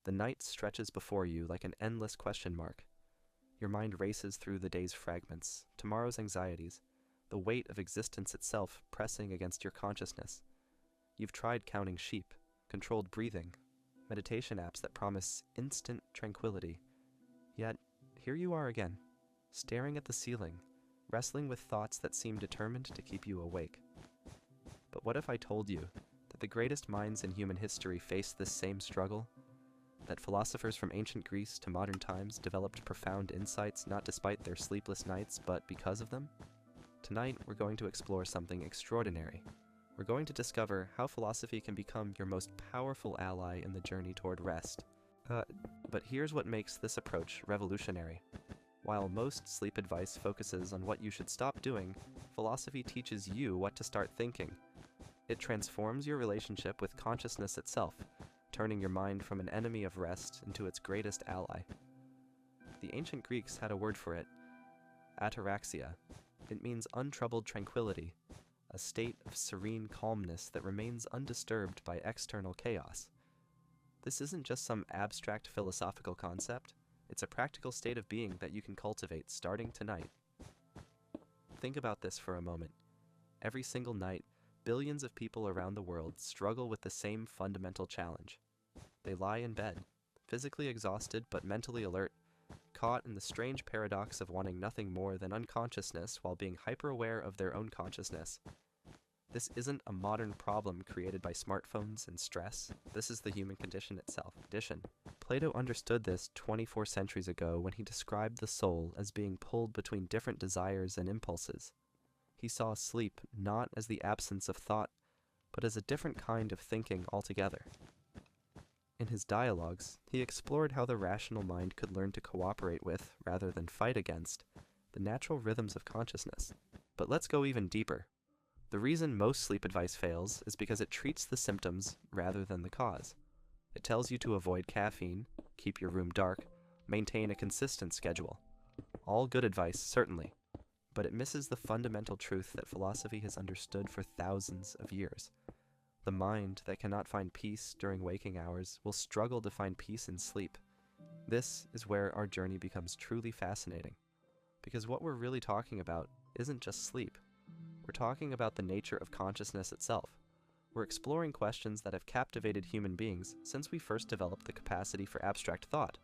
The night stretches before you like an endless question mark. Your mind races through the day's fragments, tomorrow's anxieties, the weight of existence itself pressing against your consciousness. You've tried counting sheep, controlled breathing, meditation apps that promise instant tranquility. Yet, here you are again, staring at the ceiling, wrestling with thoughts that seem determined to keep you awake. But what if I told you that the greatest minds in human history faced this same struggle? That philosophers from ancient Greece to modern times developed profound insights not despite their sleepless nights, but because of them? Tonight, we're going to explore something extraordinary. We're going to discover how philosophy can become your most powerful ally in the journey toward rest. But here's what makes this approach revolutionary. While most sleep advice focuses on what you should stop doing, philosophy teaches you what to start thinking. It transforms your relationship with consciousness itself, turning your mind from an enemy of rest into its greatest ally. The ancient Greeks had a word for it: ataraxia. It means untroubled tranquility, a state of serene calmness that remains undisturbed by external chaos. This isn't just some abstract philosophical concept, it's a practical state of being that you can cultivate starting tonight. Think about this for a moment. Every single night, billions of people around the world struggle with the same fundamental challenge. They lie in bed, physically exhausted but mentally alert, caught in the strange paradox of wanting nothing more than unconsciousness while being hyper-aware of their own consciousness. This isn't a modern problem created by smartphones and stress. This is the human condition itself. Plato understood this 24 centuries ago when he described the soul as being pulled between different desires and impulses. He saw sleep not as the absence of thought, but as a different kind of thinking altogether. In his dialogues, he explored how the rational mind could learn to cooperate with, rather than fight against, the natural rhythms of consciousness. But let's go even deeper. The reason most sleep advice fails is because it treats the symptoms rather than the cause. It tells you to avoid caffeine, keep your room dark, maintain a consistent schedule. All good advice, certainly, but it misses the fundamental truth that philosophy has understood for thousands of years. The mind that cannot find peace during waking hours will struggle to find peace in sleep. This is where our journey becomes truly fascinating, because what we're really talking about isn't just sleep. We're talking about the nature of consciousness itself. We're exploring questions that have captivated human beings since we first developed the capacity for abstract thought.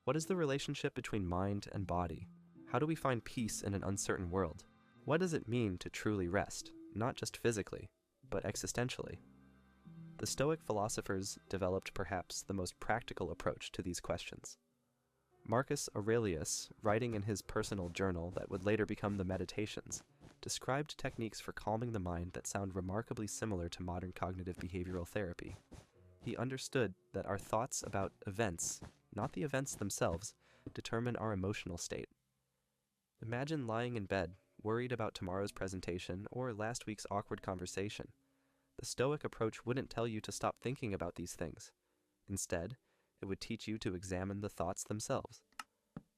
What is the relationship between mind and body? How do we find peace in an uncertain world? What does it mean to truly rest, not just physically, but existentially? The Stoic philosophers developed perhaps the most practical approach to these questions. Marcus Aurelius, writing in his personal journal that would later become the Meditations, described techniques for calming the mind that sound remarkably similar to modern cognitive behavioral therapy. He understood that our thoughts about events, not the events themselves, determine our emotional state. Imagine lying in bed, worried about tomorrow's presentation or last week's awkward conversation. The Stoic approach wouldn't tell you to stop thinking about these things. Instead, it would teach you to examine the thoughts themselves.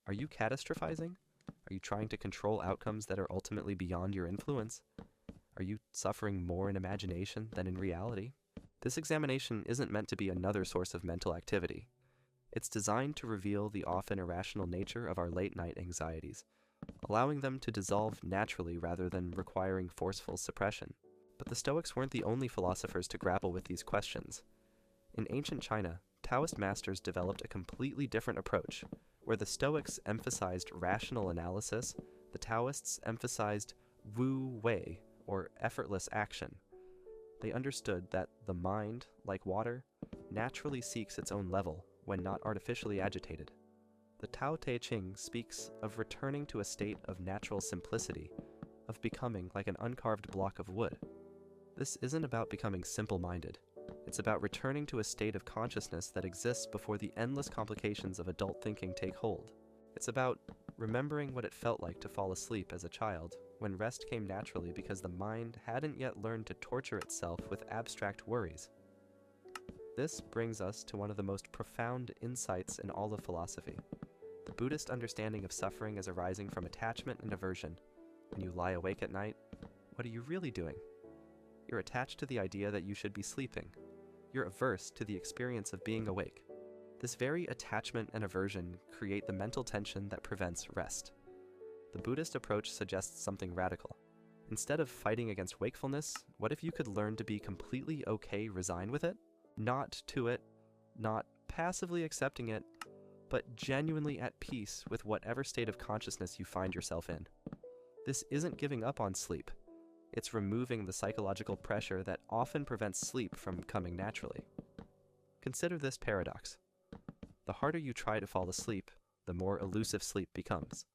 Are you catastrophizing? Are you trying to control outcomes that are ultimately beyond your influence? Are you suffering more in imagination than in reality? This examination isn't meant to be another source of mental activity. It's designed to reveal the often irrational nature of our late-night anxieties, allowing them to dissolve naturally rather than requiring forceful suppression. But the Stoics weren't the only philosophers to grapple with these questions. In ancient China, Taoist masters developed a completely different approach. Where the Stoics emphasized rational analysis, the Taoists emphasized wu wei, or effortless action. They understood that the mind, like water, naturally seeks its own level when not artificially agitated. The Tao Te Ching speaks of returning to a state of natural simplicity, of becoming like an uncarved block of wood. This isn't about becoming simple-minded. It's about returning to a state of consciousness that exists before the endless complications of adult thinking take hold. It's about remembering what it felt like to fall asleep as a child, when rest came naturally because the mind hadn't yet learned to torture itself with abstract worries. This brings us to one of the most profound insights in all of philosophy: the Buddhist understanding of suffering as arising from attachment and aversion. When you lie awake at night, what are you really doing? You're attached to the idea that you should be sleeping. You're averse to the experience of being awake. This very attachment and aversion create the mental tension that prevents rest. The Buddhist approach suggests something radical. Instead of fighting against wakefulness, what if you could learn to be completely okay resigned with it? Not to it, not passively accepting it, but genuinely at peace with whatever state of consciousness you find yourself in. This isn't giving up on sleep. It's removing the psychological pressure that often prevents sleep from coming naturally. Consider this paradox. The harder you try to fall asleep, the more elusive sleep becomes.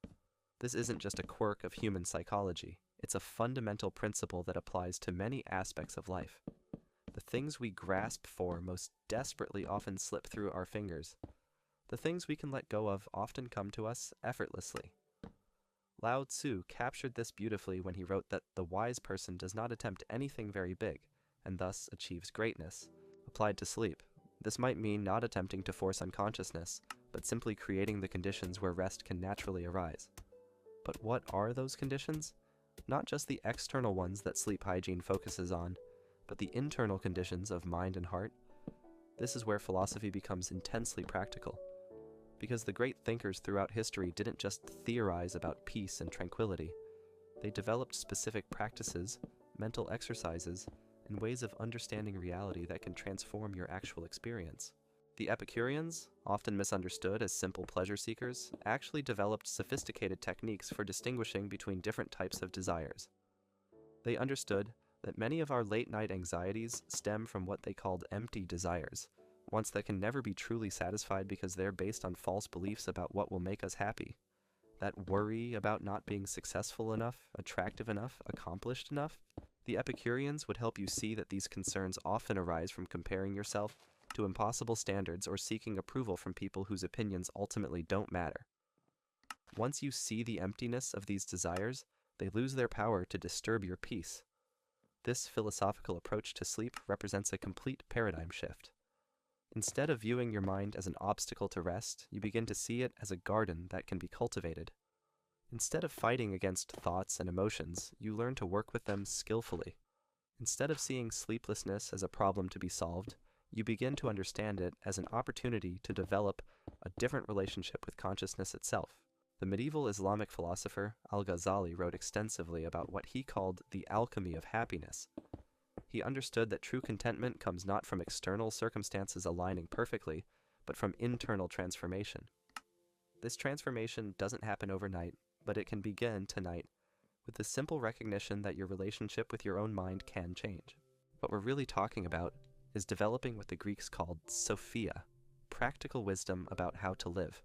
This isn't just a quirk of human psychology. It's a fundamental principle that applies to many aspects of life. The things we grasp for most desperately often slip through our fingers. The things we can let go of often come to us effortlessly. Lao Tzu captured this beautifully when he wrote that the wise person does not attempt anything very big, and thus achieves greatness. Applied to sleep, this might mean not attempting to force unconsciousness, but simply creating the conditions where rest can naturally arise. But what are those conditions? Not just the external ones that sleep hygiene focuses on, but the internal conditions of mind and heart. This is where philosophy becomes intensely practical. Because the great thinkers throughout history didn't just theorize about peace and tranquility. They developed specific practices, mental exercises, and ways of understanding reality that can transform your actual experience. The Epicureans, often misunderstood as simple pleasure seekers, actually developed sophisticated techniques for distinguishing between different types of desires. They understood that many of our late-night anxieties stem from what they called empty desires, ones that can never be truly satisfied because they're based on false beliefs about what will make us happy. That worry about not being successful enough, attractive enough, accomplished enough. The Epicureans would help you see that these concerns often arise from comparing yourself to impossible standards or seeking approval from people whose opinions ultimately don't matter. Once you see the emptiness of these desires, they lose their power to disturb your peace. This philosophical approach to sleep represents a complete paradigm shift. Instead of viewing your mind as an obstacle to rest, you begin to see it as a garden that can be cultivated. Instead of fighting against thoughts and emotions, you learn to work with them skillfully. Instead of seeing sleeplessness as a problem to be solved, you begin to understand it as an opportunity to develop a different relationship with consciousness itself. The medieval Islamic philosopher Al-Ghazali wrote extensively about what he called the alchemy of happiness. He understood that true contentment comes not from external circumstances aligning perfectly, but from internal transformation. This transformation doesn't happen overnight, but it can begin tonight with the simple recognition that your relationship with your own mind can change. What we're really talking about is developing what the Greeks called Sophia, practical wisdom about how to live.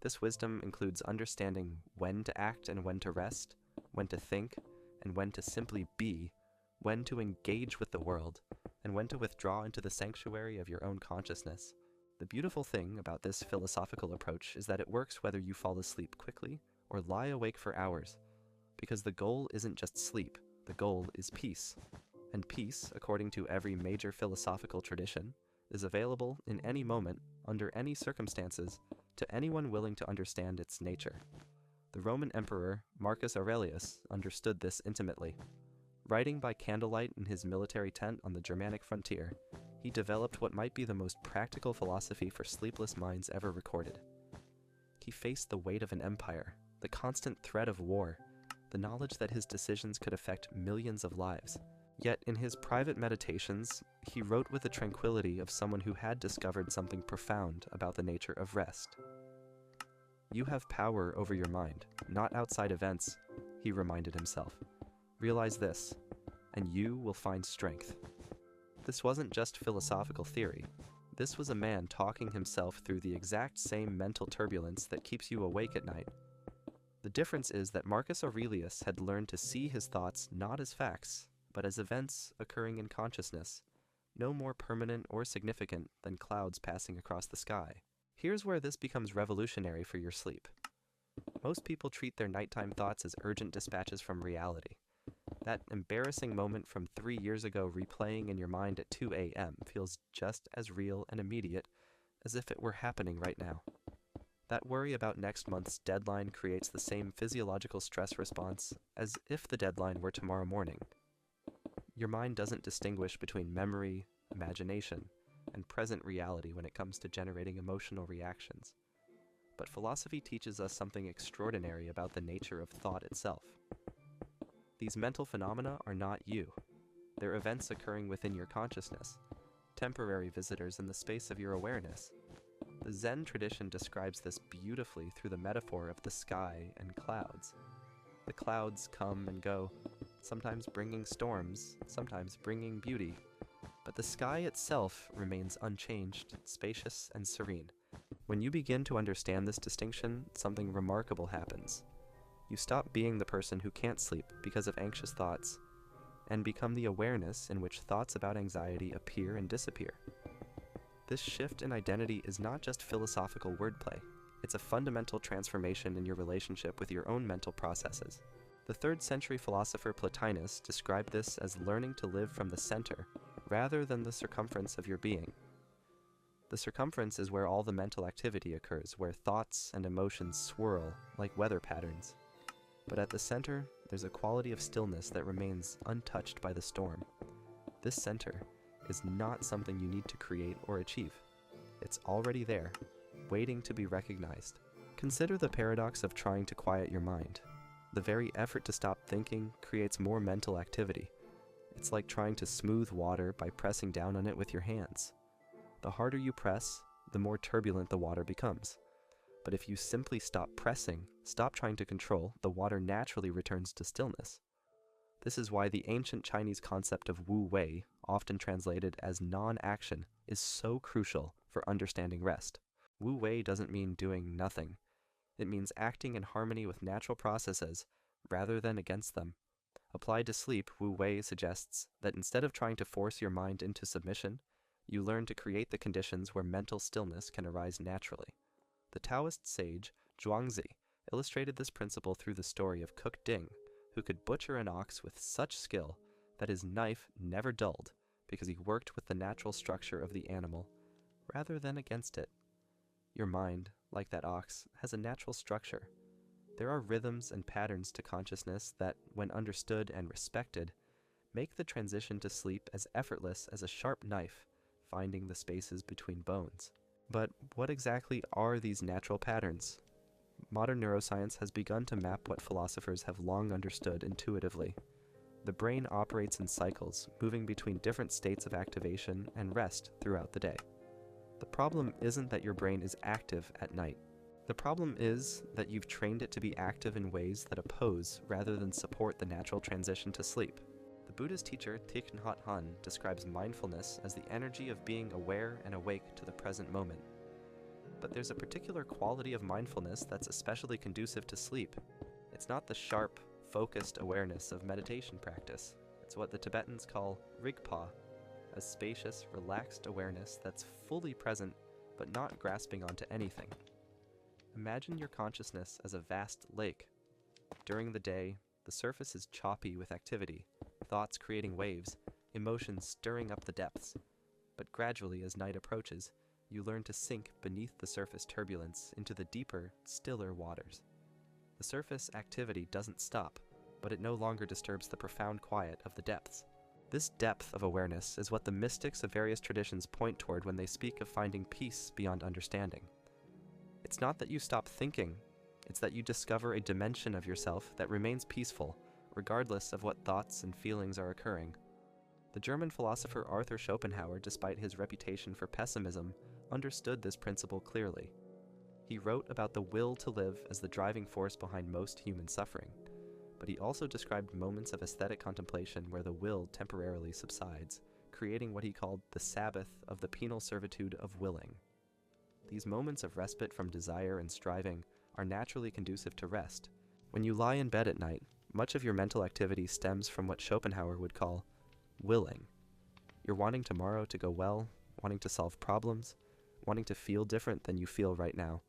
This wisdom includes understanding when to act and when to rest, when to think and when to simply be, when to engage with the world, and when to withdraw into the sanctuary of your own consciousness. The beautiful thing about this philosophical approach is that it works whether you fall asleep quickly or lie awake for hours, because the goal isn't just sleep, the goal is peace. And peace, according to every major philosophical tradition, is available in any moment, under any circumstances, to anyone willing to understand its nature. The Roman Emperor Marcus Aurelius understood this intimately. Writing by candlelight in his military tent on the Germanic frontier, he developed what might be the most practical philosophy for sleepless minds ever recorded. He faced the weight of an empire, the constant threat of war, the knowledge that his decisions could affect millions of lives. Yet in his private meditations, he wrote with the tranquility of someone who had discovered something profound about the nature of rest. You have power over your mind, not outside events, he reminded himself. Realize this, and you will find strength. This wasn't just philosophical theory. This was a man talking himself through the exact same mental turbulence that keeps you awake at night. The difference is that Marcus Aurelius had learned to see his thoughts not as facts, but as events occurring in consciousness, no more permanent or significant than clouds passing across the sky. Here's where this becomes revolutionary for your sleep. Most people treat their nighttime thoughts as urgent dispatches from reality. That embarrassing moment from 3 years ago replaying in your mind at 2 a.m. feels just as real and immediate as if it were happening right now. That worry about next month's deadline creates the same physiological stress response as if the deadline were tomorrow morning. Your mind doesn't distinguish between memory, imagination, and present reality when it comes to generating emotional reactions. But philosophy teaches us something extraordinary about the nature of thought itself. These mental phenomena are not you. They're events occurring within your consciousness, temporary visitors in the space of your awareness. The Zen tradition describes this beautifully through the metaphor of the sky and clouds. The clouds come and go, sometimes bringing storms, sometimes bringing beauty, but the sky itself remains unchanged, spacious, and serene. When you begin to understand this distinction, something remarkable happens. You stop being the person who can't sleep because of anxious thoughts, and become the awareness in which thoughts about anxiety appear and disappear. This shift in identity is not just philosophical wordplay. It's a fundamental transformation in your relationship with your own mental processes. The 3rd century philosopher Plotinus described this as learning to live from the center rather than the circumference of your being. The circumference is where all the mental activity occurs, where thoughts and emotions swirl like weather patterns. But at the center, there's a quality of stillness that remains untouched by the storm. This center is not something you need to create or achieve. It's already there, waiting to be recognized. Consider the paradox of trying to quiet your mind. The very effort to stop thinking creates more mental activity. It's like trying to smooth water by pressing down on it with your hands. The harder you press, the more turbulent the water becomes. But if you simply stop pressing, stop trying to control, the water naturally returns to stillness. This is why the ancient Chinese concept of Wu Wei, often translated as non-action, is so crucial for understanding rest. Wu Wei doesn't mean doing nothing. It means acting in harmony with natural processes rather than against them. Applied to sleep, Wu Wei suggests that instead of trying to force your mind into submission, you learn to create the conditions where mental stillness can arise naturally. The Taoist sage Zhuangzi illustrated this principle through the story of Cook Ding, who could butcher an ox with such skill that his knife never dulled because he worked with the natural structure of the animal rather than against it. Your mind, like that ox, has a natural structure. There are rhythms and patterns to consciousness that, when understood and respected, make the transition to sleep as effortless as a sharp knife finding the spaces between bones. But what exactly are these natural patterns? Modern neuroscience has begun to map what philosophers have long understood intuitively. The brain operates in cycles, moving between different states of activation and rest throughout the day. The problem isn't that your brain is active at night. The problem is that you've trained it to be active in ways that oppose rather than support the natural transition to sleep. The Buddhist teacher Thich Nhat Hanh describes mindfulness as the energy of being aware and awake to the present moment. But there's a particular quality of mindfulness that's especially conducive to sleep. It's not the sharp, focused awareness of meditation practice. It's what the Tibetans call rigpa, a spacious, relaxed awareness that's fully present but not grasping onto anything. Imagine your consciousness as a vast lake. During the day, the surface is choppy with activity, thoughts creating waves, emotions stirring up the depths. But gradually, as night approaches, you learn to sink beneath the surface turbulence into the deeper, stiller waters. The surface activity doesn't stop, but it no longer disturbs the profound quiet of the depths. This depth of awareness is what the mystics of various traditions point toward when they speak of finding peace beyond understanding. It's not that you stop thinking, it's that you discover a dimension of yourself that remains peaceful, regardless of what thoughts and feelings are occurring. The German philosopher Arthur Schopenhauer, despite his reputation for pessimism, understood this principle clearly. He wrote about the will to live as the driving force behind most human suffering, but he also described moments of aesthetic contemplation where the will temporarily subsides, creating what he called the Sabbath of the penal servitude of willing. These moments of respite from desire and striving are naturally conducive to rest. When you lie in bed at night, much of your mental activity stems from what Schopenhauer would call willing. You're wanting tomorrow to go well, wanting to solve problems, wanting to feel different than you feel right now.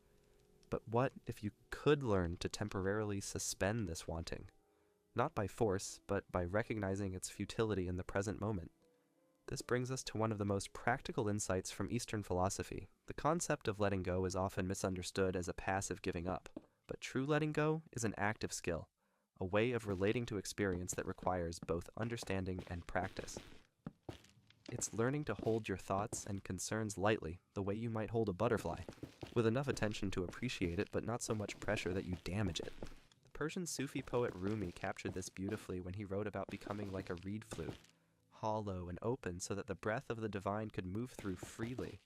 But what if you could learn to temporarily suspend this wanting? Not by force, but by recognizing its futility in the present moment. This brings us to one of the most practical insights from Eastern philosophy. The concept of letting go is often misunderstood as a passive giving up, but true letting go is an active skill, a way of relating to experience that requires both understanding and practice. It's learning to hold your thoughts and concerns lightly, the way you might hold a butterfly, with enough attention to appreciate it, but not so much pressure that you damage it. The Persian Sufi poet Rumi captured this beautifully when he wrote about becoming like a reed flute, hollow and open so that the breath of the divine could move through freely.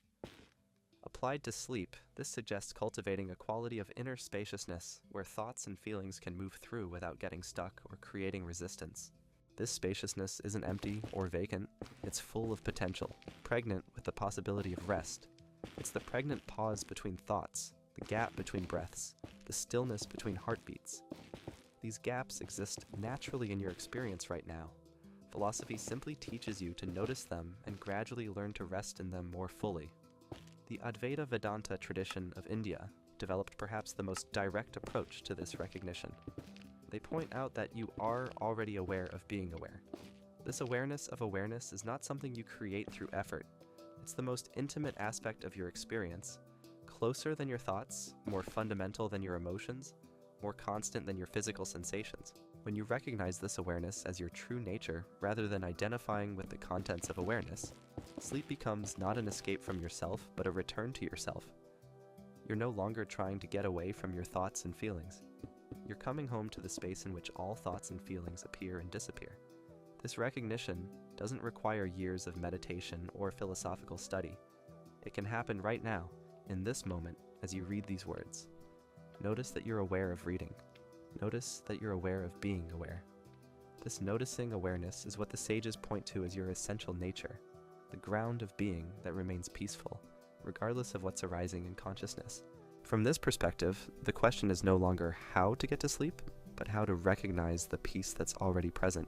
Applied to sleep, this suggests cultivating a quality of inner spaciousness where thoughts and feelings can move through without getting stuck or creating resistance. This spaciousness isn't empty or vacant, it's full of potential, pregnant with the possibility of rest. It's the pregnant pause between thoughts, the gap between breaths, the stillness between heartbeats. These gaps exist naturally in your experience right now. Philosophy simply teaches you to notice them and gradually learn to rest in them more fully. The Advaita Vedanta tradition of India developed perhaps the most direct approach to this recognition. They point out that you are already aware of being aware. This awareness of awareness is not something you create through effort. It's the most intimate aspect of your experience, closer than your thoughts, more fundamental than your emotions, more constant than your physical sensations. When you recognize this awareness as your true nature, rather than identifying with the contents of awareness, sleep becomes not an escape from yourself, but a return to yourself. You're no longer trying to get away from your thoughts and feelings. You're coming home to the space in which all thoughts and feelings appear and disappear. This recognition doesn't require years of meditation or philosophical study. It can happen right now, in this moment, as you read these words. Notice that you're aware of reading. Notice that you're aware of being aware. This noticing awareness is what the sages point to as your essential nature, the ground of being that remains peaceful, regardless of what's arising in consciousness. From this perspective, the question is no longer how to get to sleep, but how to recognize the peace that's already present.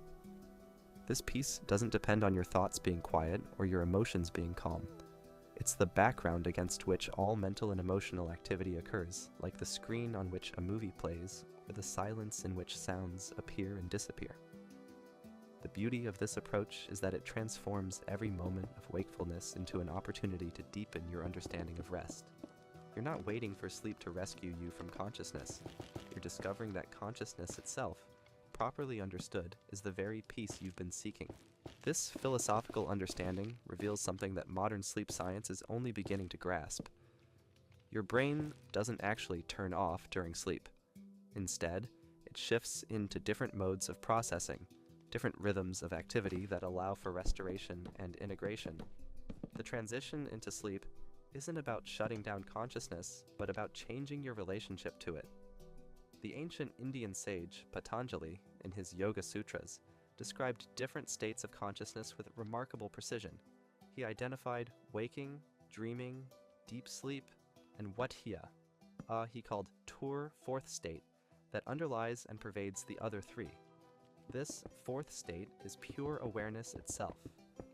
This peace doesn't depend on your thoughts being quiet or your emotions being calm. It's the background against which all mental and emotional activity occurs, like the screen on which a movie plays, or the silence in which sounds appear and disappear. The beauty of this approach is that it transforms every moment of wakefulness into an opportunity to deepen your understanding of rest. You're not waiting for sleep to rescue you from consciousness. You're discovering that consciousness itself, properly understood, is the very peace you've been seeking. This philosophical understanding reveals something that modern sleep science is only beginning to grasp. Your brain doesn't actually turn off during sleep. Instead, it shifts into different modes of processing, different rhythms of activity that allow for restoration and integration. The transition into sleep isn't about shutting down consciousness, but about changing your relationship to it. The ancient Indian sage Patanjali, in his Yoga Sutras, described different states of consciousness with remarkable precision. He identified waking, dreaming, deep sleep, and vatthya, he called Tur, fourth state, that underlies and pervades the other three. This fourth state is pure awareness itself,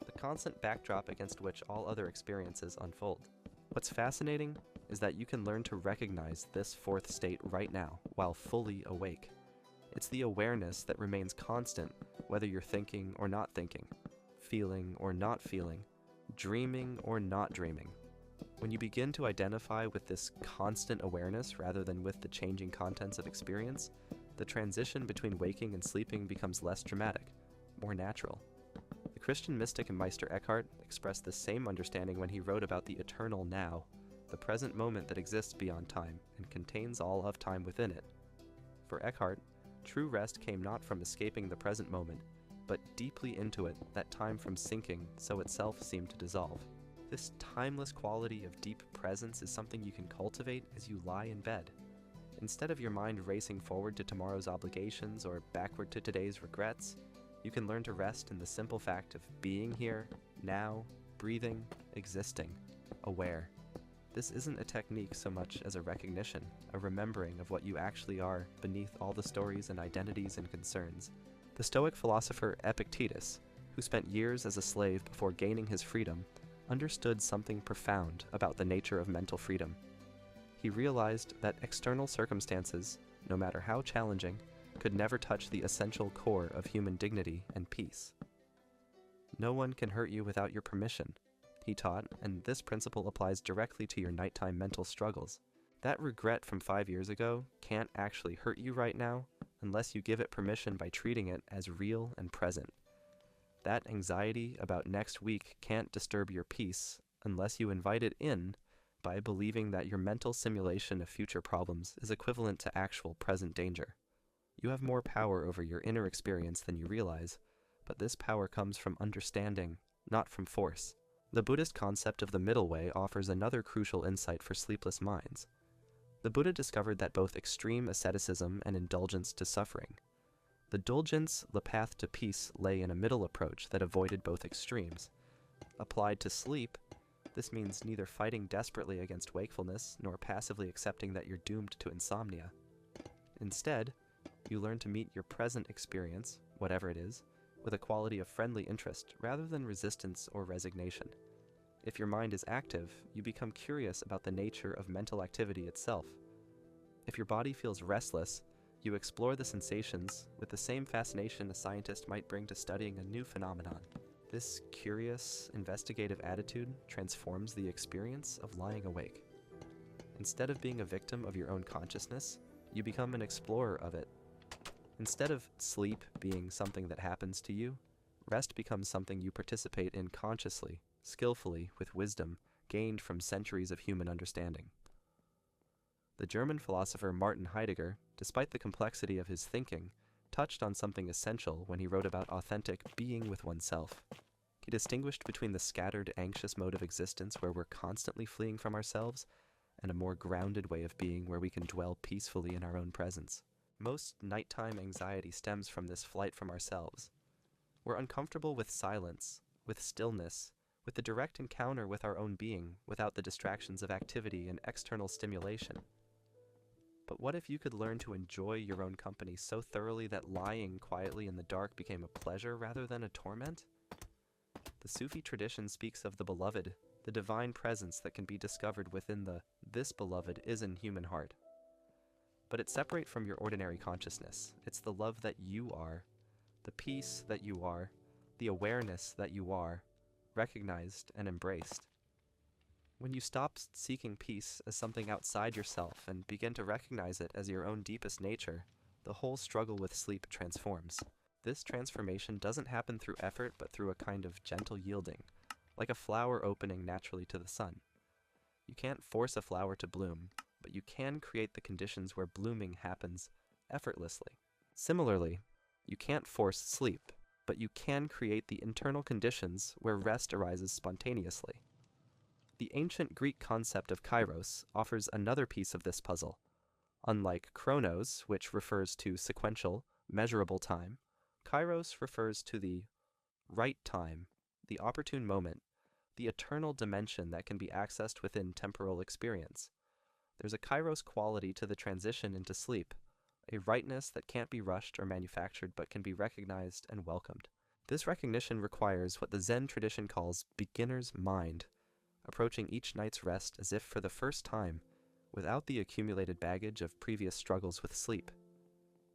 the constant backdrop against which all other experiences unfold. What's fascinating is that you can learn to recognize this fourth state right now while fully awake. It's the awareness that remains constant whether you're thinking or not thinking, feeling or not feeling, dreaming or not dreaming. When you begin to identify with this constant awareness rather than with the changing contents of experience, the transition between waking and sleeping becomes less dramatic, more natural. The Christian mystic and Meister Eckhart expressed the same understanding when he wrote about the eternal now, the present moment that exists beyond time and contains all of time within it. For Eckhart, true rest came not from escaping the present moment, but deeply into it, that time from sinking so itself seemed to dissolve. This timeless quality of deep presence is something you can cultivate as you lie in bed. Instead of your mind racing forward to tomorrow's obligations or backward to today's regrets, you can learn to rest in the simple fact of being here, now, breathing, existing, aware. This isn't a technique so much as a recognition, a remembering of what you actually are beneath all the stories and identities and concerns. The Stoic philosopher Epictetus, who spent years as a slave before gaining his freedom, understood something profound about the nature of mental freedom. He realized that external circumstances, no matter how challenging, could never touch the essential core of human dignity and peace. No one can hurt you without your permission, he taught, and this principle applies directly to your nighttime mental struggles. That regret from 5 years ago can't actually hurt you right now unless you give it permission by treating it as real and present. That anxiety about next week can't disturb your peace unless you invite it in by believing that your mental simulation of future problems is equivalent to actual present danger. You have more power over your inner experience than you realize, but this power comes from understanding, not from force. The Buddhist concept of the middle way offers another crucial insight for sleepless minds. The Buddha discovered that both extreme asceticism and indulgence to suffering. The dulgence, the path to peace, lay in a middle approach that avoided both extremes. Applied to sleep, this means neither fighting desperately against wakefulness nor passively accepting that you're doomed to insomnia. Instead, you learn to meet your present experience, whatever it is, with a quality of friendly interest rather than resistance or resignation. If your mind is active, you become curious about the nature of mental activity itself. If your body feels restless, you explore the sensations with the same fascination a scientist might bring to studying a new phenomenon. This curious, investigative attitude transforms the experience of lying awake. Instead of being a victim of your own consciousness, you become an explorer of it. Instead of sleep being something that happens to you, rest becomes something you participate in consciously, skillfully, with wisdom gained from centuries of human understanding. The German philosopher Martin Heidegger, despite the complexity of his thinking, touched on something essential when he wrote about authentic being with oneself. He distinguished between the scattered, anxious mode of existence where we're constantly fleeing from ourselves, and a more grounded way of being where we can dwell peacefully in our own presence. Most nighttime anxiety stems from this flight from ourselves. We're uncomfortable with silence, with stillness, with the direct encounter with our own being without the distractions of activity and external stimulation. But what if you could learn to enjoy your own company so thoroughly that lying quietly in the dark became a pleasure rather than a torment? The Sufi tradition speaks of the beloved, the divine presence that can be discovered within the "this beloved is in human heart." But it's separate from your ordinary consciousness. It's the love that you are, the peace that you are, the awareness that you are, recognized and embraced. When you stop seeking peace as something outside yourself and begin to recognize it as your own deepest nature, the whole struggle with sleep transforms. This transformation doesn't happen through effort, but through a kind of gentle yielding, like a flower opening naturally to the sun. You can't force a flower to bloom, but you can create the conditions where blooming happens effortlessly. Similarly, you can't force sleep, but you can create the internal conditions where rest arises spontaneously. The ancient Greek concept of kairos offers another piece of this puzzle. Unlike chronos, which refers to sequential, measurable time, kairos refers to the right time, the opportune moment, the eternal dimension that can be accessed within temporal experience. There's a kairos quality to the transition into sleep, a rightness that can't be rushed or manufactured but can be recognized and welcomed. This recognition requires what the Zen tradition calls beginner's mind, approaching each night's rest as if for the first time, without the accumulated baggage of previous struggles with sleep.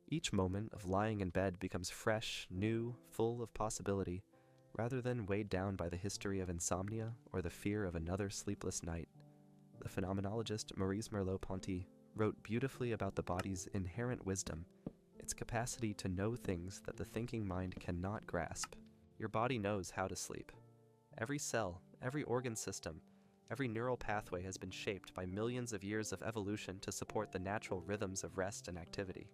Each moment of lying in bed becomes fresh, new, full of possibility, rather than weighed down by the history of insomnia or the fear of another sleepless night. The phenomenologist Maurice Merleau-Ponty wrote beautifully about the body's inherent wisdom, its capacity to know things that the thinking mind cannot grasp. Your body knows how to sleep. Every cell, every organ system, every neural pathway has been shaped by millions of years of evolution to support the natural rhythms of rest and activity.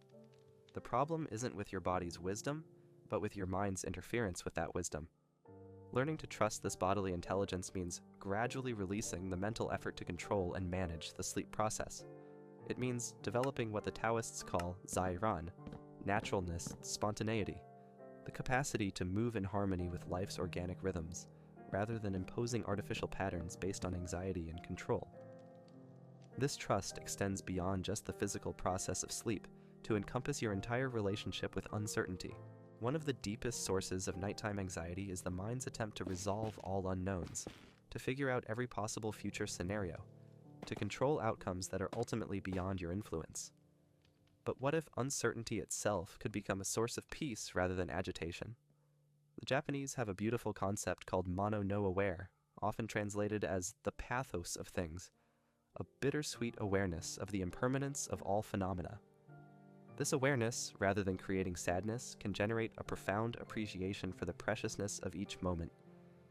The problem isn't with your body's wisdom, but with your mind's interference with that wisdom. Learning to trust this bodily intelligence means gradually releasing the mental effort to control and manage the sleep process. It means developing what the Taoists call zairan, naturalness, spontaneity, the capacity to move in harmony with life's organic rhythms, rather than imposing artificial patterns based on anxiety and control. This trust extends beyond just the physical process of sleep to encompass your entire relationship with uncertainty. One of the deepest sources of nighttime anxiety is the mind's attempt to resolve all unknowns, to figure out every possible future scenario, to control outcomes that are ultimately beyond your influence. But what if uncertainty itself could become a source of peace rather than agitation? The Japanese have a beautiful concept called mono no aware, often translated as the pathos of things, a bittersweet awareness of the impermanence of all phenomena. This awareness, rather than creating sadness, can generate a profound appreciation for the preciousness of each moment,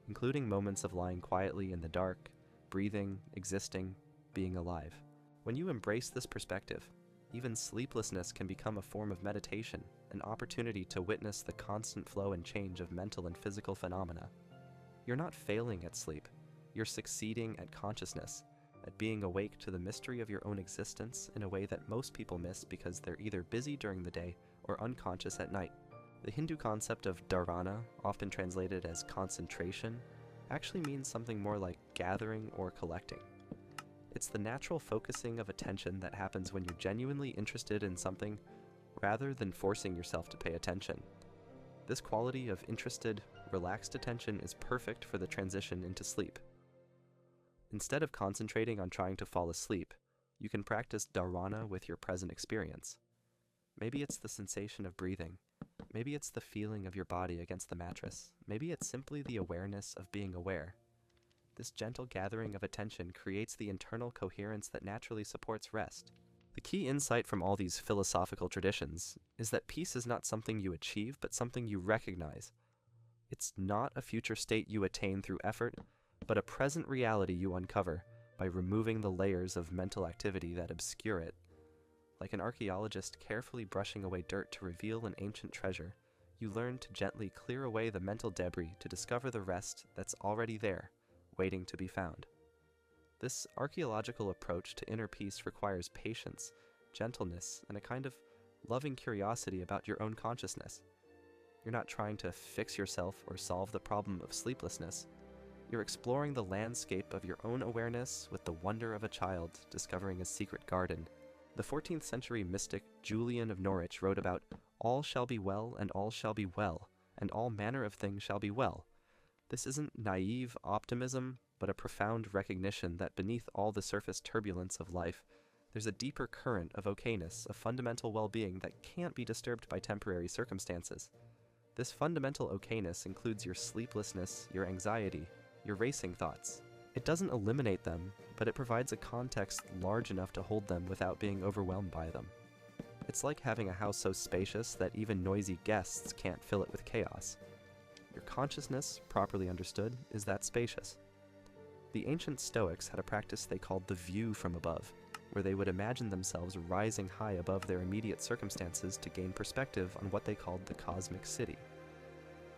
including moments of lying quietly in the dark, breathing, existing, being alive. When you embrace this perspective, even sleeplessness can become a form of meditation, an opportunity to witness the constant flow and change of mental and physical phenomena. You're not failing at sleep, you're succeeding at consciousness, at being awake to the mystery of your own existence in a way that most people miss because they're either busy during the day or unconscious at night. The Hindu concept of dharana, often translated as concentration, actually means something more like gathering or collecting. It's the natural focusing of attention that happens when you're genuinely interested in something rather than forcing yourself to pay attention. This quality of interested, relaxed attention is perfect for the transition into sleep. Instead of concentrating on trying to fall asleep, you can practice dharana with your present experience. Maybe it's the sensation of breathing. Maybe it's the feeling of your body against the mattress. Maybe it's simply the awareness of being aware. This gentle gathering of attention creates the internal coherence that naturally supports rest. The key insight from all these philosophical traditions is that peace is not something you achieve, but something you recognize. It's not a future state you attain through effort, but a present reality you uncover by removing the layers of mental activity that obscure it. Like an archaeologist carefully brushing away dirt to reveal an ancient treasure, you learn to gently clear away the mental debris to discover the rest that's already there, waiting to be found. This archaeological approach to inner peace requires patience, gentleness, and a kind of loving curiosity about your own consciousness. You're not trying to fix yourself or solve the problem of sleeplessness. You're exploring the landscape of your own awareness with the wonder of a child discovering a secret garden. The 14th century mystic Julian of Norwich wrote about "all shall be well, and all shall be well, and all manner of things shall be well." This isn't naive optimism, but a profound recognition that beneath all the surface turbulence of life, there's a deeper current of okayness, of fundamental well-being that can't be disturbed by temporary circumstances. This fundamental okayness includes your sleeplessness, your anxiety, your racing thoughts. It doesn't eliminate them, but it provides a context large enough to hold them without being overwhelmed by them. It's like having a house so spacious that even noisy guests can't fill it with chaos. Your consciousness, properly understood, is that spacious. The ancient Stoics had a practice they called the view from above, where they would imagine themselves rising high above their immediate circumstances to gain perspective on what they called the cosmic city.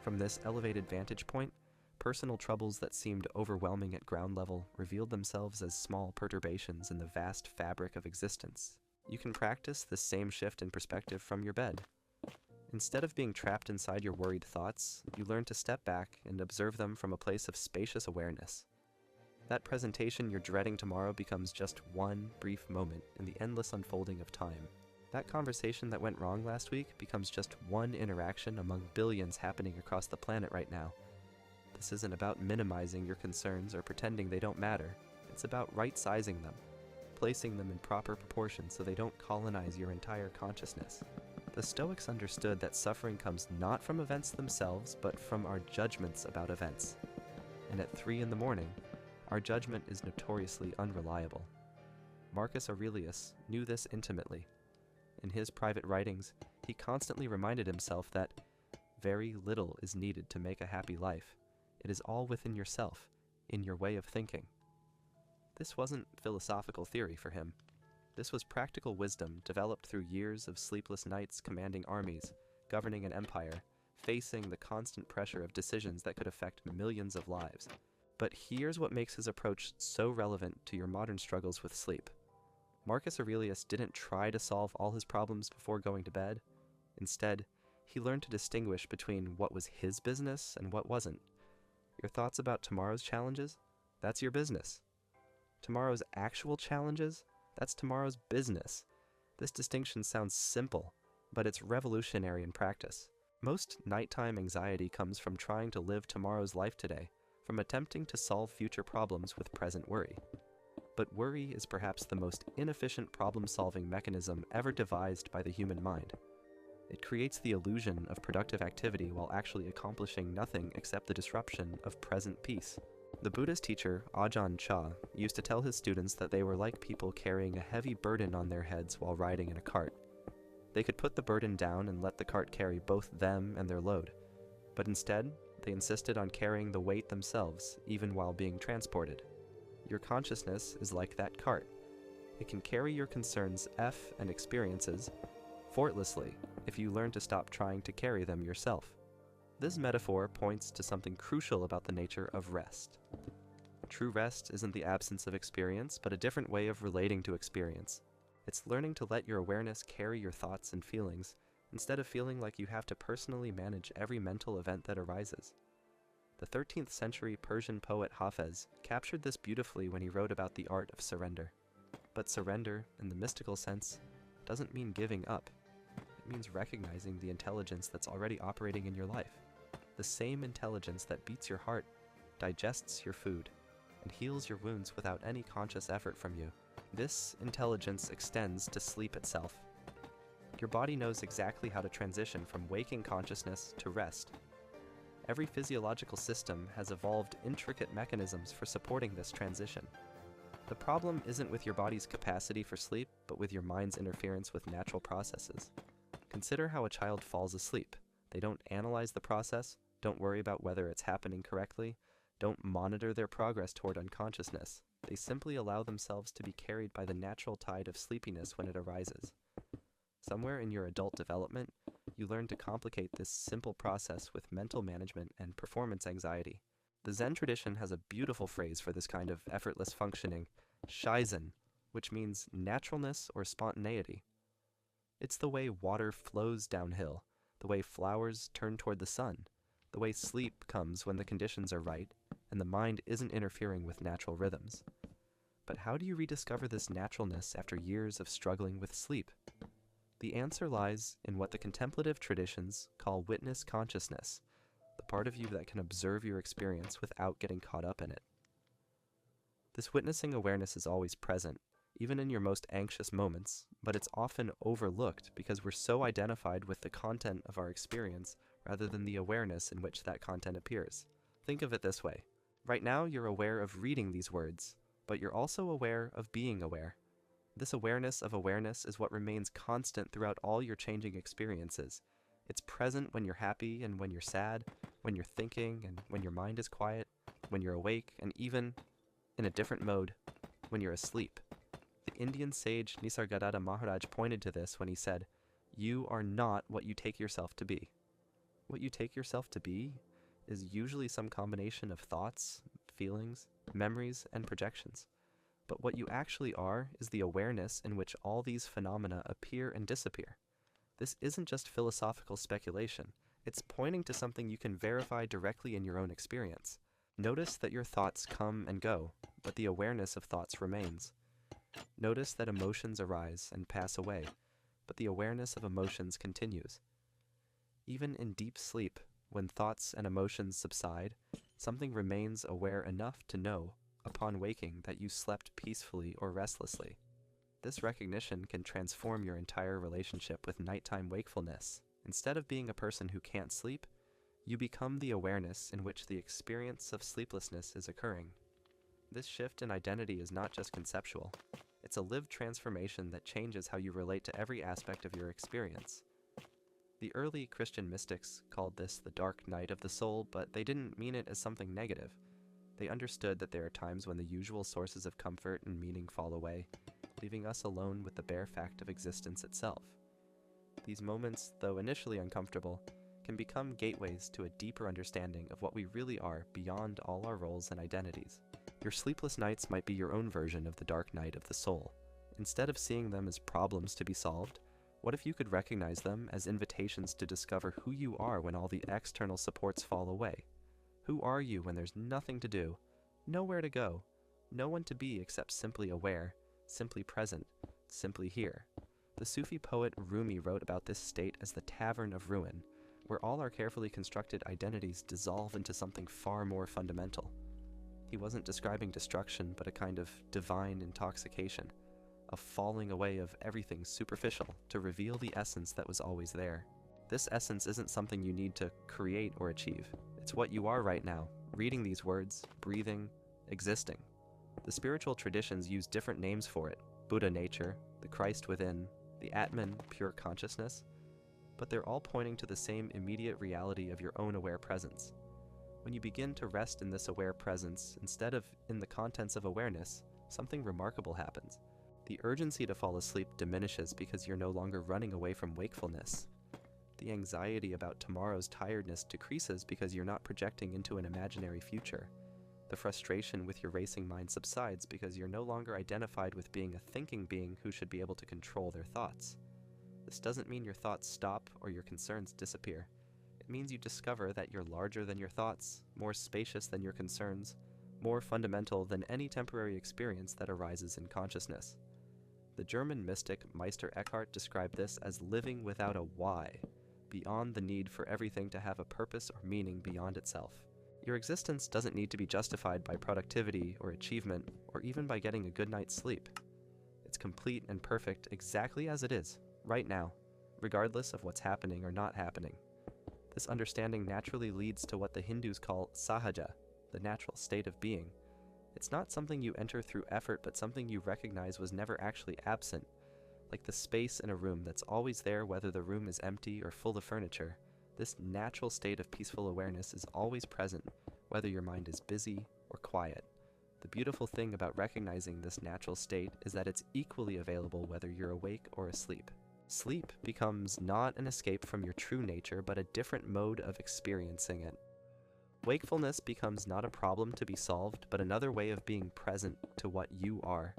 From this elevated vantage point, personal troubles that seemed overwhelming at ground level revealed themselves as small perturbations in the vast fabric of existence. You can practice this same shift in perspective from your bed. Instead of being trapped inside your worried thoughts, you learn to step back and observe them from a place of spacious awareness. That presentation you're dreading tomorrow becomes just one brief moment in the endless unfolding of time. That conversation that went wrong last week becomes just one interaction among billions happening across the planet right now. This isn't about minimizing your concerns or pretending they don't matter. It's about right-sizing them, placing them in proper proportion so they don't colonize your entire consciousness. The Stoics understood that suffering comes not from events themselves, but from our judgments about events. And at 3 a.m, our judgment is notoriously unreliable. Marcus Aurelius knew this intimately. In his private writings, he constantly reminded himself that very little is needed to make a happy life. It is all within yourself, in your way of thinking. This wasn't philosophical theory for him. This was practical wisdom developed through years of sleepless nights commanding armies, governing an empire, facing the constant pressure of decisions that could affect millions of lives. But here's what makes his approach so relevant to your modern struggles with sleep. Marcus Aurelius didn't try to solve all his problems before going to bed. Instead, he learned to distinguish between what was his business and what wasn't. Your thoughts about tomorrow's challenges? That's your business. Tomorrow's actual challenges? That's tomorrow's business. This distinction sounds simple, but it's revolutionary in practice. Most nighttime anxiety comes from trying to live tomorrow's life today, from attempting to solve future problems with present worry. But worry is perhaps the most inefficient problem-solving mechanism ever devised by the human mind. It creates the illusion of productive activity while actually accomplishing nothing except the disruption of present peace. The Buddhist teacher Ajahn Chah used to tell his students that they were like people carrying a heavy burden on their heads while riding in a cart. They could put the burden down and let the cart carry both them and their load, but instead, they insisted on carrying the weight themselves, even while being transported. Your consciousness is like that cart. It can carry your concerns and experiences effortlessly if you learn to stop trying to carry them yourself. This metaphor points to something crucial about the nature of rest. True rest isn't the absence of experience, but a different way of relating to experience. It's learning to let your awareness carry your thoughts and feelings, instead of feeling like you have to personally manage every mental event that arises. The 13th century Persian poet Hafez captured this beautifully when he wrote about the art of surrender. But surrender, in the mystical sense, doesn't mean giving up. It means recognizing the intelligence that's already operating in your life. The same intelligence that beats your heart, digests your food, and heals your wounds without any conscious effort from you. This intelligence extends to sleep itself. Your body knows exactly how to transition from waking consciousness to rest. Every physiological system has evolved intricate mechanisms for supporting this transition. The problem isn't with your body's capacity for sleep, but with your mind's interference with natural processes. Consider how a child falls asleep. They don't analyze the process, don't worry about whether it's happening correctly, don't monitor their progress toward unconsciousness. They simply allow themselves to be carried by the natural tide of sleepiness when it arises. Somewhere in your adult development, you learn to complicate this simple process with mental management and performance anxiety. The Zen tradition has a beautiful phrase for this kind of effortless functioning, shizen, which means naturalness or spontaneity. It's the way water flows downhill, the way flowers turn toward the sun, the way sleep comes when the conditions are right, and the mind isn't interfering with natural rhythms. But how do you rediscover this naturalness after years of struggling with sleep? The answer lies in what the contemplative traditions call witness consciousness, the part of you that can observe your experience without getting caught up in it. This witnessing awareness is always present, even in your most anxious moments, but it's often overlooked because we're so identified with the content of our experience rather than the awareness in which that content appears. Think of it this way. Right now, you're aware of reading these words, but you're also aware of being aware. This awareness of awareness is what remains constant throughout all your changing experiences. It's present when you're happy and when you're sad, when you're thinking and when your mind is quiet, when you're awake, and even, in a different mode, when you're asleep. The Indian sage Nisargadatta Maharaj pointed to this when he said, "You are not what you take yourself to be." What you take yourself to be is usually some combination of thoughts, feelings, memories, and projections. But what you actually are is the awareness in which all these phenomena appear and disappear. This isn't just philosophical speculation. It's pointing to something you can verify directly in your own experience. Notice that your thoughts come and go, but the awareness of thoughts remains. Notice that emotions arise and pass away, but the awareness of emotions continues. Even in deep sleep, when thoughts and emotions subside, something remains aware enough to know, upon waking, that you slept peacefully or restlessly. This recognition can transform your entire relationship with nighttime wakefulness. Instead of being a person who can't sleep, you become the awareness in which the experience of sleeplessness is occurring. This shift in identity is not just conceptual. It's a lived transformation that changes how you relate to every aspect of your experience. The early Christian mystics called this the dark night of the soul, but they didn't mean it as something negative. They understood that there are times when the usual sources of comfort and meaning fall away, leaving us alone with the bare fact of existence itself. These moments, though initially uncomfortable, can become gateways to a deeper understanding of what we really are beyond all our roles and identities. Your sleepless nights might be your own version of the dark night of the soul. Instead of seeing them as problems to be solved, what if you could recognize them as invitations to discover who you are when all the external supports fall away? Who are you when there's nothing to do, nowhere to go, no one to be except simply aware, simply present, simply here? The Sufi poet Rumi wrote about this state as the tavern of ruin, where all our carefully constructed identities dissolve into something far more fundamental. He wasn't describing destruction, but a kind of divine intoxication, a falling away of everything superficial to reveal the essence that was always there. This essence isn't something you need to create or achieve. It's what you are right now, reading these words, breathing, existing. The spiritual traditions use different names for it: Buddha nature, the Christ within, the Atman, pure consciousness, but they're all pointing to the same immediate reality of your own aware presence. When you begin to rest in this aware presence, instead of in the contents of awareness, something remarkable happens. The urgency to fall asleep diminishes because you're no longer running away from wakefulness. The anxiety about tomorrow's tiredness decreases because you're not projecting into an imaginary future. The frustration with your racing mind subsides because you're no longer identified with being a thinking being who should be able to control their thoughts. This doesn't mean your thoughts stop or your concerns disappear. It means you discover that you're larger than your thoughts, more spacious than your concerns, more fundamental than any temporary experience that arises in consciousness. The German mystic Meister Eckhart described this as living without a why, beyond the need for everything to have a purpose or meaning beyond itself. Your existence doesn't need to be justified by productivity or achievement, or even by getting a good night's sleep. It's complete and perfect exactly as it is, right now, regardless of what's happening or not happening. This understanding naturally leads to what the Hindus call sahaja, the natural state of being. It's not something you enter through effort, but something you recognize was never actually absent, like the space in a room that's always there whether the room is empty or full of furniture. This natural state of peaceful awareness is always present, whether your mind is busy or quiet. The beautiful thing about recognizing this natural state is that it's equally available whether you're awake or asleep. Sleep becomes not an escape from your true nature, but a different mode of experiencing it. Wakefulness becomes not a problem to be solved, but another way of being present to what you are.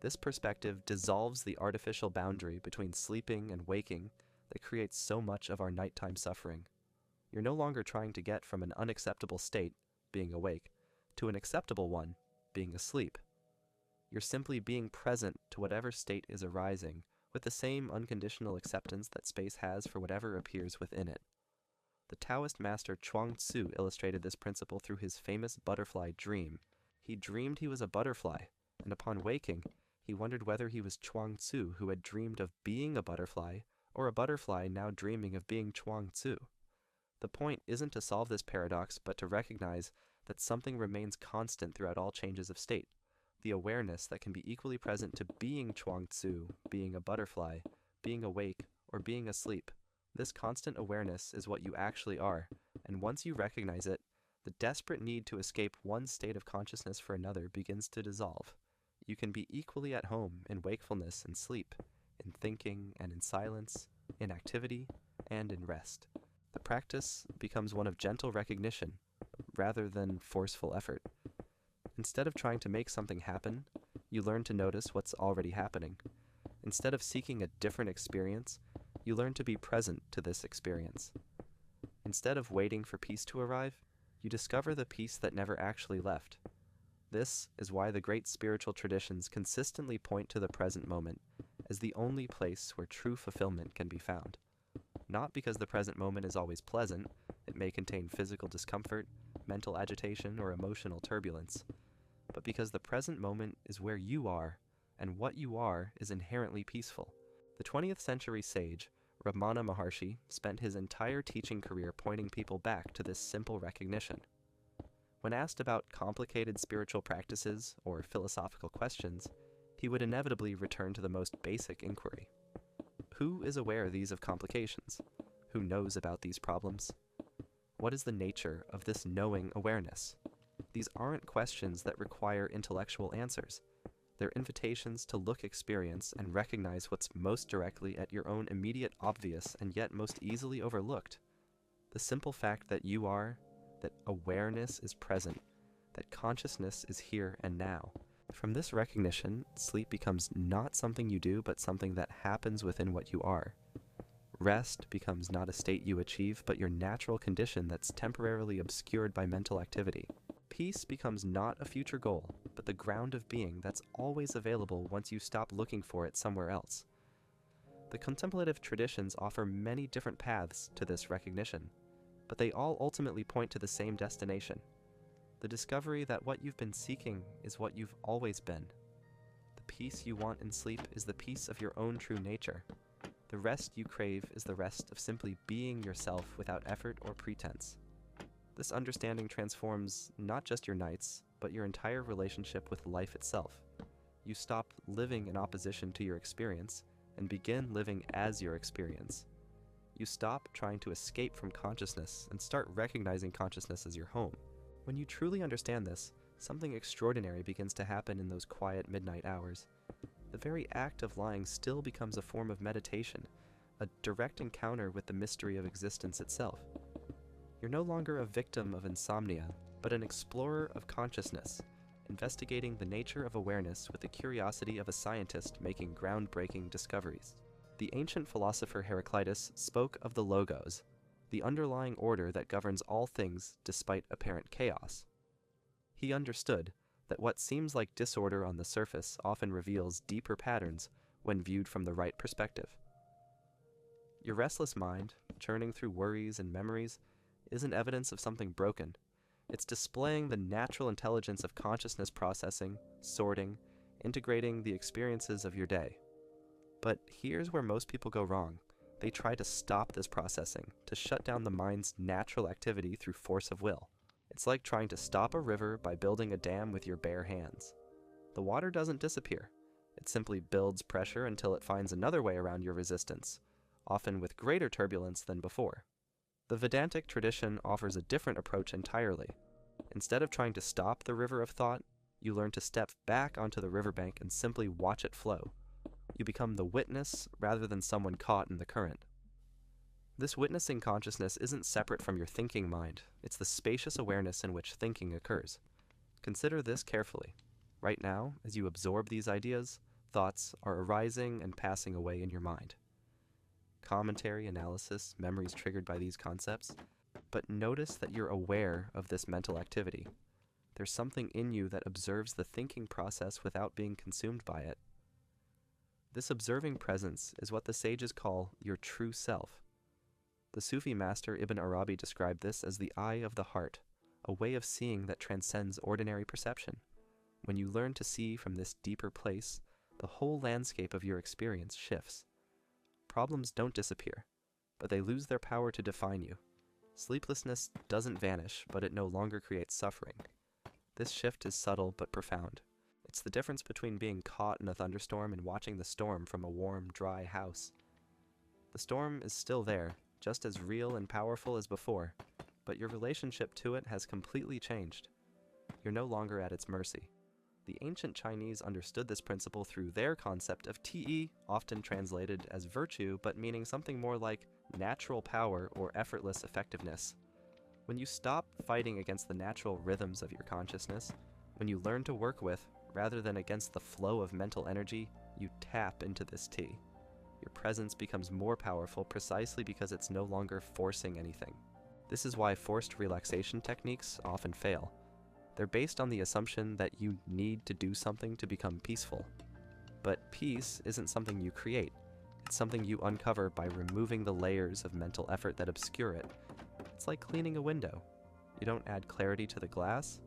This perspective dissolves the artificial boundary between sleeping and waking that creates so much of our nighttime suffering. You're no longer trying to get from an unacceptable state, being awake, to an acceptable one, being asleep. You're simply being present to whatever state is arising, with the same unconditional acceptance that space has for whatever appears within it. The Taoist master Chuang Tzu illustrated this principle through his famous butterfly dream. He dreamed he was a butterfly, and upon waking, he wondered whether he was Chuang Tzu who had dreamed of being a butterfly, or a butterfly now dreaming of being Chuang Tzu. The point isn't to solve this paradox, but to recognize that something remains constant throughout all changes of state. The awareness that can be equally present to being Chuang Tzu, being a butterfly, being awake, or being asleep. This constant awareness is what you actually are, and once you recognize it, the desperate need to escape one state of consciousness for another begins to dissolve. You can be equally at home in wakefulness and sleep, in thinking and in silence, in activity and in rest. The practice becomes one of gentle recognition, rather than forceful effort. Instead of trying to make something happen, you learn to notice what's already happening. Instead of seeking a different experience, you learn to be present to this experience. Instead of waiting for peace to arrive, you discover the peace that never actually left. This is why the great spiritual traditions consistently point to the present moment as the only place where true fulfillment can be found. Not because the present moment is always pleasant, it may contain physical discomfort, mental agitation, or emotional turbulence, but because the present moment is where you are, and what you are is inherently peaceful. The 20th century sage, Ramana Maharshi, spent his entire teaching career pointing people back to this simple recognition. When asked about complicated spiritual practices or philosophical questions, he would inevitably return to the most basic inquiry. Who is aware of these complications? Who knows about these problems? What is the nature of this knowing awareness? These aren't questions that require intellectual answers. They're invitations to look, experience, and recognize what's most directly at your own immediate obvious and yet most easily overlooked. The simple fact that you are, that awareness is present, that consciousness is here and now. From this recognition, sleep becomes not something you do, but something that happens within what you are. Rest becomes not a state you achieve, but your natural condition that's temporarily obscured by mental activity. Peace becomes not a future goal, but the ground of being that's always available once you stop looking for it somewhere else. The contemplative traditions offer many different paths to this recognition, but they all ultimately point to the same destination. The discovery that what you've been seeking is what you've always been. The peace you want in sleep is the peace of your own true nature. The rest you crave is the rest of simply being yourself without effort or pretense. This understanding transforms not just your nights, but your entire relationship with life itself. You stop living in opposition to your experience, and begin living as your experience. You stop trying to escape from consciousness and start recognizing consciousness as your home. When you truly understand this, something extraordinary begins to happen in those quiet midnight hours. The very act of lying still becomes a form of meditation, a direct encounter with the mystery of existence itself. You're no longer a victim of insomnia, but an explorer of consciousness, investigating the nature of awareness with the curiosity of a scientist making groundbreaking discoveries. The ancient philosopher Heraclitus spoke of the logos, the underlying order that governs all things despite apparent chaos. He understood that what seems like disorder on the surface often reveals deeper patterns when viewed from the right perspective. Your restless mind, churning through worries and memories, isn't evidence of something broken. It's displaying the natural intelligence of consciousness processing, sorting, integrating the experiences of your day. But here's where most people go wrong. They try to stop this processing, to shut down the mind's natural activity through force of will. It's like trying to stop a river by building a dam with your bare hands. The water doesn't disappear. It simply builds pressure until it finds another way around your resistance, often with greater turbulence than before. The Vedantic tradition offers a different approach entirely. Instead of trying to stop the river of thought, you learn to step back onto the riverbank and simply watch it flow. You become the witness rather than someone caught in the current. This witnessing consciousness isn't separate from your thinking mind. It's the spacious awareness in which thinking occurs. Consider this carefully. Right now, as you absorb these ideas, thoughts are arising and passing away in your mind. Commentary, analysis, memories triggered by these concepts. But notice that you're aware of this mental activity. There's something in you that observes the thinking process without being consumed by it. This observing presence is what the sages call your true self. The Sufi master Ibn Arabi described this as the eye of the heart, a way of seeing that transcends ordinary perception. When you learn to see from this deeper place, the whole landscape of your experience shifts. Problems don't disappear, but they lose their power to define you. Sleeplessness doesn't vanish, but it no longer creates suffering. This shift is subtle but profound. It's the difference between being caught in a thunderstorm and watching the storm from a warm, dry house. The storm is still there, just as real and powerful as before, but your relationship to it has completely changed. You're no longer at its mercy. The ancient Chinese understood this principle through their concept of Ti, often translated as virtue, but meaning something more like natural power or effortless effectiveness. When you stop fighting against the natural rhythms of your consciousness, when you learn to work with, rather than against the flow of mental energy, you tap into this Ti. Your presence becomes more powerful precisely because it's no longer forcing anything. This is why forced relaxation techniques often fail. They're based on the assumption that you need to do something to become peaceful. But peace isn't something you create. It's something you uncover by removing the layers of mental effort that obscure it. It's like cleaning a window. You don't add clarity to the glass.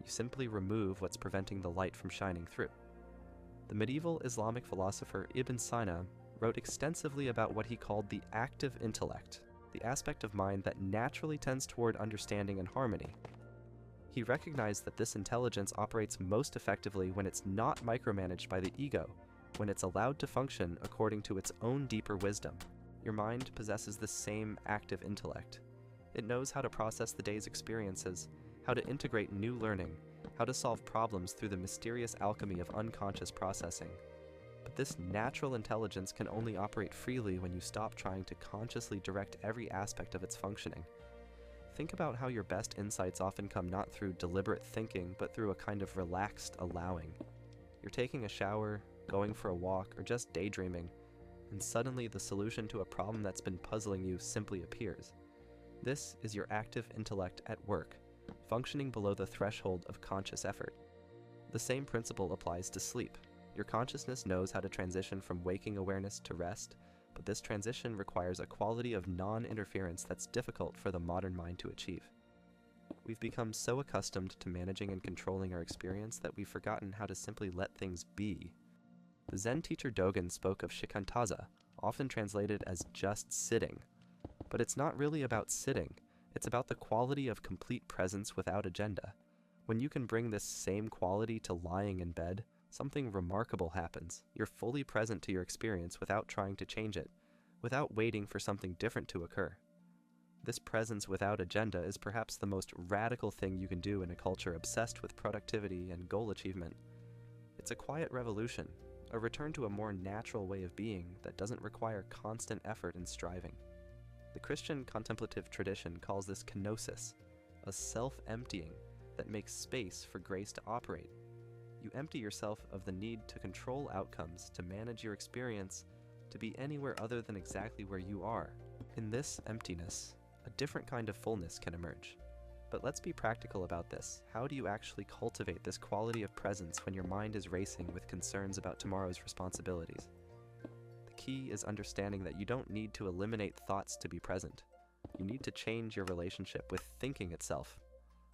You simply remove what's preventing the light from shining through. The medieval Islamic philosopher Ibn Sina wrote extensively about what he called the active intellect, the aspect of mind that naturally tends toward understanding and harmony. He recognized that this intelligence operates most effectively when it's not micromanaged by the ego, when it's allowed to function according to its own deeper wisdom. Your mind possesses the same active intellect. It knows how to process the day's experiences, how to integrate new learning, how to solve problems through the mysterious alchemy of unconscious processing. But this natural intelligence can only operate freely when you stop trying to consciously direct every aspect of its functioning. Think about how your best insights often come not through deliberate thinking, but through a kind of relaxed allowing. You're taking a shower, going for a walk, or just daydreaming, and suddenly the solution to a problem that's been puzzling you simply appears. This is your active intellect at work, functioning below the threshold of conscious effort. The same principle applies to sleep. Your consciousness knows how to transition from waking awareness to rest, but this transition requires a quality of non-interference that's difficult for the modern mind to achieve. We've become so accustomed to managing and controlling our experience that we've forgotten how to simply let things be. The Zen teacher Dogen spoke of shikantaza, often translated as just sitting. But it's not really about sitting. It's about the quality of complete presence without agenda. When you can bring this same quality to lying in bed, Something remarkable happens. You're fully present to your experience without trying to change it, without waiting for something different to occur. This presence without agenda is perhaps the most radical thing you can do in a culture obsessed with productivity and goal achievement. It's a quiet revolution, a return to a more natural way of being that doesn't require constant effort and striving. The Christian contemplative tradition calls this kenosis, a self-emptying that makes space for grace to operate. You empty yourself of the need to control outcomes, to manage your experience, to be anywhere other than exactly where you are. In this emptiness, a different kind of fullness can emerge. But let's be practical about this. How do you actually cultivate this quality of presence when your mind is racing with concerns about tomorrow's responsibilities? The key is understanding that you don't need to eliminate thoughts to be present. You need to change your relationship with thinking itself.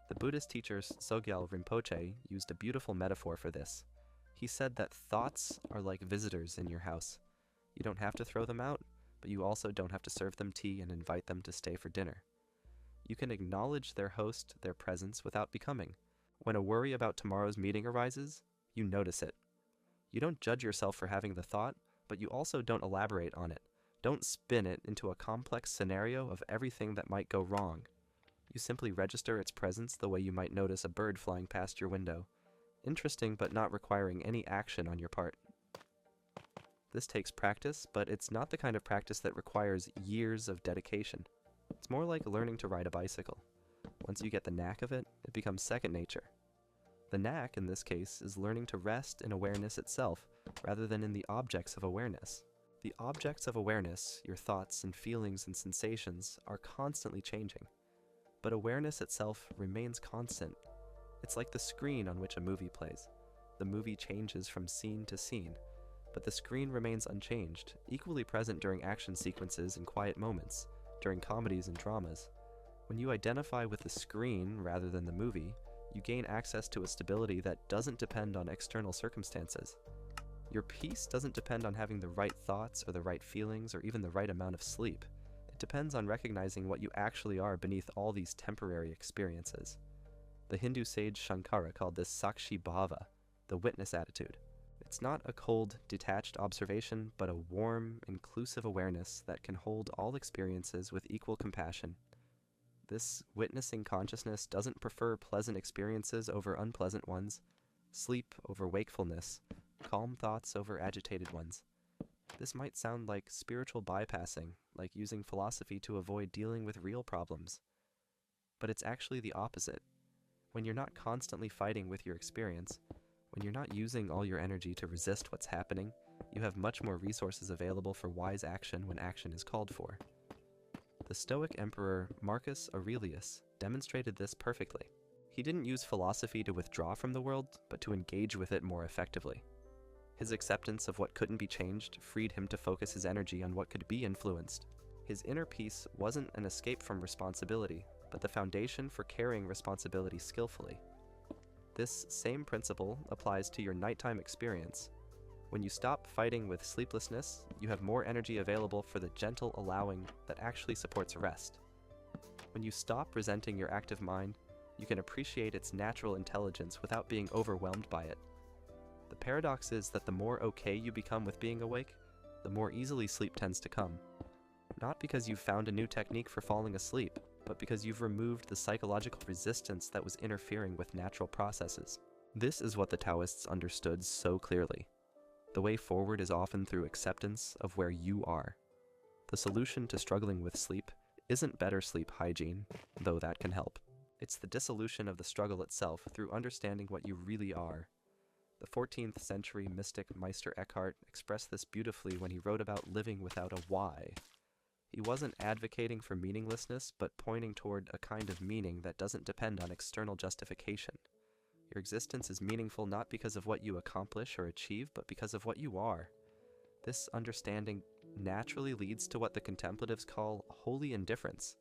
The Buddhist teacher Sogyal Rinpoche used a beautiful metaphor for this. He said that thoughts are like visitors in your house. You don't have to throw them out, but you also don't have to serve them tea and invite them to stay for dinner. You can acknowledge their host, their presence, without becoming. When a worry about tomorrow's meeting arises, you notice it. You don't judge yourself for having the thought, but you also don't elaborate on it. Don't spin it into a complex scenario of everything that might go wrong. You simply register its presence the way you might notice a bird flying past your window. Interesting, but not requiring any action on your part. This takes practice, but it's not the kind of practice that requires years of dedication. It's more like learning to ride a bicycle. Once you get the knack of it, it becomes second nature. The knack, in this case, is learning to rest in awareness itself, rather than in the objects of awareness. The objects of awareness, your thoughts and feelings and sensations, are constantly changing. But awareness itself remains constant. It's like the screen on which a movie plays. The movie changes from scene to scene, but the screen remains unchanged, equally present during action sequences and quiet moments, during comedies and dramas. When you identify with the screen rather than the movie, you gain access to a stability that doesn't depend on external circumstances. Your peace doesn't depend on having the right thoughts or the right feelings or even the right amount of sleep. It depends on recognizing what you actually are beneath all these temporary experiences. The Hindu sage Shankara called this Sakshi Bhava, the witness attitude. It's not a cold, detached observation, but a warm, inclusive awareness that can hold all experiences with equal compassion. This witnessing consciousness doesn't prefer pleasant experiences over unpleasant ones, sleep over wakefulness, calm thoughts over agitated ones. This might sound like spiritual bypassing, like using philosophy to avoid dealing with real problems. But it's actually the opposite. When you're not constantly fighting with your experience, when you're not using all your energy to resist what's happening, you have much more resources available for wise action when action is called for. The Stoic emperor Marcus Aurelius demonstrated this perfectly. He didn't use philosophy to withdraw from the world, but to engage with it more effectively. His acceptance of what couldn't be changed freed him to focus his energy on what could be influenced. His inner peace wasn't an escape from responsibility, but the foundation for carrying responsibility skillfully. This same principle applies to your nighttime experience. When you stop fighting with sleeplessness, you have more energy available for the gentle allowing that actually supports rest. When you stop resenting your active mind, you can appreciate its natural intelligence without being overwhelmed by it. The paradox is that the more okay you become with being awake, the more easily sleep tends to come. Not because you've found a new technique for falling asleep, but because you've removed the psychological resistance that was interfering with natural processes. This is what the Taoists understood so clearly. The way forward is often through acceptance of where you are. The solution to struggling with sleep isn't better sleep hygiene, though that can help. It's the dissolution of the struggle itself through understanding what you really are. The 14th century mystic Meister Eckhart expressed this beautifully when he wrote about living without a why. He wasn't advocating for meaninglessness, but pointing toward a kind of meaning that doesn't depend on external justification. Your existence is meaningful not because of what you accomplish or achieve, but because of what you are. This understanding naturally leads to what the contemplatives call holy indifference,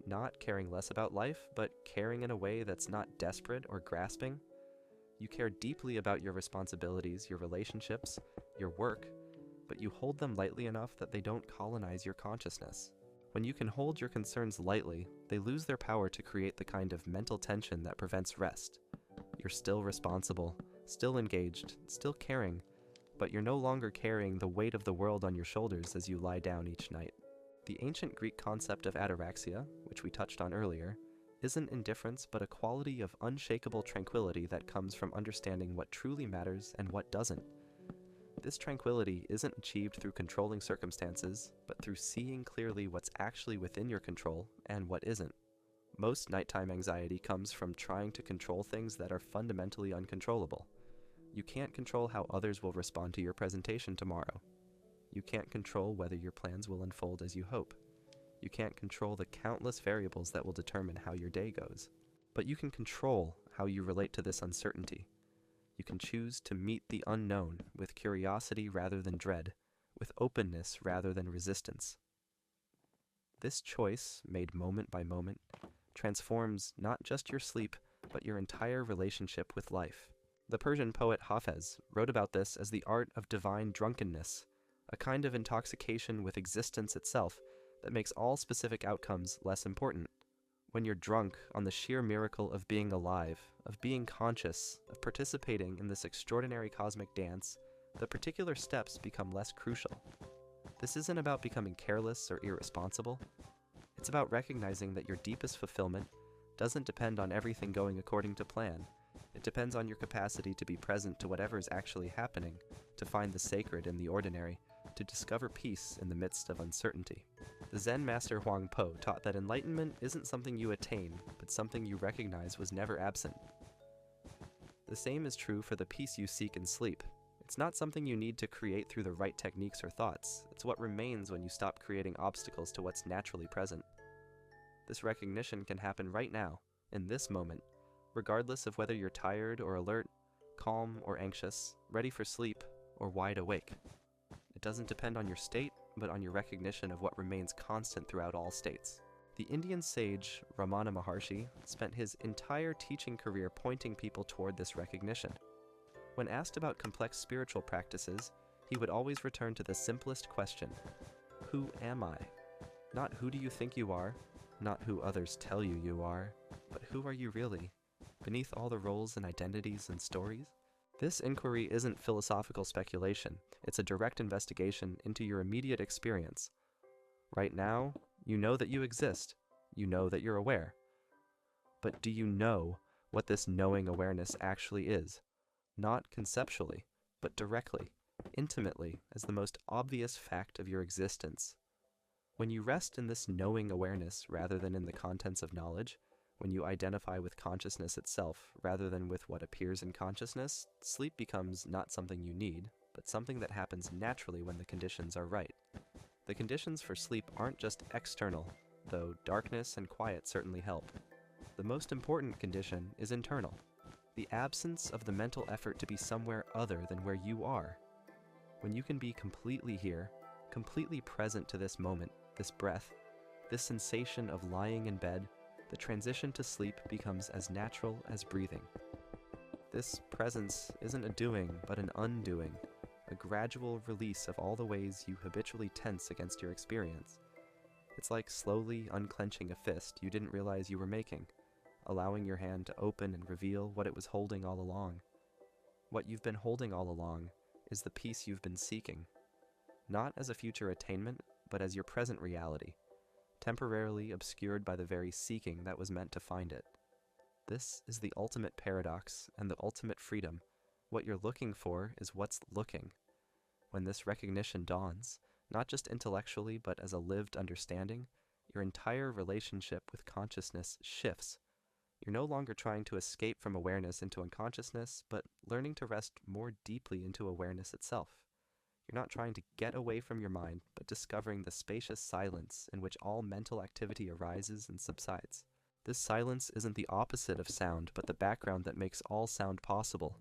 not caring less about life, but caring in a way that's not desperate or grasping. You care deeply about your responsibilities, your relationships, your work, but you hold them lightly enough that they don't colonize your consciousness. When you can hold your concerns lightly, they lose their power to create the kind of mental tension that prevents rest. You're still responsible, still engaged, still caring, but you're no longer carrying the weight of the world on your shoulders as you lie down each night. The ancient Greek concept of ataraxia, which we touched on earlier, isn't indifference but a quality of unshakable tranquility that comes from understanding what truly matters and what doesn't. This tranquility isn't achieved through controlling circumstances, but through seeing clearly what's actually within your control and what isn't. Most nighttime anxiety comes from trying to control things that are fundamentally uncontrollable. You can't control how others will respond to your presentation tomorrow. You can't control whether your plans will unfold as you hope. You can't control the countless variables that will determine how your day goes. But you can control how you relate to this uncertainty. You can choose to meet the unknown with curiosity rather than dread, with openness rather than resistance. This choice, made moment by moment, transforms not just your sleep, but your entire relationship with life. The Persian poet Hafez wrote about this as the art of divine drunkenness, a kind of intoxication with existence itself that makes all specific outcomes less important. When you're drunk on the sheer miracle of being alive, of being conscious, of participating in this extraordinary cosmic dance, the particular steps become less crucial. This isn't about becoming careless or irresponsible. It's about recognizing that your deepest fulfillment doesn't depend on everything going according to plan. It depends on your capacity to be present to whatever is actually happening, to find the sacred in the ordinary, to discover peace in the midst of uncertainty. The Zen master Huang Po taught that enlightenment isn't something you attain, but something you recognize was never absent. The same is true for the peace you seek in sleep. It's not something you need to create through the right techniques or thoughts. It's what remains when you stop creating obstacles to what's naturally present. This recognition can happen right now, in this moment, regardless of whether you're tired or alert, calm or anxious, ready for sleep or wide awake. It doesn't depend on your state, but on your recognition of what remains constant throughout all states. The Indian sage Ramana Maharshi spent his entire teaching career pointing people toward this recognition. When asked about complex spiritual practices, he would always return to the simplest question: who am I? Not who do you think you are, not who others tell you you are, but who are you really, beneath all the roles and identities and stories? This inquiry isn't philosophical speculation, it's a direct investigation into your immediate experience. Right now, you know that you exist, you know that you're aware. But do you know what this knowing awareness actually is? Not conceptually, but directly, intimately, as the most obvious fact of your existence. When you rest in this knowing awareness rather than in the contents of knowledge, when you identify with consciousness itself rather than with what appears in consciousness, sleep becomes not something you need, but something that happens naturally when the conditions are right. The conditions for sleep aren't just external, though darkness and quiet certainly help. The most important condition is internal, the absence of the mental effort to be somewhere other than where you are. When you can be completely here, completely present to this moment, this breath, this sensation of lying in bed, the transition to sleep becomes as natural as breathing. This presence isn't a doing, but an undoing, a gradual release of all the ways you habitually tense against your experience. It's like slowly unclenching a fist you didn't realize you were making, allowing your hand to open and reveal what it was holding all along. What you've been holding all along is the peace you've been seeking, not as a future attainment, but as your present reality, temporarily obscured by the very seeking that was meant to find it. This is the ultimate paradox and the ultimate freedom. What you're looking for is what's looking. When this recognition dawns, not just intellectually but as a lived understanding, your entire relationship with consciousness shifts. You're no longer trying to escape from awareness into unconsciousness, but learning to rest more deeply into awareness itself. You're not trying to get away from your mind, but discovering the spacious silence in which all mental activity arises and subsides. This silence isn't the opposite of sound, but the background that makes all sound possible.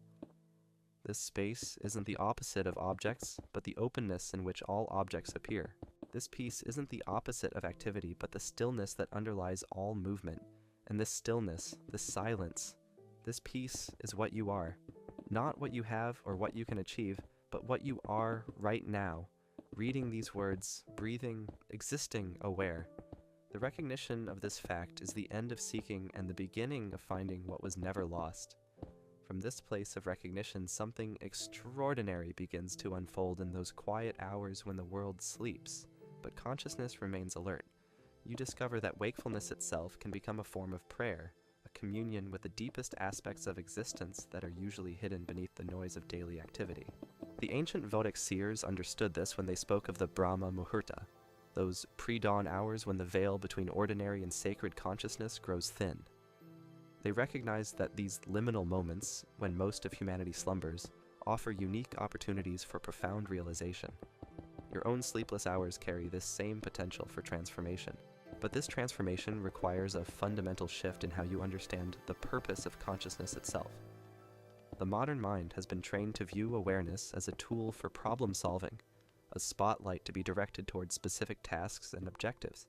This space isn't the opposite of objects, but the openness in which all objects appear. This peace isn't the opposite of activity, but the stillness that underlies all movement. And this stillness, this silence, this peace is what you are. Not what you have or what you can achieve, but what you are right now, reading these words, breathing, existing, aware. The recognition of this fact is the end of seeking and the beginning of finding what was never lost. From this place of recognition, something extraordinary begins to unfold in those quiet hours when the world sleeps, but consciousness remains alert. You discover that wakefulness itself can become a form of prayer, a communion with the deepest aspects of existence that are usually hidden beneath the noise of daily activity. The ancient Vedic seers understood this when they spoke of the Brahma Muhurta, those pre-dawn hours when the veil between ordinary and sacred consciousness grows thin. They recognized that these liminal moments, when most of humanity slumbers, offer unique opportunities for profound realization. Your own sleepless hours carry this same potential for transformation. But this transformation requires a fundamental shift in how you understand the purpose of consciousness itself. The modern mind has been trained to view awareness as a tool for problem solving, a spotlight to be directed towards specific tasks and objectives.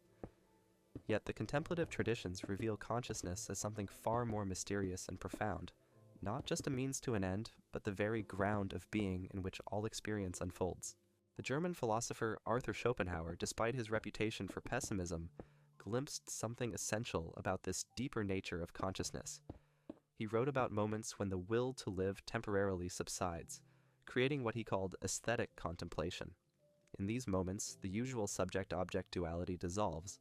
Yet the contemplative traditions reveal consciousness as something far more mysterious and profound, not just a means to an end, but the very ground of being in which all experience unfolds. The German philosopher Arthur Schopenhauer, despite his reputation for pessimism, glimpsed something essential about this deeper nature of consciousness. He wrote about moments when the will to live temporarily subsides, creating what he called aesthetic contemplation. In these moments, the usual subject-object duality dissolves,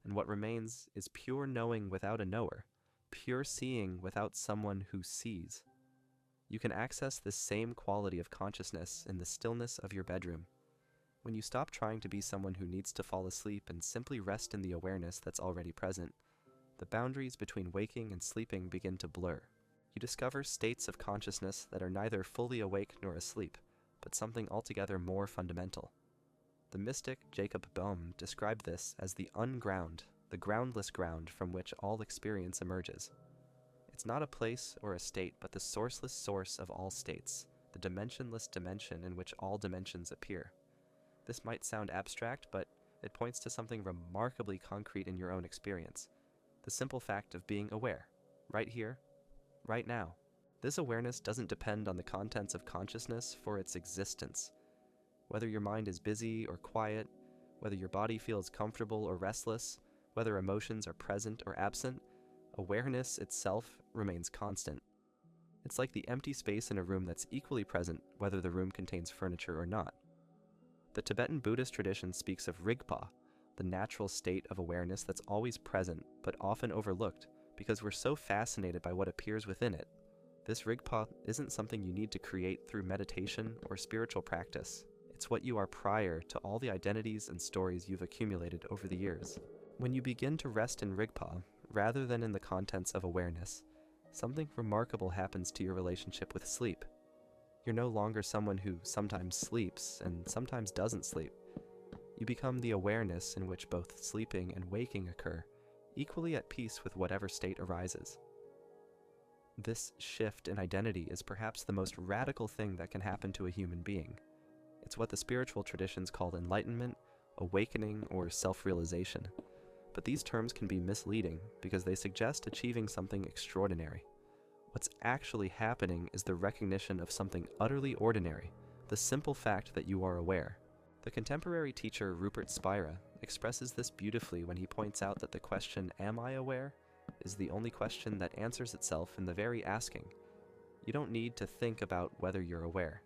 and what remains is pure knowing without a knower, pure seeing without someone who sees. You can access this same quality of consciousness in the stillness of your bedroom. When you stop trying to be someone who needs to fall asleep and simply rest in the awareness that's already present, the boundaries between waking and sleeping begin to blur. You discover states of consciousness that are neither fully awake nor asleep, but something altogether more fundamental. The mystic Jacob Boehme described this as the unground, the groundless ground from which all experience emerges. It's not a place or a state, but the sourceless source of all states, the dimensionless dimension in which all dimensions appear. This might sound abstract, but it points to something remarkably concrete in your own experience. The simple fact of being aware, right here, right now. This awareness doesn't depend on the contents of consciousness for its existence. Whether your mind is busy or quiet, whether your body feels comfortable or restless, whether emotions are present or absent, awareness itself remains constant. It's like the empty space in a room that's equally present whether the room contains furniture or not. The Tibetan Buddhist tradition speaks of Rigpa, the natural state of awareness that's always present but often overlooked because we're so fascinated by what appears within it. This Rigpa isn't something you need to create through meditation or spiritual practice. It's what you are prior to all the identities and stories you've accumulated over the years. When you begin to rest in Rigpa, rather than in the contents of awareness, something remarkable happens to your relationship with sleep. You're no longer someone who sometimes sleeps and sometimes doesn't sleep. You become the awareness in which both sleeping and waking occur, equally at peace with whatever state arises. This shift in identity is perhaps the most radical thing that can happen to a human being. It's what the spiritual traditions call enlightenment, awakening, or self-realization. But these terms can be misleading because they suggest achieving something extraordinary. What's actually happening is the recognition of something utterly ordinary, the simple fact that you are aware. The contemporary teacher Rupert Spira expresses this beautifully when he points out that the question, "Am I aware?" is the only question that answers itself in the very asking. You don't need to think about whether you're aware.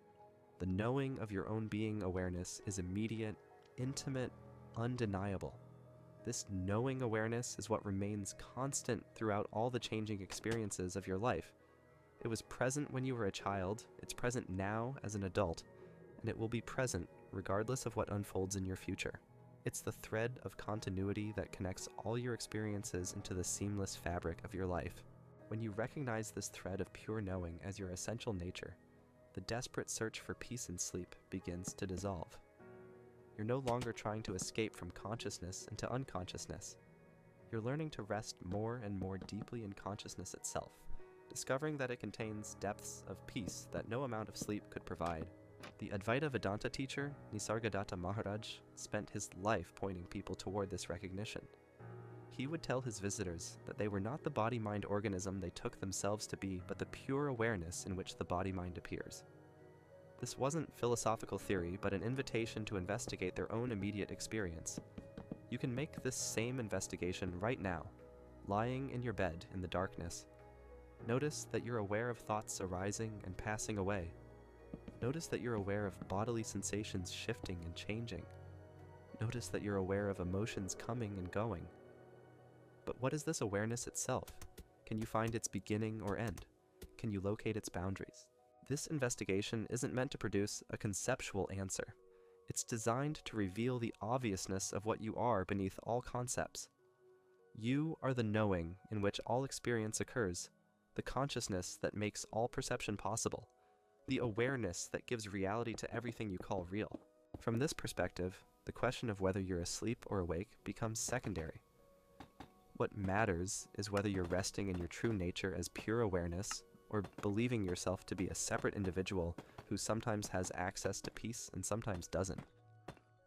The knowing of your own being awareness is immediate, intimate, undeniable. This knowing awareness is what remains constant throughout all the changing experiences of your life. It was present when you were a child, it's present now as an adult, and it will be present regardless of what unfolds in your future. It's the thread of continuity that connects all your experiences into the seamless fabric of your life. When you recognize this thread of pure knowing as your essential nature, the desperate search for peace and sleep begins to dissolve. You're no longer trying to escape from consciousness into unconsciousness. You're learning to rest more and more deeply in consciousness itself, discovering that it contains depths of peace that no amount of sleep could provide. The Advaita Vedanta teacher, Nisargadatta Maharaj, spent his life pointing people toward this recognition. He would tell his visitors that they were not the body-mind organism they took themselves to be, but the pure awareness in which the body-mind appears. This wasn't philosophical theory, but an invitation to investigate their own immediate experience. You can make this same investigation right now, lying in your bed in the darkness. Notice that you're aware of thoughts arising and passing away. Notice that you're aware of bodily sensations shifting and changing. Notice that you're aware of emotions coming and going. But what is this awareness itself? Can you find its beginning or end? Can you locate its boundaries? This investigation isn't meant to produce a conceptual answer. It's designed to reveal the obviousness of what you are beneath all concepts. You are the knowing in which all experience occurs, the consciousness that makes all perception possible, the awareness that gives reality to everything you call real. From this perspective, the question of whether you're asleep or awake becomes secondary. What matters is whether you're resting in your true nature as pure awareness, or believing yourself to be a separate individual who sometimes has access to peace and sometimes doesn't.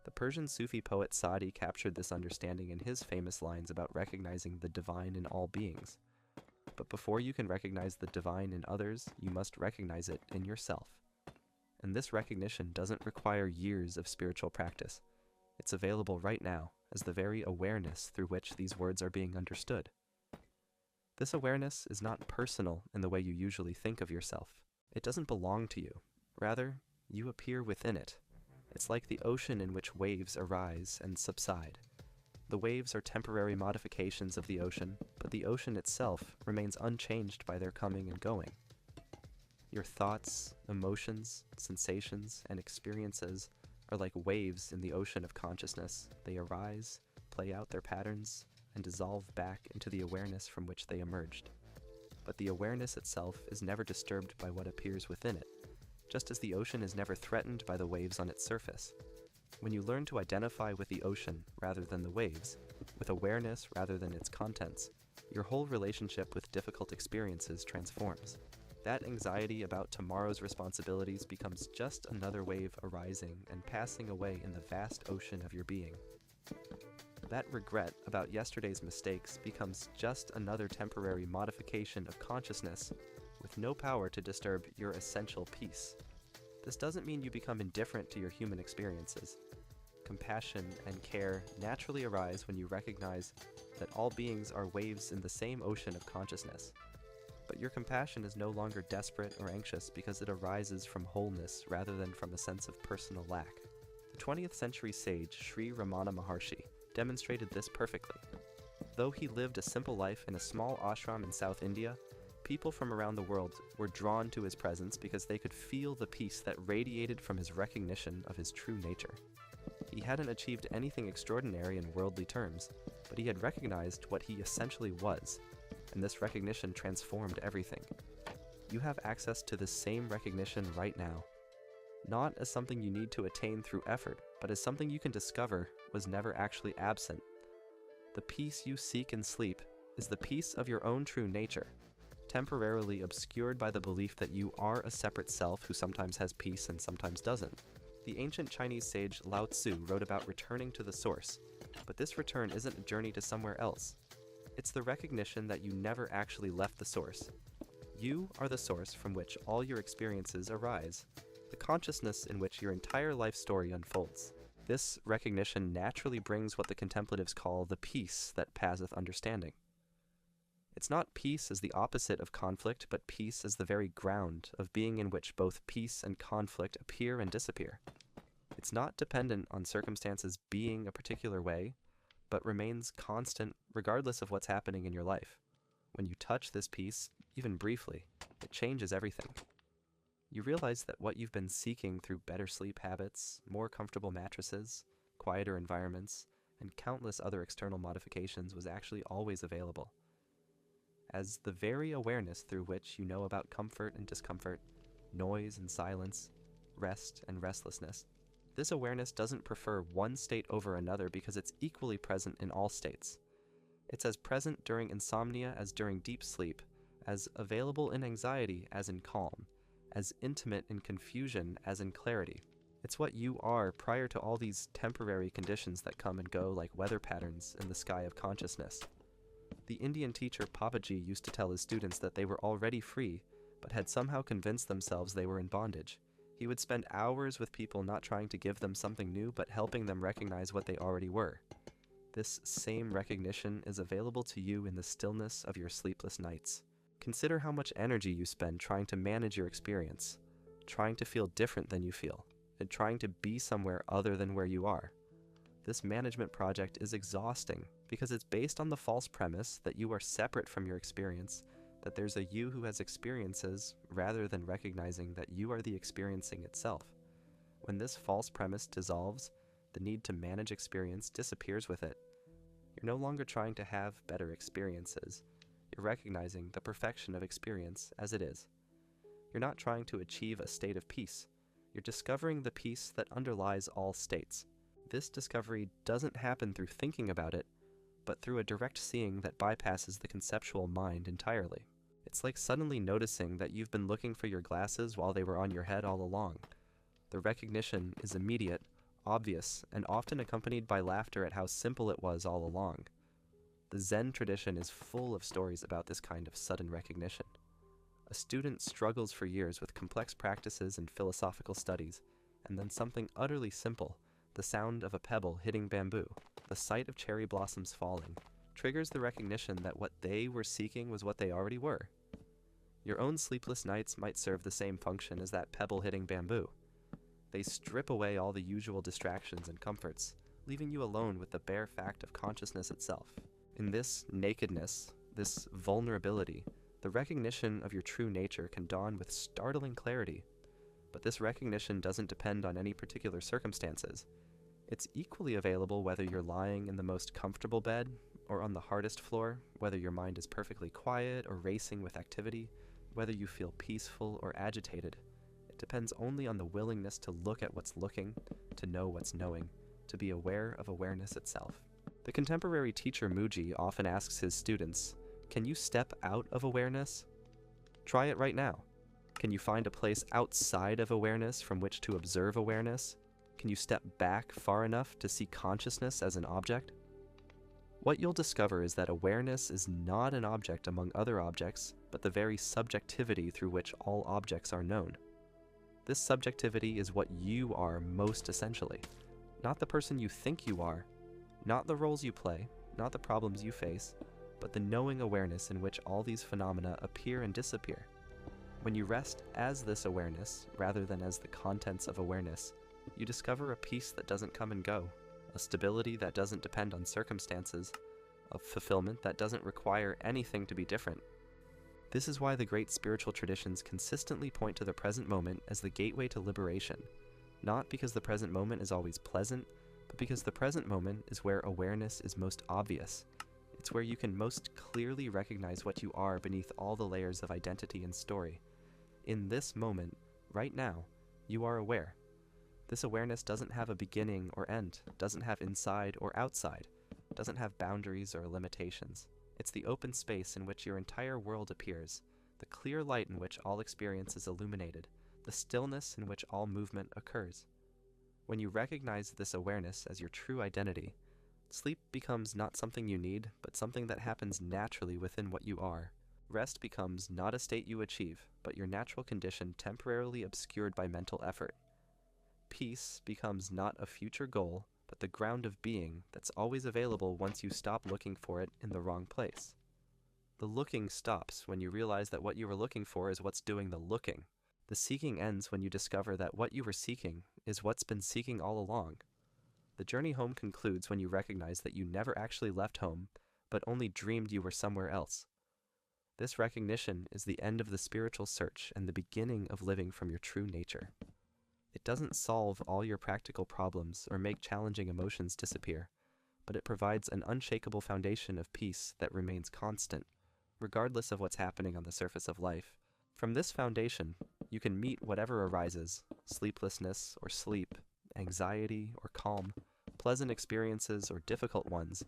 The Persian Sufi poet Saadi captured this understanding in his famous lines about recognizing the divine in all beings. But before you can recognize the divine in others, you must recognize it in yourself. And this recognition doesn't require years of spiritual practice. It's available right now as the very awareness through which these words are being understood. This awareness is not personal in the way you usually think of yourself. It doesn't belong to you. Rather, you appear within it. It's like the ocean in which waves arise and subside. The waves are temporary modifications of the ocean, but the ocean itself remains unchanged by their coming and going. Your thoughts, emotions, sensations, and experiences are like waves in the ocean of consciousness. They arise, play out their patterns, and dissolve back into the awareness from which they emerged. But the awareness itself is never disturbed by what appears within it, just as the ocean is never threatened by the waves on its surface. When you learn to identify with the ocean rather than the waves, with awareness rather than its contents, your whole relationship with difficult experiences transforms. That anxiety about tomorrow's responsibilities becomes just another wave arising and passing away in the vast ocean of your being. That regret about yesterday's mistakes becomes just another temporary modification of consciousness with no power to disturb your essential peace. This doesn't mean you become indifferent to your human experiences. Compassion and care naturally arise when you recognize that all beings are waves in the same ocean of consciousness. But your compassion is no longer desperate or anxious because it arises from wholeness rather than from a sense of personal lack. The 20th century sage Sri Ramana Maharshi demonstrated this perfectly. Though he lived a simple life in a small ashram in South India, people from around the world were drawn to his presence because they could feel the peace that radiated from his recognition of his true nature. He hadn't achieved anything extraordinary in worldly terms, but he had recognized what he essentially was, and this recognition transformed everything. You have access to this same recognition right now, not as something you need to attain through effort, but as something you can discover was never actually absent. The peace you seek in sleep is the peace of your own true nature, temporarily obscured by the belief that you are a separate self who sometimes has peace and sometimes doesn't. The ancient Chinese sage Lao Tzu wrote about returning to the source, but this return isn't a journey to somewhere else. It's the recognition that you never actually left the source. You are the source from which all your experiences arise, the consciousness in which your entire life story unfolds. This recognition naturally brings what the contemplatives call the peace that passeth understanding. It's not peace as the opposite of conflict, but peace as the very ground of being in which both peace and conflict appear and disappear. It's not dependent on circumstances being a particular way, but remains constant regardless of what's happening in your life. When you touch this peace, even briefly, it changes everything. You realize that what you've been seeking through better sleep habits, more comfortable mattresses, quieter environments, and countless other external modifications was actually always available. As the very awareness through which you know about comfort and discomfort, noise and silence, rest and restlessness, this awareness doesn't prefer one state over another because it's equally present in all states. It's as present during insomnia as during deep sleep, as available in anxiety as in calm, as intimate in confusion as in clarity. It's what you are prior to all these temporary conditions that come and go like weather patterns in the sky of consciousness. The Indian teacher Papaji used to tell his students that they were already free, but had somehow convinced themselves they were in bondage. He would spend hours with people not trying to give them something new, but helping them recognize what they already were. This same recognition is available to you in the stillness of your sleepless nights. Consider how much energy you spend trying to manage your experience, trying to feel different than you feel, and trying to be somewhere other than where you are. This management project is exhausting because it's based on the false premise that you are separate from your experience, that there's a you who has experiences, rather than recognizing that you are the experiencing itself. When this false premise dissolves, the need to manage experience disappears with it. You're no longer trying to have better experiences. You're recognizing the perfection of experience as it is. You're not trying to achieve a state of peace. You're discovering the peace that underlies all states. This discovery doesn't happen through thinking about it, but through a direct seeing that bypasses the conceptual mind entirely. It's like suddenly noticing that you've been looking for your glasses while they were on your head all along. The recognition is immediate, obvious, and often accompanied by laughter at how simple it was all along. The Zen tradition is full of stories about this kind of sudden recognition. A student struggles for years with complex practices and philosophical studies, and then something utterly simple, the sound of a pebble hitting bamboo, the sight of cherry blossoms falling, triggers the recognition that what they were seeking was what they already were. Your own sleepless nights might serve the same function as that pebble hitting bamboo. They strip away all the usual distractions and comforts, leaving you alone with the bare fact of consciousness itself. In this nakedness, this vulnerability, the recognition of your true nature can dawn with startling clarity. But this recognition doesn't depend on any particular circumstances. It's equally available whether you're lying in the most comfortable bed or on the hardest floor, whether your mind is perfectly quiet or racing with activity, whether you feel peaceful or agitated. It depends only on the willingness to look at what's looking, to know what's knowing, to be aware of awareness itself. The contemporary teacher Muji often asks his students, "Can you step out of awareness?" Try it right now. Can you find a place outside of awareness from which to observe awareness? Can you step back far enough to see consciousness as an object? What you'll discover is that awareness is not an object among other objects, but the very subjectivity through which all objects are known. This subjectivity is what you are most essentially, not the person you think you are, not the roles you play, not the problems you face, but the knowing awareness in which all these phenomena appear and disappear. When you rest as this awareness, rather than as the contents of awareness, you discover a peace that doesn't come and go, a stability that doesn't depend on circumstances, a fulfillment that doesn't require anything to be different. This is why the great spiritual traditions consistently point to the present moment as the gateway to liberation, not because the present moment is always pleasant, but because the present moment is where awareness is most obvious. It's where you can most clearly recognize what you are beneath all the layers of identity and story. In this moment, right now, you are aware. This awareness doesn't have a beginning or end, doesn't have inside or outside, doesn't have boundaries or limitations. It's the open space in which your entire world appears, the clear light in which all experience is illuminated, the stillness in which all movement occurs. When you recognize this awareness as your true identity, sleep becomes not something you need, but something that happens naturally within what you are. Rest becomes not a state you achieve, but your natural condition temporarily obscured by mental effort. Peace becomes not a future goal, but the ground of being that's always available once you stop looking for it in the wrong place. The looking stops when you realize that what you were looking for is what's doing the looking. The seeking ends when you discover that what you were seeking is what's been seeking all along. The journey home concludes when you recognize that you never actually left home, but only dreamed you were somewhere else. This recognition is the end of the spiritual search and the beginning of living from your true nature. It doesn't solve all your practical problems or make challenging emotions disappear, but it provides an unshakable foundation of peace that remains constant, regardless of what's happening on the surface of life. From this foundation, you can meet whatever arises, sleeplessness or sleep, anxiety or calm, pleasant experiences or difficult ones,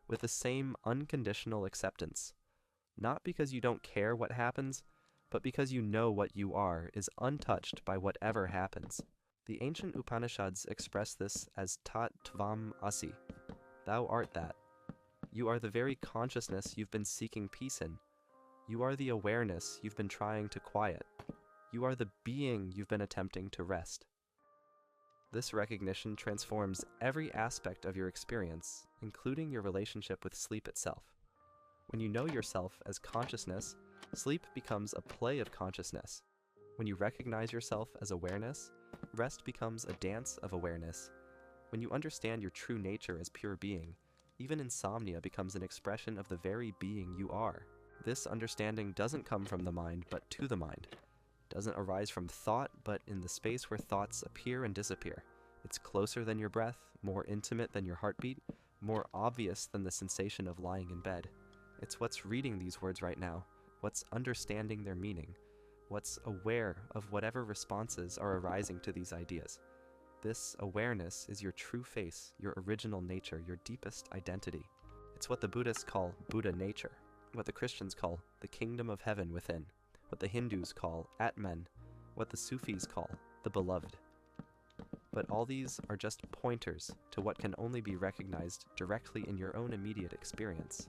with the same unconditional acceptance. Not because you don't care what happens, but because you know what you are is untouched by whatever happens. The ancient Upanishads express this as Tat Tvam Asi. Thou art that. You are the very consciousness you've been seeking peace in. You are the awareness you've been trying to quiet. You are the being you've been attempting to rest. This recognition transforms every aspect of your experience, including your relationship with sleep itself. When you know yourself as consciousness, sleep becomes a play of consciousness. When you recognize yourself as awareness, rest becomes a dance of awareness. When you understand your true nature as pure being, even insomnia becomes an expression of the very being you are. This understanding doesn't come from the mind, but to the mind. It doesn't arise from thought, but in the space where thoughts appear and disappear. It's closer than your breath, more intimate than your heartbeat, more obvious than the sensation of lying in bed. It's what's reading these words right now, what's understanding their meaning, what's aware of whatever responses are arising to these ideas. This awareness is your true face, your original nature, your deepest identity. It's what the Buddhists call Buddha nature, what the Christians call the kingdom of heaven within, what the Hindus call Atman, what the Sufis call the beloved. But all these are just pointers to what can only be recognized directly in your own immediate experience.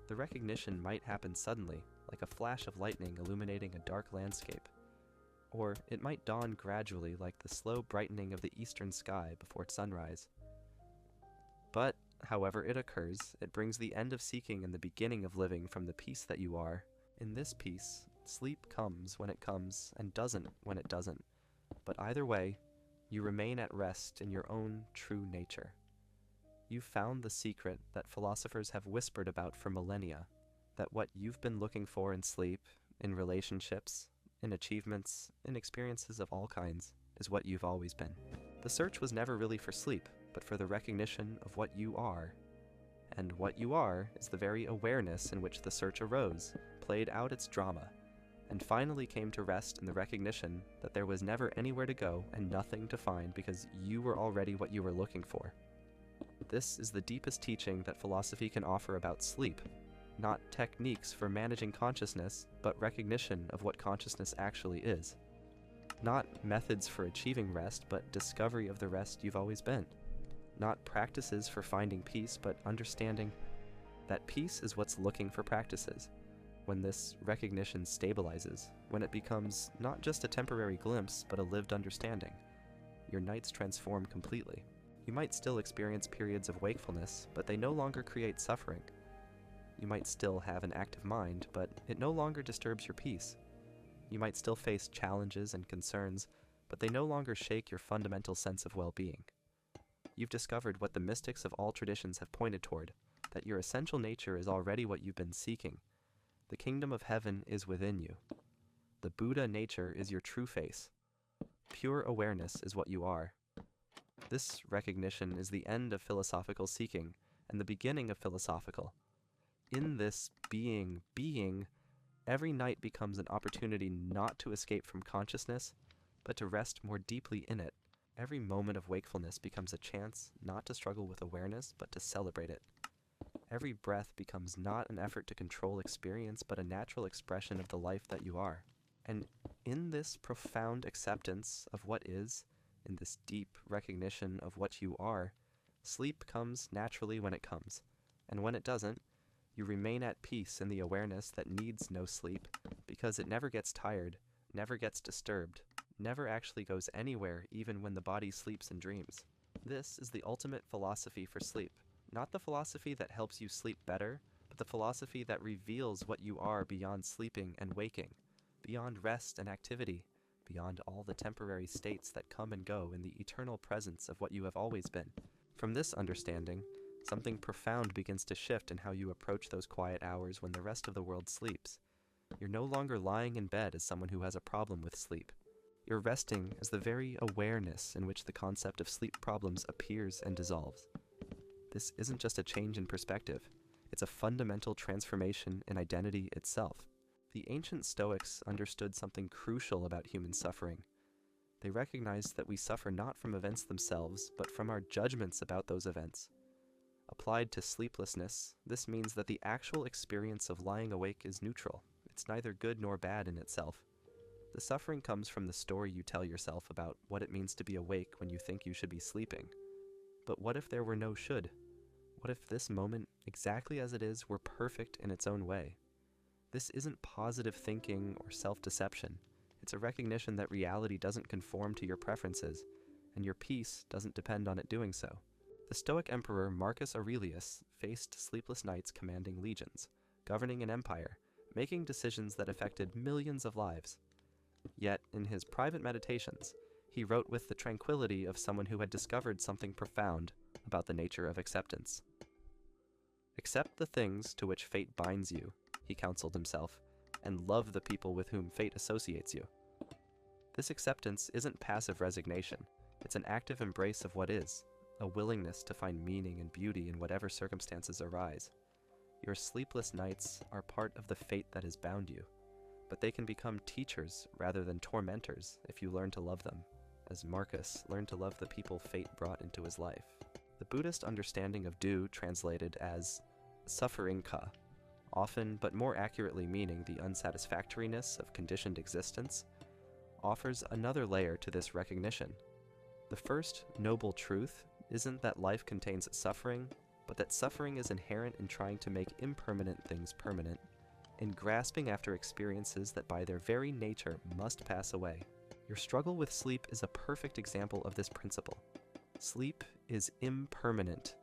The recognition might happen suddenly, like a flash of lightning illuminating a dark landscape. Or it might dawn gradually like the slow brightening of the eastern sky before sunrise. But, however it occurs, it brings the end of seeking and the beginning of living from the peace that you are. In this peace, sleep comes when it comes and doesn't when it doesn't. But either way, you remain at rest in your own true nature. You've found the secret that philosophers have whispered about for millennia, that what you've been looking for in sleep, in relationships, in achievements, in experiences of all kinds, is what you've always been. The search was never really for sleep, but for the recognition of what you are. And what you are is the very awareness in which the search arose, played out its drama, and finally came to rest in the recognition that there was never anywhere to go and nothing to find because you were already what you were looking for. This is the deepest teaching that philosophy can offer about sleep, not techniques for managing consciousness, but recognition of what consciousness actually is. Not methods for achieving rest, but discovery of the rest you've always been. Not practices for finding peace, but understanding that peace is what's looking for practices. When this recognition stabilizes, when it becomes not just a temporary glimpse, but a lived understanding, your nights transform completely. You might still experience periods of wakefulness, but they no longer create suffering. You might still have an active mind, but it no longer disturbs your peace. You might still face challenges and concerns, but they no longer shake your fundamental sense of well-being. You've discovered what the mystics of all traditions have pointed toward, that your essential nature is already what you've been seeking. The kingdom of heaven is within you. The Buddha nature is your true face. Pure awareness is what you are. This recognition is the end of philosophical seeking and the beginning of philosophical. In this being, every night becomes an opportunity not to escape from consciousness, but to rest more deeply in it. Every moment of wakefulness becomes a chance not to struggle with awareness, but to celebrate it. Every breath becomes not an effort to control experience, but a natural expression of the life that you are. And in this profound acceptance of what is, in this deep recognition of what you are, sleep comes naturally when it comes. And when it doesn't, you remain at peace in the awareness that needs no sleep, because it never gets tired, never gets disturbed, never actually goes anywhere even when the body sleeps and dreams. This is the ultimate philosophy for sleep. Not the philosophy that helps you sleep better, but the philosophy that reveals what you are beyond sleeping and waking, beyond rest and activity, beyond all the temporary states that come and go in the eternal presence of what you have always been. From this understanding, something profound begins to shift in how you approach those quiet hours when the rest of the world sleeps. You're no longer lying in bed as someone who has a problem with sleep. You're resting as the very awareness in which the concept of sleep problems appears and dissolves. This isn't just a change in perspective, it's a fundamental transformation in identity itself. The ancient Stoics understood something crucial about human suffering. They recognized that we suffer not from events themselves, but from our judgments about those events. Applied to sleeplessness, this means that the actual experience of lying awake is neutral. It's neither good nor bad in itself. The suffering comes from the story you tell yourself about what it means to be awake when you think you should be sleeping. But what if there were no should? What if this moment, exactly as it is, were perfect in its own way? This isn't positive thinking or self-deception. It's a recognition that reality doesn't conform to your preferences, and your peace doesn't depend on it doing so. The Stoic emperor Marcus Aurelius faced sleepless nights commanding legions, governing an empire, making decisions that affected millions of lives. Yet, in his private meditations, he wrote with the tranquility of someone who had discovered something profound about the nature of acceptance. Accept the things to which fate binds you, he counseled himself, and love the people with whom fate associates you. This acceptance isn't passive resignation, it's an active embrace of what is, a willingness to find meaning and beauty in whatever circumstances arise. Your sleepless nights are part of the fate that has bound you, but they can become teachers rather than tormentors if you learn to love them, as Marcus learned to love the people fate brought into his life. The Buddhist understanding of dukkha translated as suffering-ka, often but more accurately meaning the unsatisfactoriness of conditioned existence, offers another layer to this recognition. The first noble truth isn't that life contains suffering, but that suffering is inherent in trying to make impermanent things permanent, in grasping after experiences that by their very nature must pass away. Your struggle with sleep is a perfect example of this principle. Sleep is impermanent.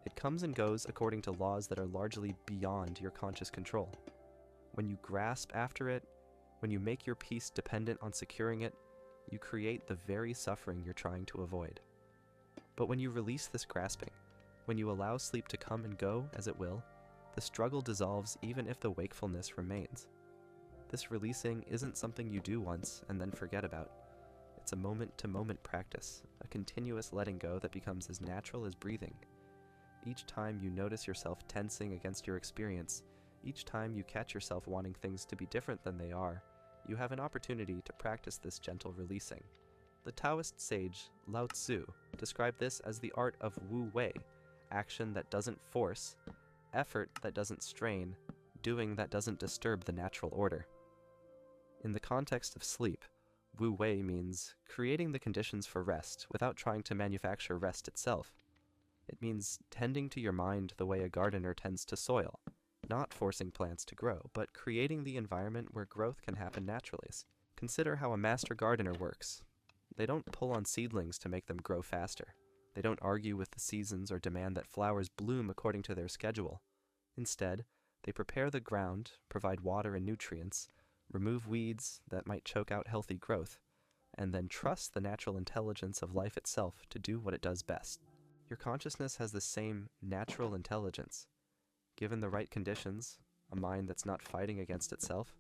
It comes and goes according to laws that are largely beyond your conscious control. When you grasp after it, when you make your peace dependent on securing it, you create the very suffering you're trying to avoid. But when you release this grasping, when you allow sleep to come and go as it will, the struggle dissolves even if the wakefulness remains. This releasing isn't something you do once and then forget about. It's a moment-to-moment practice, a continuous letting go that becomes as natural as breathing. Each time you notice yourself tensing against your experience, each time you catch yourself wanting things to be different than they are, you have an opportunity to practice this gentle releasing. The Taoist sage Lao Tzu described this as the art of Wu Wei, action that doesn't force, effort that doesn't strain, doing that doesn't disturb the natural order. In the context of sleep, Wu Wei means creating the conditions for rest without trying to manufacture rest itself. It means tending to your mind the way a gardener tends to soil, not forcing plants to grow, but creating the environment where growth can happen naturally. Consider how a master gardener works. They don't pull on seedlings to make them grow faster. They don't argue with the seasons or demand that flowers bloom according to their schedule. Instead, they prepare the ground, provide water and nutrients, remove weeds that might choke out healthy growth, and then trust the natural intelligence of life itself to do what it does best. Your consciousness has the same natural intelligence. Given the right conditions, a mind that's not fighting against itself,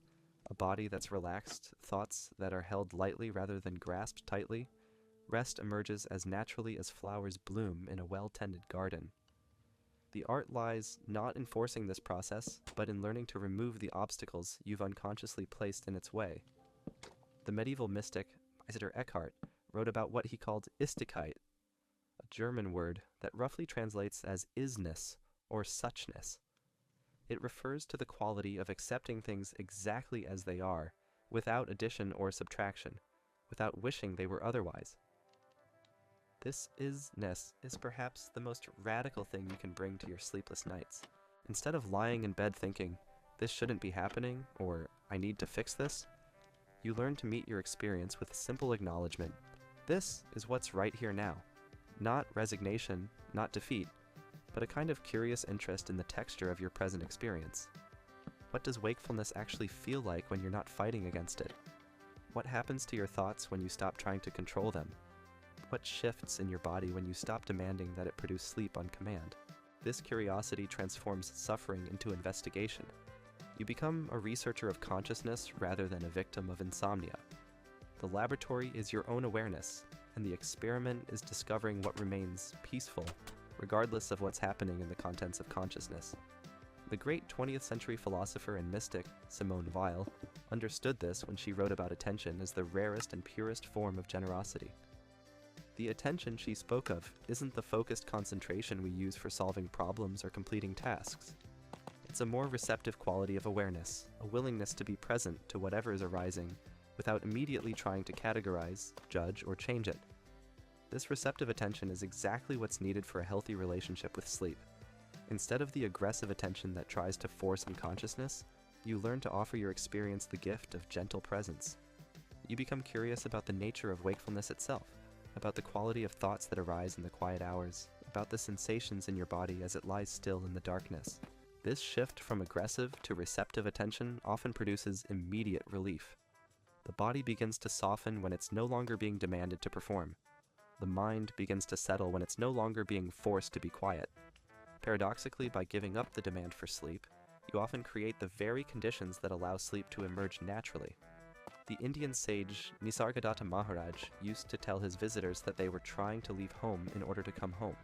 a body that's relaxed, thoughts that are held lightly rather than grasped tightly, rest emerges as naturally as flowers bloom in a well-tended garden. The art lies not in forcing this process, but in learning to remove the obstacles you've unconsciously placed in its way. The medieval mystic Meister Eckhart wrote about what he called Istigkeit, a German word that roughly translates as isness or suchness. It refers to the quality of accepting things exactly as they are, without addition or subtraction, without wishing they were otherwise. This isness is perhaps the most radical thing you can bring to your sleepless nights. Instead of lying in bed thinking, this shouldn't be happening, or I need to fix this, you learn to meet your experience with simple acknowledgement. This is what's right here now. Not resignation, not defeat, but a kind of curious interest in the texture of your present experience. What does wakefulness actually feel like when you're not fighting against it? What happens to your thoughts when you stop trying to control them? What shifts in your body when you stop demanding that it produce sleep on command? This curiosity transforms suffering into investigation. You become a researcher of consciousness rather than a victim of insomnia. The laboratory is your own awareness, and the experiment is discovering what remains peaceful, regardless of what's happening in the contents of consciousness. The great 20th century philosopher and mystic, Simone Weil, understood this when she wrote about attention as the rarest and purest form of generosity. The attention she spoke of isn't the focused concentration we use for solving problems or completing tasks. It's a more receptive quality of awareness, a willingness to be present to whatever is arising without immediately trying to categorize, judge, or change it. This receptive attention is exactly what's needed for a healthy relationship with sleep. Instead of the aggressive attention that tries to force unconsciousness, you learn to offer your experience the gift of gentle presence. You become curious about the nature of wakefulness itself, about the quality of thoughts that arise in the quiet hours, about the sensations in your body as it lies still in the darkness. This shift from aggressive to receptive attention often produces immediate relief. The body begins to soften when it's no longer being demanded to perform. The mind begins to settle when it's no longer being forced to be quiet. Paradoxically, by giving up the demand for sleep, you often create the very conditions that allow sleep to emerge naturally. The Indian sage Nisargadatta Maharaj used to tell his visitors that they were trying to leave home in order to come home.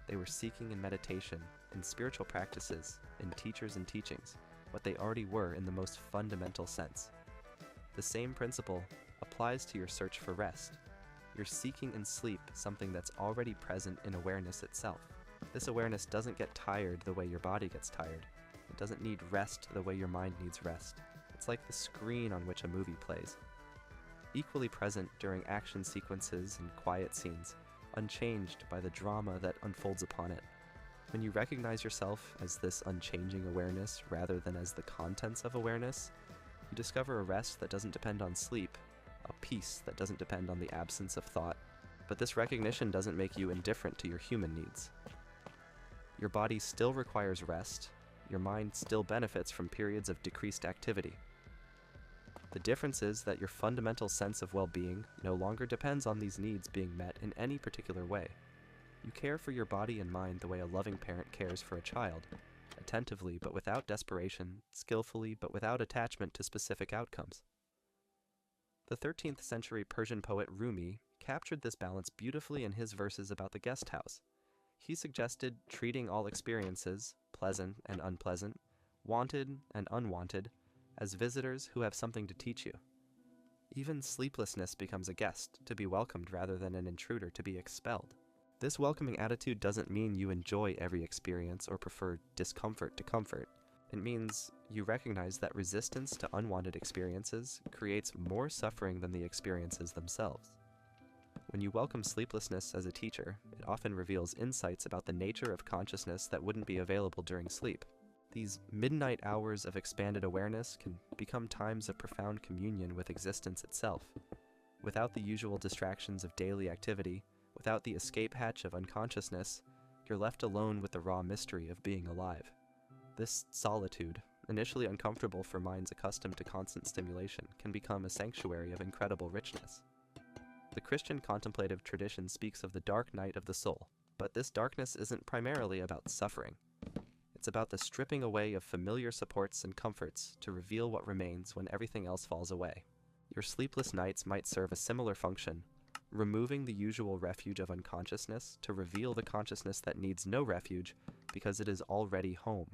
They were seeking in meditation, in spiritual practices, in teachers and teachings, what they already were in the most fundamental sense. The same principle applies to your search for rest. You're seeking in sleep something that's already present in awareness itself. This awareness doesn't get tired the way your body gets tired. It doesn't need rest the way your mind needs rest. It's like the screen on which a movie plays. Equally present during action sequences and quiet scenes, unchanged by the drama that unfolds upon it. When you recognize yourself as this unchanging awareness rather than as the contents of awareness, you discover a rest that doesn't depend on sleep, a peace that doesn't depend on the absence of thought. But this recognition doesn't make you indifferent to your human needs. Your body still requires rest. Your mind still benefits from periods of decreased activity. The difference is that your fundamental sense of well-being no longer depends on these needs being met in any particular way. You care for your body and mind the way a loving parent cares for a child, attentively but without desperation, skillfully but without attachment to specific outcomes. The 13th century Persian poet Rumi captured this balance beautifully in his verses about the guest house. He suggested treating all experiences, pleasant and unpleasant, wanted and unwanted, as visitors who have something to teach you. Even sleeplessness becomes a guest, to be welcomed rather than an intruder to be expelled. This welcoming attitude doesn't mean you enjoy every experience or prefer discomfort to comfort. It means you recognize that resistance to unwanted experiences creates more suffering than the experiences themselves. When you welcome sleeplessness as a teacher, it often reveals insights about the nature of consciousness that wouldn't be available during sleep. These midnight hours of expanded awareness can become times of profound communion with existence itself. Without the usual distractions of daily activity, without the escape hatch of unconsciousness, you're left alone with the raw mystery of being alive. This solitude, initially uncomfortable for minds accustomed to constant stimulation, can become a sanctuary of incredible richness. The Christian contemplative tradition speaks of the dark night of the soul, but this darkness isn't primarily about suffering. It's about the stripping away of familiar supports and comforts to reveal what remains when everything else falls away. Your sleepless nights might serve a similar function, removing the usual refuge of unconsciousness to reveal the consciousness that needs no refuge because it is already home.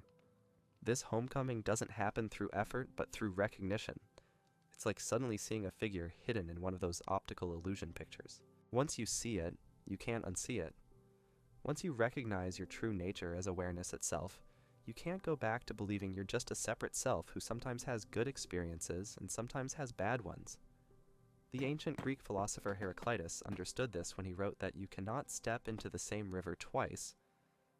This homecoming doesn't happen through effort, but through recognition. It's like suddenly seeing a figure hidden in one of those optical illusion pictures. Once you see it, you can't unsee it. Once you recognize your true nature as awareness itself, you can't go back to believing you're just a separate self who sometimes has good experiences and sometimes has bad ones. The ancient Greek philosopher Heraclitus understood this when he wrote that you cannot step into the same river twice,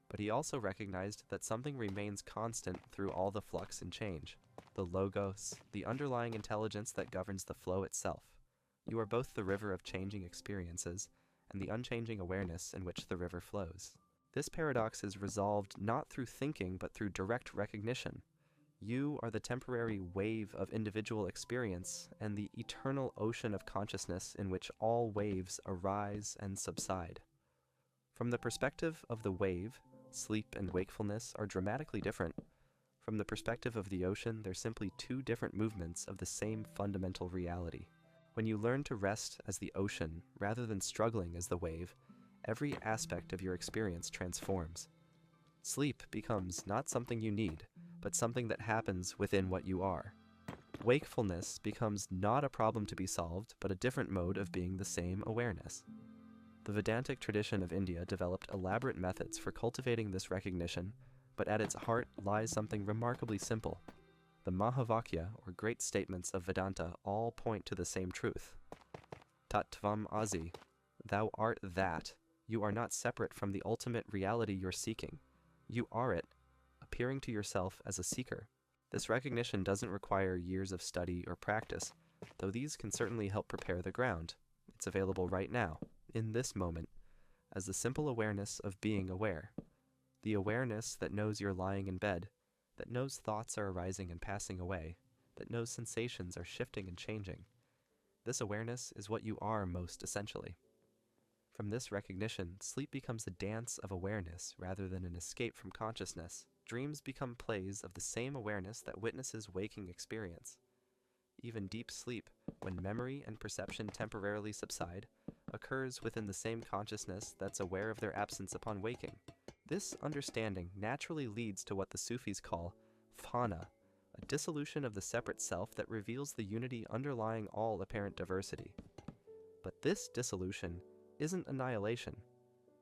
but he also recognized that something remains constant through all the flux and change. The logos, the underlying intelligence that governs the flow itself. You are both the river of changing experiences and the unchanging awareness in which the river flows. This paradox is resolved not through thinking but through direct recognition. You are the temporary wave of individual experience and the eternal ocean of consciousness in which all waves arise and subside. From the perspective of the wave, sleep and wakefulness are dramatically different. From the perspective of the ocean, they're simply two different movements of the same fundamental reality. When you learn to rest as the ocean rather than struggling as the wave, every aspect of your experience transforms. Sleep becomes not something you need, but something that happens within what you are. Wakefulness becomes not a problem to be solved, but a different mode of being the same awareness. The Vedantic tradition of India developed elaborate methods for cultivating this recognition, but at its heart lies something remarkably simple. The Mahavakya, or great statements of Vedanta, all point to the same truth. Tat Tvam Asi, thou art that. You are not separate from the ultimate reality you're seeking. You are it, appearing to yourself as a seeker. This recognition doesn't require years of study or practice, though these can certainly help prepare the ground. It's available right now, in this moment. as the simple awareness of being aware, the awareness that knows you're lying in bed, that knows thoughts are arising and passing away, that knows sensations are shifting and changing. This awareness is what you are most essentially. From this recognition, sleep becomes a dance of awareness rather than an escape from consciousness. Dreams become plays of the same awareness that witnesses waking experience. Even deep sleep, when memory and perception temporarily subside, occurs within the same consciousness that's aware of their absence upon waking. This understanding naturally leads to what the Sufis call fana, a dissolution of the separate self that reveals the unity underlying all apparent diversity. But this dissolution isn't annihilation.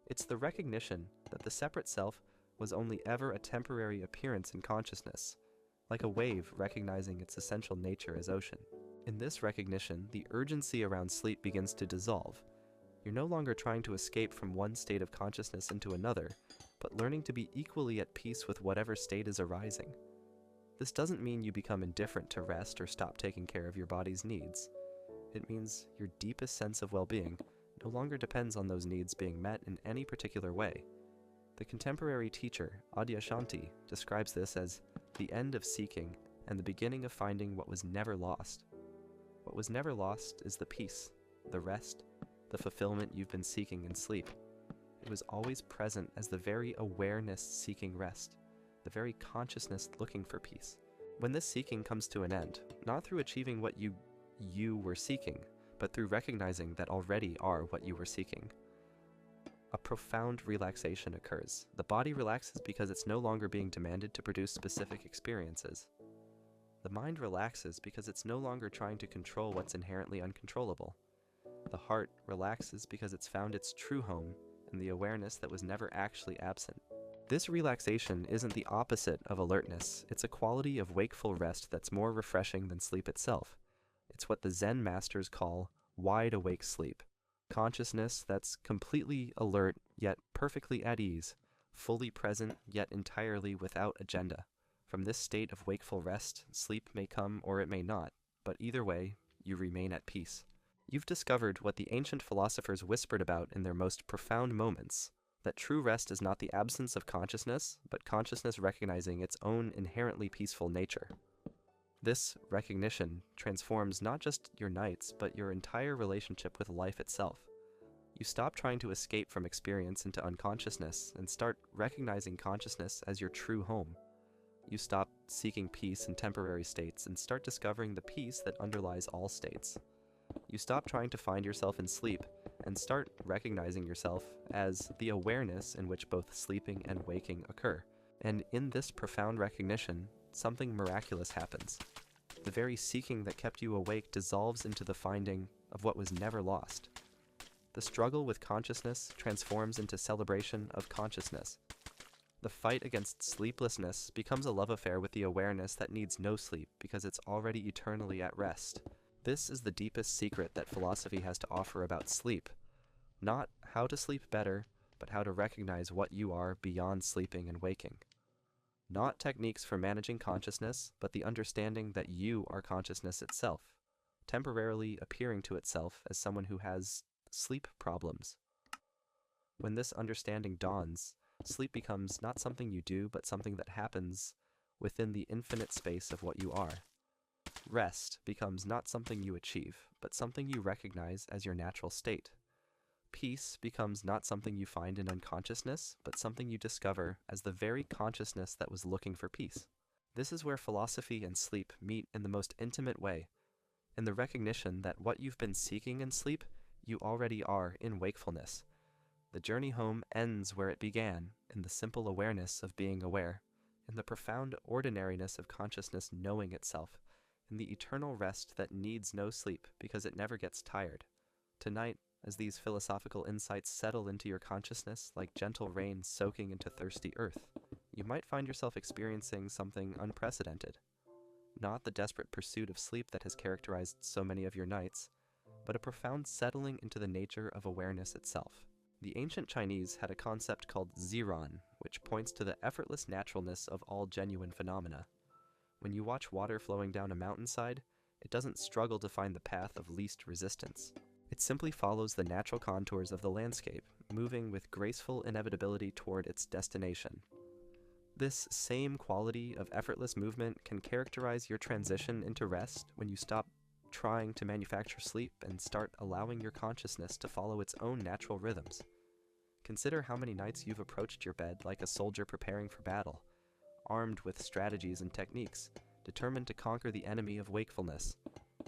It's the recognition that the separate self was only ever a temporary appearance in consciousness, like a wave recognizing its essential nature as ocean. In this recognition, the urgency around sleep begins to dissolve. You're no longer trying to escape from one state of consciousness into another, but learning to be equally at peace with whatever state is arising. This doesn't mean you become indifferent to rest or stop taking care of your body's needs. It means your deepest sense of well-being no longer depends on those needs being met in any particular way. The contemporary teacher, Adyashanti, describes this as the end of seeking and the beginning of finding what was never lost. What was never lost is the peace, the rest, the fulfillment you've been seeking in sleep. It was always present as the very awareness seeking rest, the very consciousness looking for peace. When this seeking comes to an end, not through achieving what you were seeking, but through recognizing that already are what you were seeking, a profound relaxation occurs. The body relaxes because it's no longer being demanded to produce specific experiences. The mind relaxes because it's no longer trying to control what's inherently uncontrollable. The heart relaxes because it's found its true home in the awareness that was never actually absent. This relaxation isn't the opposite of alertness. It's a quality of wakeful rest that's more refreshing than sleep itself. It's what the Zen masters call wide-awake sleep. Consciousness that's completely alert yet perfectly at ease, fully present yet entirely without agenda. From this state of wakeful rest, sleep may come or it may not, but either way, you remain at peace. You've discovered what the ancient philosophers whispered about in their most profound moments, that true rest is not the absence of consciousness, but consciousness recognizing its own inherently peaceful nature. This recognition transforms not just your nights, but your entire relationship with life itself. You stop trying to escape from experience into unconsciousness and start recognizing consciousness as your true home. You stop seeking peace in temporary states and start discovering the peace that underlies all states. You stop trying to find yourself in sleep and start recognizing yourself as the awareness in which both sleeping and waking occur. And in this profound recognition, something miraculous happens. The very seeking that kept you awake dissolves into the finding of what was never lost. The struggle with consciousness transforms into celebration of consciousness. The fight against sleeplessness becomes a love affair with the awareness that needs no sleep because it's already eternally at rest. This is the deepest secret that philosophy has to offer about sleep. Not how to sleep better, but how to recognize what you are beyond sleeping and waking. Not techniques for managing consciousness, but the understanding that you are consciousness itself, temporarily appearing to itself as someone who has sleep problems. When this understanding dawns, sleep becomes not something you do, but something that happens within the infinite space of what you are. Rest becomes not something you achieve, but something you recognize as your natural state. Peace becomes not something you find in unconsciousness, but something you discover as the very consciousness that was looking for peace. This is where philosophy and sleep meet in the most intimate way, in the recognition that what you've been seeking in sleep, you already are in wakefulness. The journey home ends where it began, in the simple awareness of being aware, in the profound ordinariness of consciousness knowing itself, in the eternal rest that needs no sleep because it never gets tired. Tonight, as these philosophical insights settle into your consciousness like gentle rain soaking into thirsty earth, you might find yourself experiencing something unprecedented. Not the desperate pursuit of sleep that has characterized so many of your nights, but a profound settling into the nature of awareness itself. The ancient Chinese had a concept called ziran, which points to the effortless naturalness of all genuine phenomena. When you watch water flowing down a mountainside, it doesn't struggle to find the path of least resistance. It simply follows the natural contours of the landscape, moving with graceful inevitability toward its destination. This same quality of effortless movement can characterize your transition into rest when you stop trying to manufacture sleep and start allowing your consciousness to follow its own natural rhythms. Consider how many nights you've approached your bed like a soldier preparing for battle, armed with strategies and techniques, determined to conquer the enemy of wakefulness.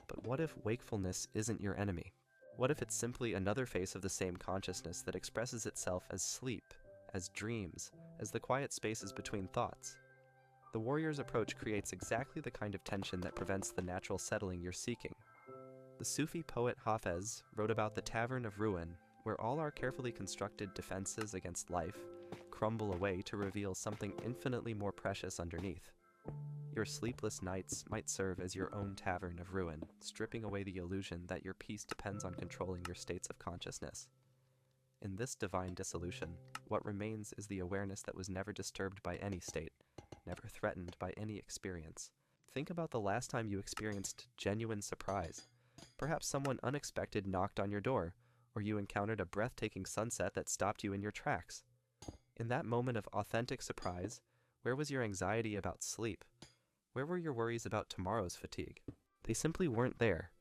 But what if wakefulness isn't your enemy? What if it's simply another face of the same consciousness that expresses itself as sleep, as dreams, as the quiet spaces between thoughts? The warrior's approach creates exactly the kind of tension that prevents the natural settling you're seeking. The Sufi poet Hafez wrote about the tavern of ruin, where all our carefully constructed defenses against life crumble away to reveal something infinitely more precious underneath. Your sleepless nights might serve as your own tavern of ruin, stripping away the illusion that your peace depends on controlling your states of consciousness. In this divine dissolution, what remains is the awareness that was never disturbed by any state, never threatened by any experience. Think about the last time you experienced genuine surprise. Perhaps someone unexpected knocked on your door, or you encountered a breathtaking sunset that stopped you in your tracks. In that moment of authentic surprise, where was your anxiety about sleep? Where were your worries about tomorrow's fatigue? They simply weren't there.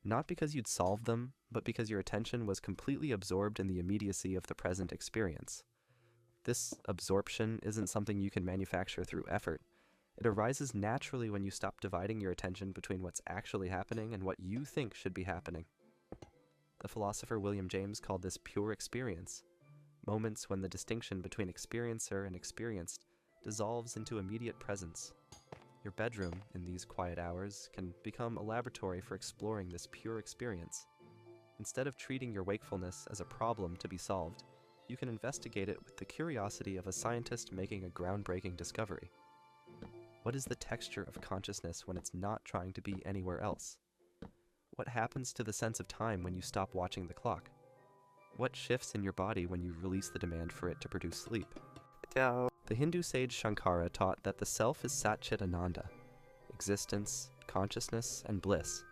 Not because you'd solved them, but because your attention was completely absorbed in the immediacy of the present experience. This absorption isn't something you can manufacture through effort. It arises naturally when you stop dividing your attention between what's actually happening and what you think should be happening. The philosopher William James called this pure experience, moments when the distinction between experiencer and experienced dissolves into immediate presence. Your bedroom, in these quiet hours, can become a laboratory for exploring this pure experience. Instead of treating your wakefulness as a problem to be solved, you can investigate it with the curiosity of a scientist making a groundbreaking discovery. What is the texture of consciousness when it's not trying to be anywhere else? What happens to the sense of time when you stop watching the clock? What shifts in your body when you release the demand for it to produce sleep? The Hindu sage Shankara taught that the self is Satchit Ananda, existence, consciousness, and bliss.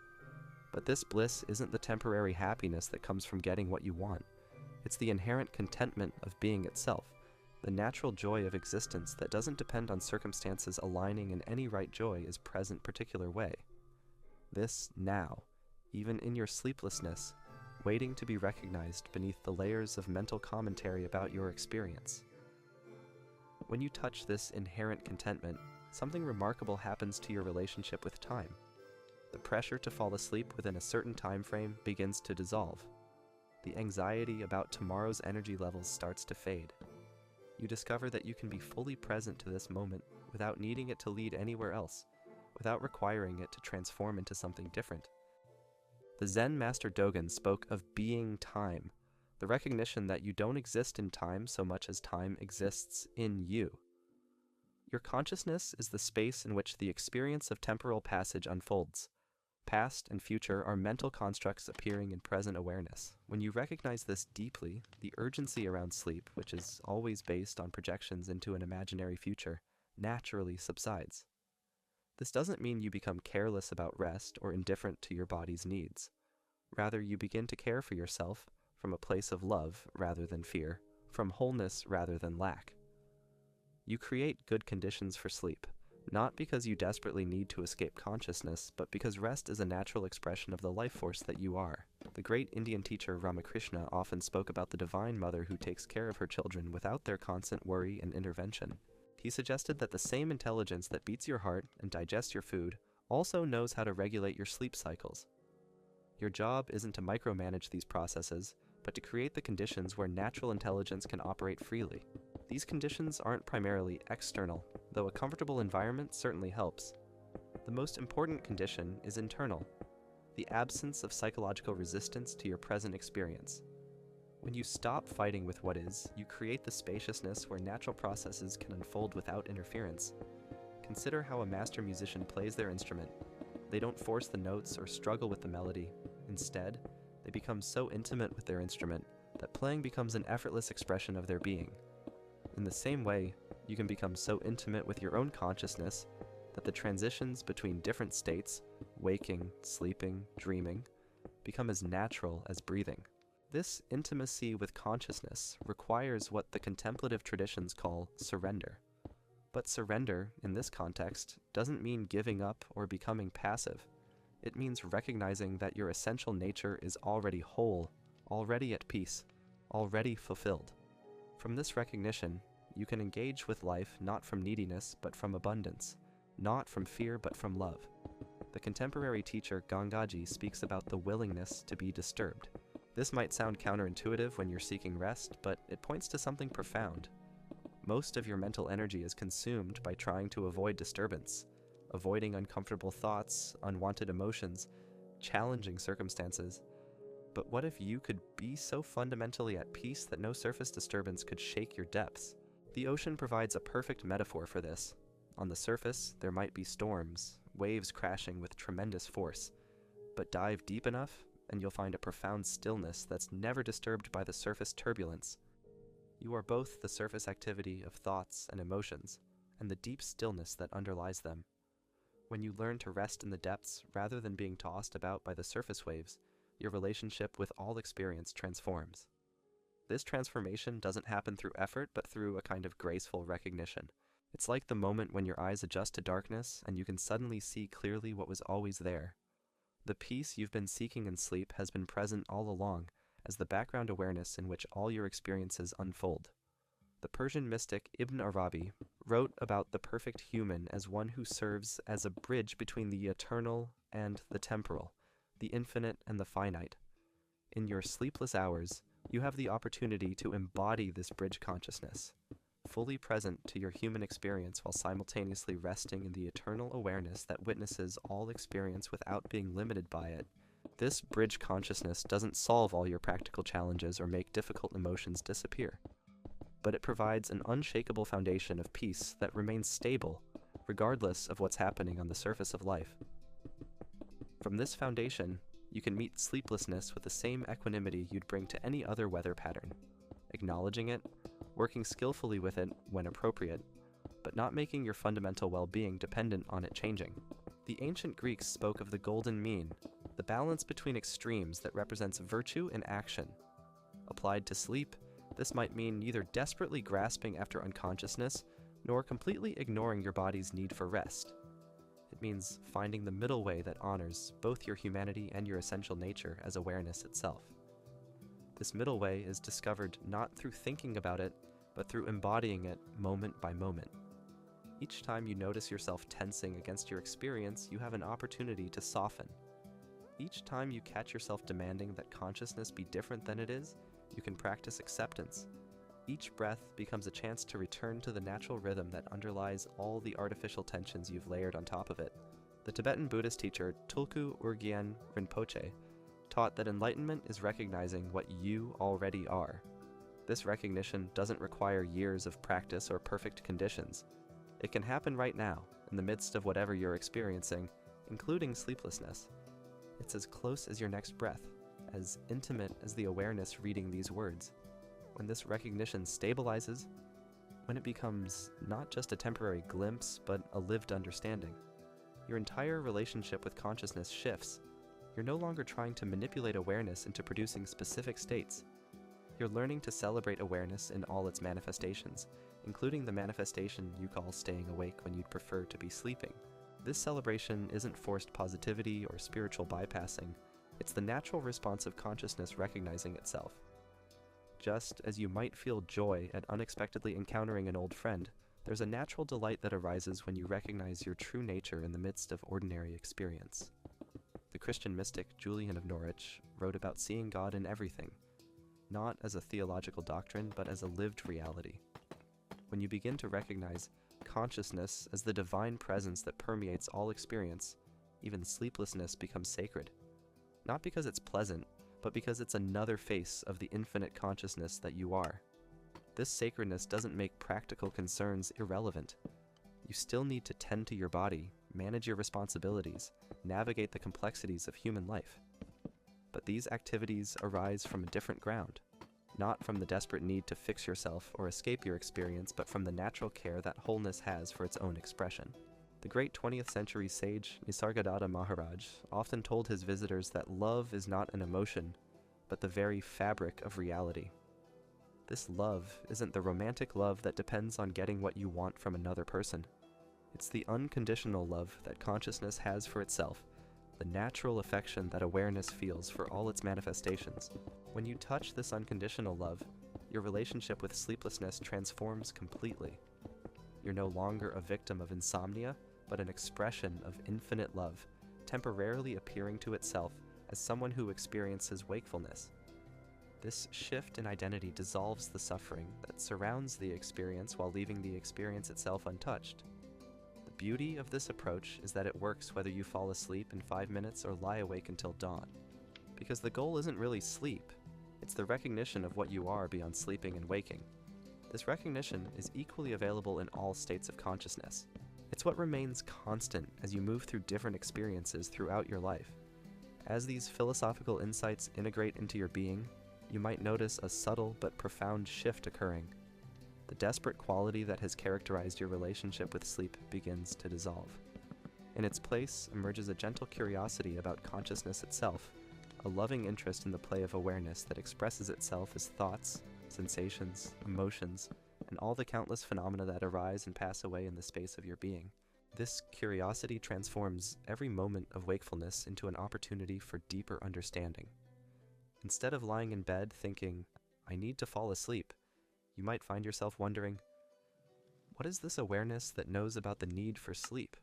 But this bliss isn't the temporary happiness that comes from getting what you want. It's the inherent contentment of being itself, the natural joy of existence that doesn't depend on circumstances aligning in any right joy is present particular way. This now, even in your sleeplessness, waiting to be recognized beneath the layers of mental commentary about your experience. When you touch this inherent contentment, something remarkable happens to your relationship with time. The pressure to fall asleep within a certain time frame begins to dissolve. The anxiety about tomorrow's energy levels starts to fade. You discover that you can be fully present to this moment without needing it to lead anywhere else, without requiring it to transform into something different. The Zen master Dogen spoke of being time, the recognition that you don't exist in time so much as time exists in you. Your consciousness is the space in which the experience of temporal passage unfolds. Past and future are mental constructs appearing in present awareness. When you recognize this deeply, the urgency around sleep, which is always based on projections into an imaginary future, naturally subsides. This doesn't mean you become careless about rest or indifferent to your body's needs. Rather, you begin to care for yourself from a place of love rather than fear, from wholeness rather than lack. You create good conditions for sleep, not because you desperately need to escape consciousness, but because rest is a natural expression of the life force that you are. The great Indian teacher Ramakrishna often spoke about the divine mother who takes care of her children without their constant worry and intervention. He suggested that the same intelligence that beats your heart and digests your food also knows how to regulate your sleep cycles. Your job isn't to micromanage these processes, but to create the conditions where natural intelligence can operate freely. These conditions aren't primarily external, though a comfortable environment certainly helps. The most important condition is internal, the absence of psychological resistance to your present experience. When you stop fighting with what is, you create the spaciousness where natural processes can unfold without interference. Consider how a master musician plays their instrument. They don't force the notes or struggle with the melody. Instead, they become so intimate with their instrument that playing becomes an effortless expression of their being. In the same way, you can become so intimate with your own consciousness that the transitions between different states, waking, sleeping, dreaming, become as natural as breathing. This intimacy with consciousness requires what the contemplative traditions call surrender. But surrender, in this context, doesn't mean giving up or becoming passive. It means recognizing that your essential nature is already whole, already at peace, already fulfilled. From this recognition, you can engage with life not from neediness but from abundance, not from fear but from love. The contemporary teacher Gangaji speaks about the willingness to be disturbed. This might sound counterintuitive when you're seeking rest, but it points to something profound. Most of your mental energy is consumed by trying to avoid disturbance, avoiding uncomfortable thoughts, unwanted emotions, challenging circumstances. But what if you could be so fundamentally at peace that no surface disturbance could shake your depths? The ocean provides a perfect metaphor for this. On the surface, there might be storms, waves crashing with tremendous force. But dive deep enough, and you'll find a profound stillness that's never disturbed by the surface turbulence. You are both the surface activity of thoughts and emotions, and the deep stillness that underlies them. When you learn to rest in the depths rather than being tossed about by the surface waves, your relationship with all experience transforms. This transformation doesn't happen through effort, but through a kind of graceful recognition. It's like the moment when your eyes adjust to darkness and you can suddenly see clearly what was always there. The peace you've been seeking in sleep has been present all along, as the background awareness in which all your experiences unfold. The Persian mystic Ibn Arabi wrote about the perfect human as one who serves as a bridge between the eternal and the temporal, the infinite and the finite. In your sleepless hours, you have the opportunity to embody this bridge consciousness, fully present to your human experience while simultaneously resting in the eternal awareness that witnesses all experience without being limited by it. This bridge consciousness doesn't solve all your practical challenges or make difficult emotions disappear, but it provides an unshakable foundation of peace that remains stable, regardless of what's happening on the surface of life. From this foundation, you can meet sleeplessness with the same equanimity you'd bring to any other weather pattern, acknowledging it, working skillfully with it when appropriate, but not making your fundamental well-being dependent on it changing. The ancient Greeks spoke of the golden mean, the balance between extremes that represents virtue and action. Applied to sleep, this might mean neither desperately grasping after unconsciousness, nor completely ignoring your body's need for rest. It means finding the middle way that honors both your humanity and your essential nature as awareness itself. This middle way is discovered not through thinking about it, but through embodying it moment by moment. Each time you notice yourself tensing against your experience, you have an opportunity to soften. Each time you catch yourself demanding that consciousness be different than it is, you can practice acceptance. Each breath becomes a chance to return to the natural rhythm that underlies all the artificial tensions you've layered on top of it. The Tibetan Buddhist teacher Tulku Urgyen Rinpoche taught that enlightenment is recognizing what you already are. This recognition doesn't require years of practice or perfect conditions. It can happen right now, in the midst of whatever you're experiencing, including sleeplessness. It's as close as your next breath, as intimate as the awareness reading these words. When this recognition stabilizes, when it becomes not just a temporary glimpse, but a lived understanding, your entire relationship with consciousness shifts. You're no longer trying to manipulate awareness into producing specific states. You're learning to celebrate awareness in all its manifestations, including the manifestation you call staying awake when you'd prefer to be sleeping. This celebration isn't forced positivity or spiritual bypassing. It's the natural response of consciousness recognizing itself. Just as you might feel joy at unexpectedly encountering an old friend, there's a natural delight that arises when you recognize your true nature in the midst of ordinary experience. The Christian mystic Julian of Norwich wrote about seeing God in everything, not as a theological doctrine, but as a lived reality. When you begin to recognize consciousness as the divine presence that permeates all experience, even sleeplessness becomes sacred. Not because it's pleasant, but because it's another face of the infinite consciousness that you are. This sacredness doesn't make practical concerns irrelevant. You still need to tend to your body, manage your responsibilities, navigate the complexities of human life. But these activities arise from a different ground, not from the desperate need to fix yourself or escape your experience, but from the natural care that wholeness has for its own expression. The great 20th century sage Nisargadatta Maharaj often told his visitors that love is not an emotion, but the very fabric of reality. This love isn't the romantic love that depends on getting what you want from another person. It's the unconditional love that consciousness has for itself, the natural affection that awareness feels for all its manifestations. When you touch this unconditional love, your relationship with sleeplessness transforms completely. You're no longer a victim of insomnia, but an expression of infinite love, temporarily appearing to itself as someone who experiences wakefulness. This shift in identity dissolves the suffering that surrounds the experience while leaving the experience itself untouched. The beauty of this approach is that it works whether you fall asleep in 5 minutes or lie awake until dawn. Because the goal isn't really sleep, it's the recognition of what you are beyond sleeping and waking. This recognition is equally available in all states of consciousness. It's what remains constant as you move through different experiences throughout your life. As these philosophical insights integrate into your being, you might notice a subtle but profound shift occurring. The desperate quality that has characterized your relationship with sleep begins to dissolve. In its place emerges a gentle curiosity about consciousness itself, a loving interest in the play of awareness that expresses itself as thoughts, sensations, emotions, and all the countless phenomena that arise and pass away in the space of your being. This curiosity transforms every moment of wakefulness into an opportunity for deeper understanding. Instead of lying in bed thinking, "I need to fall asleep," you might find yourself wondering, what is this awareness that knows about the need for sleep?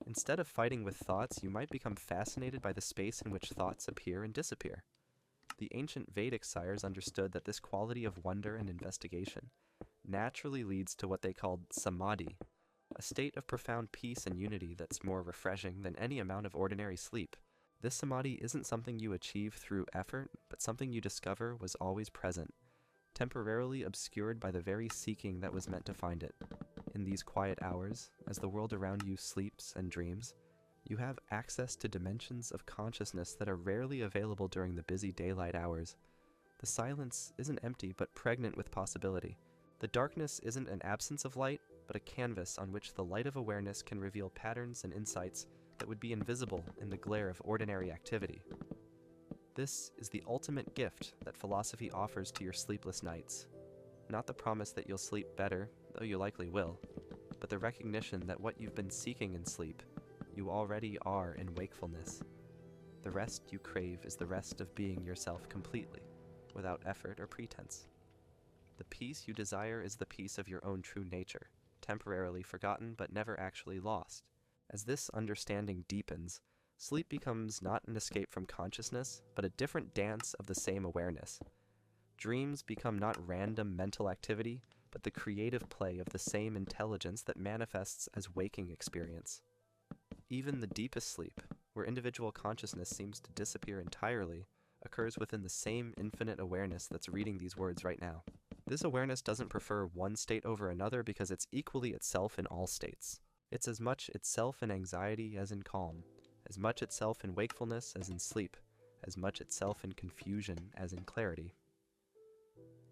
Instead of fighting with thoughts, you might become fascinated by the space in which thoughts appear and disappear. The ancient Vedic sires understood that this quality of wonder and investigation naturally leads to what they called samadhi, a state of profound peace and unity that's more refreshing than any amount of ordinary sleep. This samadhi isn't something you achieve through effort, but something you discover was always present, temporarily obscured by the very seeking that was meant to find it. In these quiet hours, as the world around you sleeps and dreams, you have access to dimensions of consciousness that are rarely available during the busy daylight hours. The silence isn't empty, but pregnant with possibility. The darkness isn't an absence of light, but a canvas on which the light of awareness can reveal patterns and insights that would be invisible in the glare of ordinary activity. This is the ultimate gift that philosophy offers to your sleepless nights. Not the promise that you'll sleep better, though you likely will, but the recognition that what you've been seeking in sleep, you already are in wakefulness. The rest you crave is the rest of being yourself completely, without effort or pretense. The peace you desire is the peace of your own true nature, temporarily forgotten but never actually lost. As this understanding deepens, sleep becomes not an escape from consciousness, but a different dance of the same awareness. Dreams become not random mental activity, but the creative play of the same intelligence that manifests as waking experience. Even the deepest sleep, where individual consciousness seems to disappear entirely, occurs within the same infinite awareness that's reading these words right now. This awareness doesn't prefer one state over another because it's equally itself in all states. It's as much itself in anxiety as in calm, as much itself in wakefulness as in sleep, as much itself in confusion as in clarity.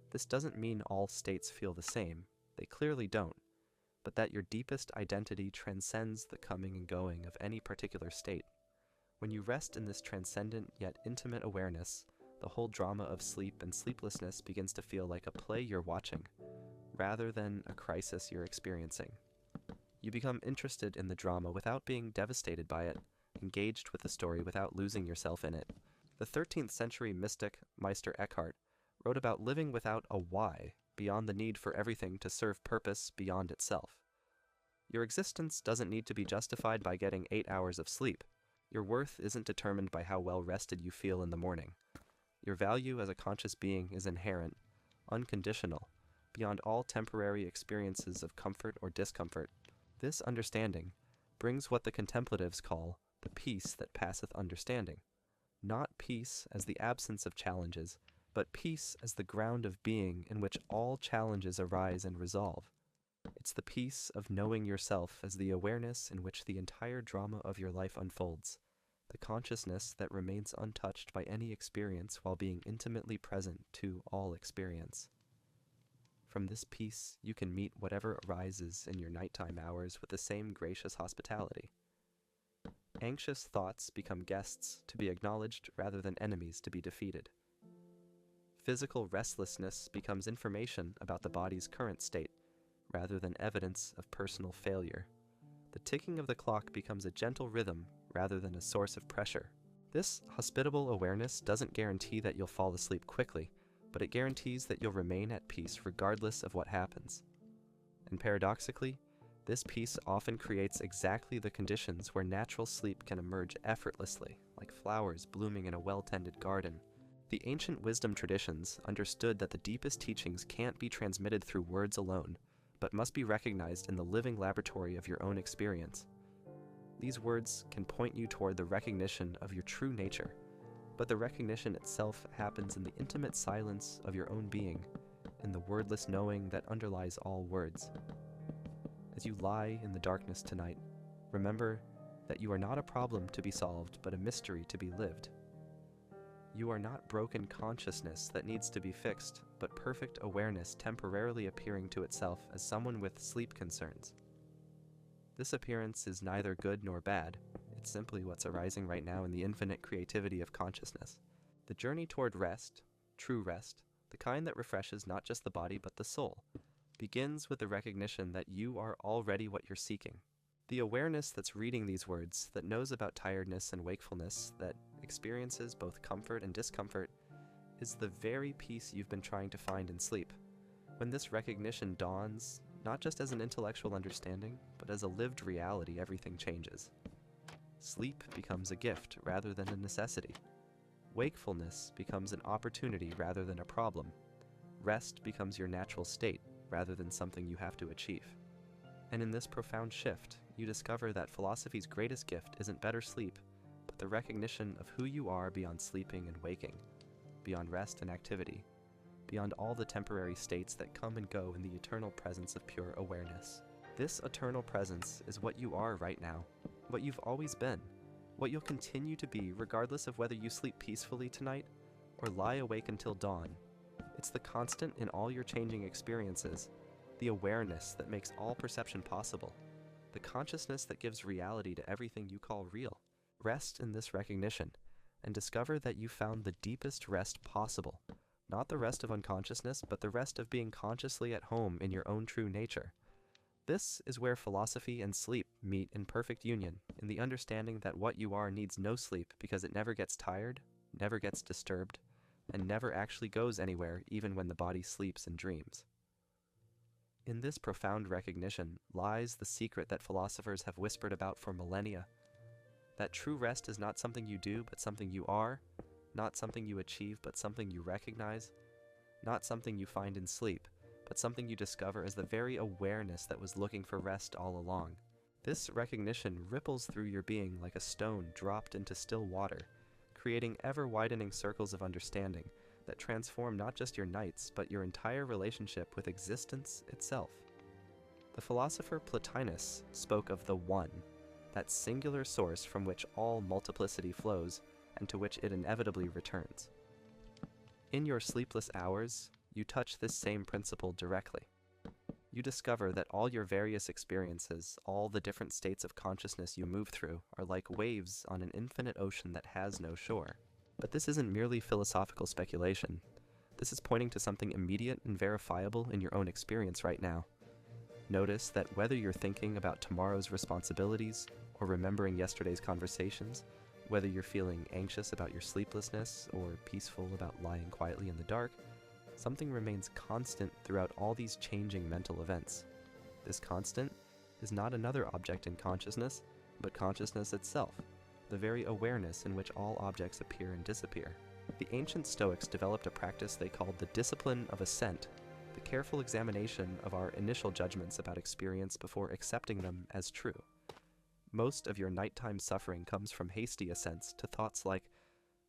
This doesn't mean all states feel the same, they clearly don't, but that your deepest identity transcends the coming and going of any particular state. When you rest in this transcendent yet intimate awareness, the whole drama of sleep and sleeplessness begins to feel like a play you're watching, rather than a crisis you're experiencing. You become interested in the drama without being devastated by it, engaged with the story without losing yourself in it. The 13th century mystic Meister Eckhart wrote about living without a why, beyond the need for everything to serve purpose beyond itself. Your existence doesn't need to be justified by getting 8 hours of sleep. Your worth isn't determined by how well rested you feel in the morning. Your value as a conscious being is inherent, unconditional, beyond all temporary experiences of comfort or discomfort. This understanding brings what the contemplatives call the peace that passeth understanding. Not peace as the absence of challenges, but peace as the ground of being in which all challenges arise and resolve. It's the peace of knowing yourself as the awareness in which the entire drama of your life unfolds, the consciousness that remains untouched by any experience while being intimately present to all experience. From this peace, you can meet whatever arises in your nighttime hours with the same gracious hospitality. Anxious thoughts become guests to be acknowledged rather than enemies to be defeated. Physical restlessness becomes information about the body's current state, rather than evidence of personal failure. The ticking of the clock becomes a gentle rhythm rather than a source of pressure. This hospitable awareness doesn't guarantee that you'll fall asleep quickly, but it guarantees that you'll remain at peace regardless of what happens. And paradoxically, this peace often creates exactly the conditions where natural sleep can emerge effortlessly, like flowers blooming in a well-tended garden. The ancient wisdom traditions understood that the deepest teachings can't be transmitted through words alone, but must be recognized in the living laboratory of your own experience. These words can point you toward the recognition of your true nature, but the recognition itself happens in the intimate silence of your own being, in the wordless knowing that underlies all words. As you lie in the darkness tonight, remember that you are not a problem to be solved, but a mystery to be lived. You are not broken consciousness that needs to be fixed, but perfect awareness temporarily appearing to itself as someone with sleep concerns. This appearance is neither good nor bad. It's simply what's arising right now in the infinite creativity of consciousness. The journey toward rest, true rest, the kind that refreshes not just the body but the soul, begins with the recognition that you are already what you're seeking. The awareness that's reading these words, that knows about tiredness and wakefulness, that experiences both comfort and discomfort, is the very peace you've been trying to find in sleep. When this recognition dawns, not just as an intellectual understanding, but as a lived reality, everything changes. Sleep becomes a gift rather than a necessity. Wakefulness becomes an opportunity rather than a problem. Rest becomes your natural state rather than something you have to achieve. And in this profound shift, you discover that philosophy's greatest gift isn't better sleep, but the recognition of who you are beyond sleeping and waking, beyond rest and activity, beyond all the temporary states that come and go in the eternal presence of pure awareness. This eternal presence is what you are right now, what you've always been, what you'll continue to be regardless of whether you sleep peacefully tonight or lie awake until dawn. It's the constant in all your changing experiences, the awareness that makes all perception possible, the consciousness that gives reality to everything you call real. Rest in this recognition, and discover that you found the deepest rest possible, not the rest of unconsciousness, but the rest of being consciously at home in your own true nature. This is where philosophy and sleep meet in perfect union, in the understanding that what you are needs no sleep because it never gets tired, never gets disturbed, and never actually goes anywhere even when the body sleeps and dreams. In this profound recognition lies the secret that philosophers have whispered about for millennia. That true rest is not something you do, but something you are, not something you achieve, but something you recognize, not something you find in sleep, but something you discover as the very awareness that was looking for rest all along. This recognition ripples through your being like a stone dropped into still water, creating ever-widening circles of understanding that transform not just your nights, but your entire relationship with existence itself. The philosopher Plotinus spoke of the One, that singular source from which all multiplicity flows and to which it inevitably returns. In your sleepless hours, you touch this same principle directly. You discover that all your various experiences, all the different states of consciousness you move through, are like waves on an infinite ocean that has no shore. But this isn't merely philosophical speculation. This is pointing to something immediate and verifiable in your own experience right now. Notice that whether you're thinking about tomorrow's responsibilities or remembering yesterday's conversations, whether you're feeling anxious about your sleeplessness or peaceful about lying quietly in the dark, something remains constant throughout all these changing mental events. This constant is not another object in consciousness, but consciousness itself, the very awareness in which all objects appear and disappear. The ancient Stoics developed a practice they called the discipline of assent, the careful examination of our initial judgments about experience before accepting them as true. Most of your nighttime suffering comes from hasty assents to thoughts like,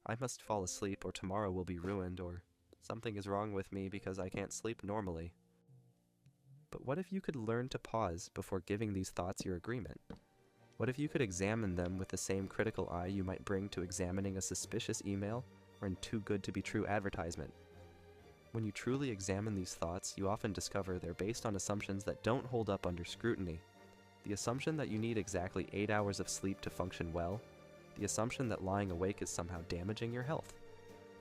I must fall asleep or tomorrow will be ruined, or something is wrong with me because I can't sleep normally. But what if you could learn to pause before giving these thoughts your agreement? What if you could examine them with the same critical eye you might bring to examining a suspicious email or an too-good-to-be-true advertisement? When you truly examine these thoughts, you often discover they're based on assumptions that don't hold up under scrutiny. The assumption that you need exactly 8 hours of sleep to function well, the assumption that lying awake is somehow damaging your health,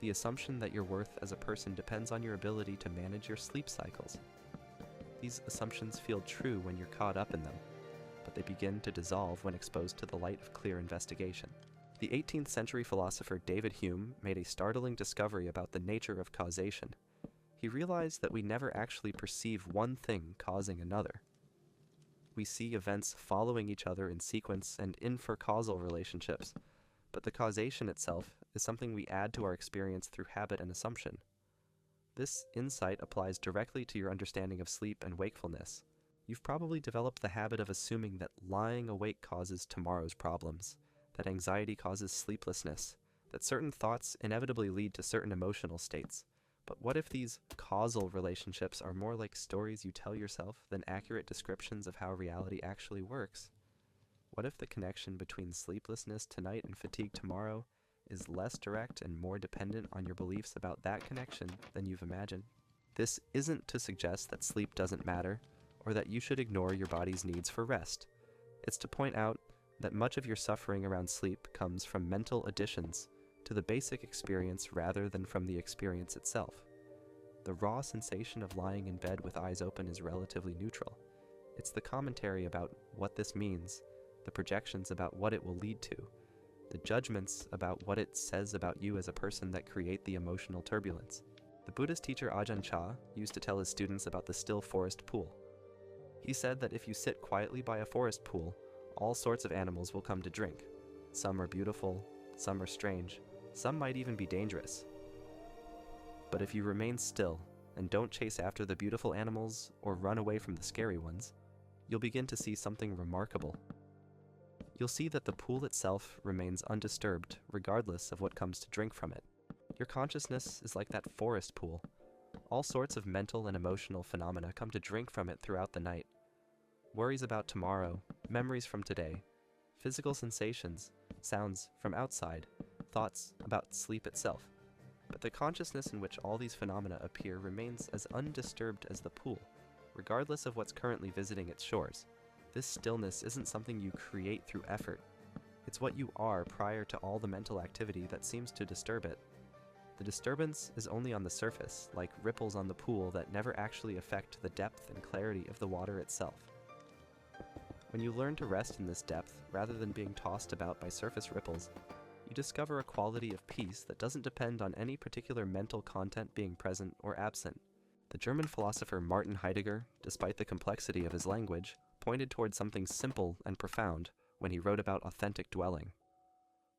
the assumption that your worth as a person depends on your ability to manage your sleep cycles. These assumptions feel true when you're caught up in them, but they begin to dissolve when exposed to the light of clear investigation. The 18th century philosopher David Hume made a startling discovery about the nature of causation. He realized that we never actually perceive one thing causing another. We see events following each other in sequence and infer causal relationships, but the causation itself is something we add to our experience through habit and assumption. This insight applies directly to your understanding of sleep and wakefulness. You've probably developed the habit of assuming that lying awake causes tomorrow's problems, that anxiety causes sleeplessness, that certain thoughts inevitably lead to certain emotional states. But what if these causal relationships are more like stories you tell yourself than accurate descriptions of how reality actually works? What if the connection between sleeplessness tonight and fatigue tomorrow is less direct and more dependent on your beliefs about that connection than you've imagined? This isn't to suggest that sleep doesn't matter, or that you should ignore your body's needs for rest. It's to point out that much of your suffering around sleep comes from mental additions to the basic experience rather than from the experience itself. The raw sensation of lying in bed with eyes open is relatively neutral. It's the commentary about what this means, the projections about what it will lead to, the judgments about what it says about you as a person that create the emotional turbulence. The Buddhist teacher Ajahn Chah used to tell his students about the still forest pool. He said that if you sit quietly by a forest pool, all sorts of animals will come to drink. Some are beautiful, some are strange, some might even be dangerous. But if you remain still and don't chase after the beautiful animals or run away from the scary ones, you'll begin to see something remarkable. You'll see that the pool itself remains undisturbed regardless of what comes to drink from it. Your consciousness is like that forest pool. All sorts of mental and emotional phenomena come to drink from it throughout the night. Worries about tomorrow, memories from today, physical sensations, sounds from outside, thoughts about sleep itself. But the consciousness in which all these phenomena appear remains as undisturbed as the pool, regardless of what's currently visiting its shores. This stillness isn't something you create through effort. It's what you are prior to all the mental activity that seems to disturb it. The disturbance is only on the surface, like ripples on the pool that never actually affect the depth and clarity of the water itself. When you learn to rest in this depth, rather than being tossed about by surface ripples, you discover a quality of peace that doesn't depend on any particular mental content being present or absent. The German philosopher Martin Heidegger, despite the complexity of his language, pointed toward something simple and profound when he wrote about authentic dwelling.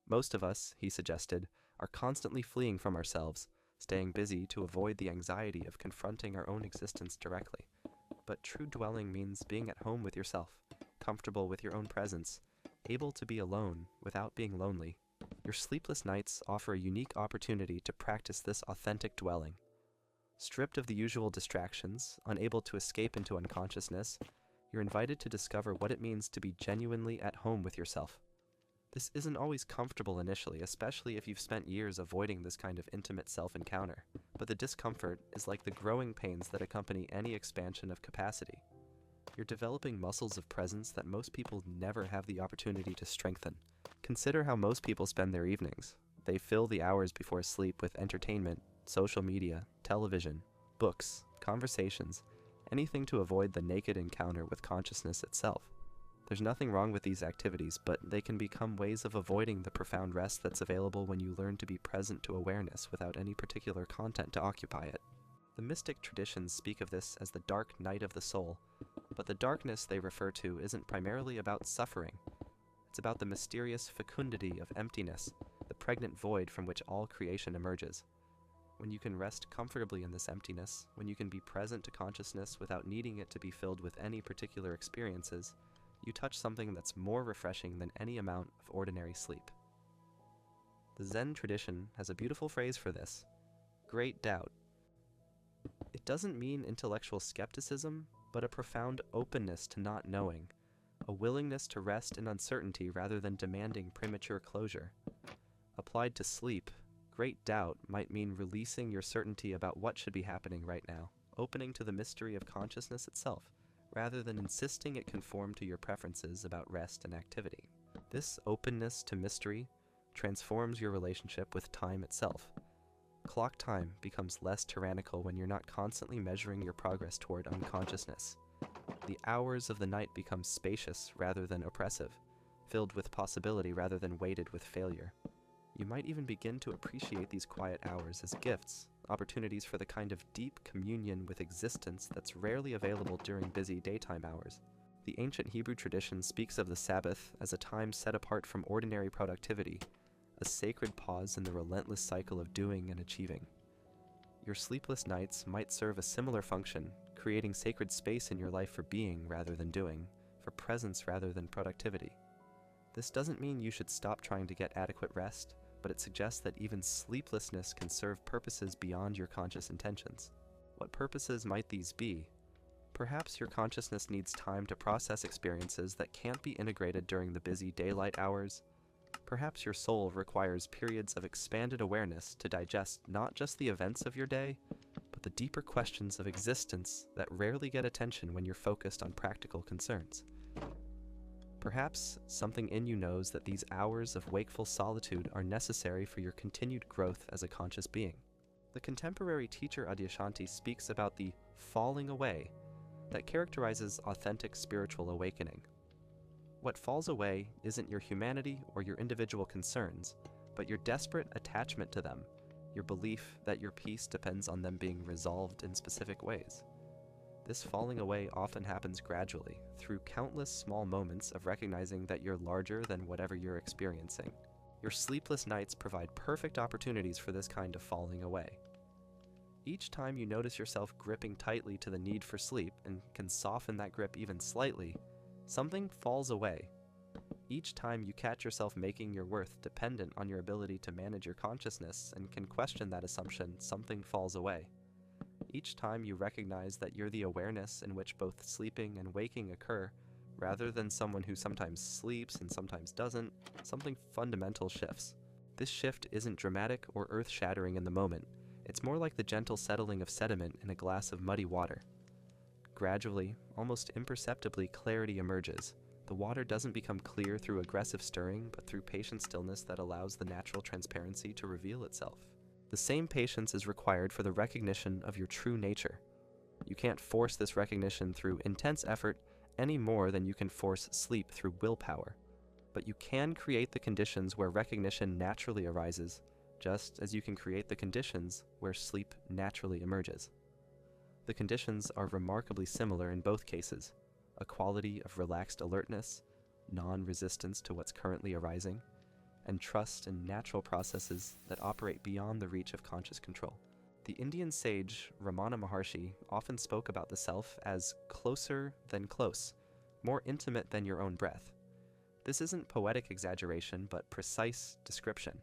Most of us, he suggested, are constantly fleeing from ourselves, staying busy to avoid the anxiety of confronting our own existence directly. But true dwelling means being at home with yourself, comfortable with your own presence, able to be alone without being lonely. Your sleepless nights offer a unique opportunity to practice this authentic dwelling. Stripped of the usual distractions, unable to escape into unconsciousness, you're invited to discover what it means to be genuinely at home with yourself. This isn't always comfortable initially, especially if you've spent years avoiding this kind of intimate self-encounter, but the discomfort is like the growing pains that accompany any expansion of capacity. You're developing muscles of presence that most people never have the opportunity to strengthen. Consider how most people spend their evenings. They fill the hours before sleep with entertainment, social media, television, books, conversations, anything to avoid the naked encounter with consciousness itself. There's nothing wrong with these activities, but they can become ways of avoiding the profound rest that's available when you learn to be present to awareness without any particular content to occupy it. The mystic traditions speak of this as the dark night of the soul, but the darkness they refer to isn't primarily about suffering. It's about the mysterious fecundity of emptiness, the pregnant void from which all creation emerges. When you can rest comfortably in this emptiness, when you can be present to consciousness without needing it to be filled with any particular experiences, you touch something that's more refreshing than any amount of ordinary sleep. The Zen tradition has a beautiful phrase for this: great doubt. It doesn't mean intellectual skepticism, but a profound openness to not knowing, a willingness to rest in uncertainty rather than demanding premature closure. Applied to sleep, great doubt might mean releasing your certainty about what should be happening right now, opening to the mystery of consciousness itself, rather than insisting it conform to your preferences about rest and activity. This openness to mystery transforms your relationship with time itself. Clock time becomes less tyrannical when you're not constantly measuring your progress toward unconsciousness. The hours of the night become spacious rather than oppressive, filled with possibility rather than weighted with failure. You might even begin to appreciate these quiet hours as gifts, opportunities for the kind of deep communion with existence that's rarely available during busy daytime hours. The ancient Hebrew tradition speaks of the Sabbath as a time set apart from ordinary productivity, a sacred pause in the relentless cycle of doing and achieving. Your sleepless nights might serve a similar function, creating sacred space in your life for being rather than doing, for presence rather than productivity. This doesn't mean you should stop trying to get adequate rest, but it suggests that even sleeplessness can serve purposes beyond your conscious intentions. What purposes might these be? Perhaps your consciousness needs time to process experiences that can't be integrated during the busy daylight hours. Perhaps your soul requires periods of expanded awareness to digest not just the events of your day, but the deeper questions of existence that rarely get attention when you're focused on practical concerns. Perhaps something in you knows that these hours of wakeful solitude are necessary for your continued growth as a conscious being. The contemporary teacher Adyashanti speaks about the falling away that characterizes authentic spiritual awakening. What falls away isn't your humanity or your individual concerns, but your desperate attachment to them, your belief that your peace depends on them being resolved in specific ways. This falling away often happens gradually, through countless small moments of recognizing that you're larger than whatever you're experiencing. Your sleepless nights provide perfect opportunities for this kind of falling away. Each time you notice yourself gripping tightly to the need for sleep and can soften that grip even slightly, something falls away. Each time you catch yourself making your worth dependent on your ability to manage your consciousness and can question that assumption, something falls away. Each time you recognize that you're the awareness in which both sleeping and waking occur, rather than someone who sometimes sleeps and sometimes doesn't, something fundamental shifts. This shift isn't dramatic or earth-shattering in the moment. It's more like the gentle settling of sediment in a glass of muddy water. Gradually, almost imperceptibly, clarity emerges. The water doesn't become clear through aggressive stirring, but through patient stillness that allows the natural transparency to reveal itself. The same patience is required for the recognition of your true nature. You can't force this recognition through intense effort any more than you can force sleep through willpower. But you can create the conditions where recognition naturally arises, just as you can create the conditions where sleep naturally emerges. The conditions are remarkably similar in both cases: a quality of relaxed alertness, non-resistance to what's currently arising, and trust in natural processes that operate beyond the reach of conscious control. The Indian sage Ramana Maharshi often spoke about the self as closer than close, more intimate than your own breath. This isn't poetic exaggeration, but precise description.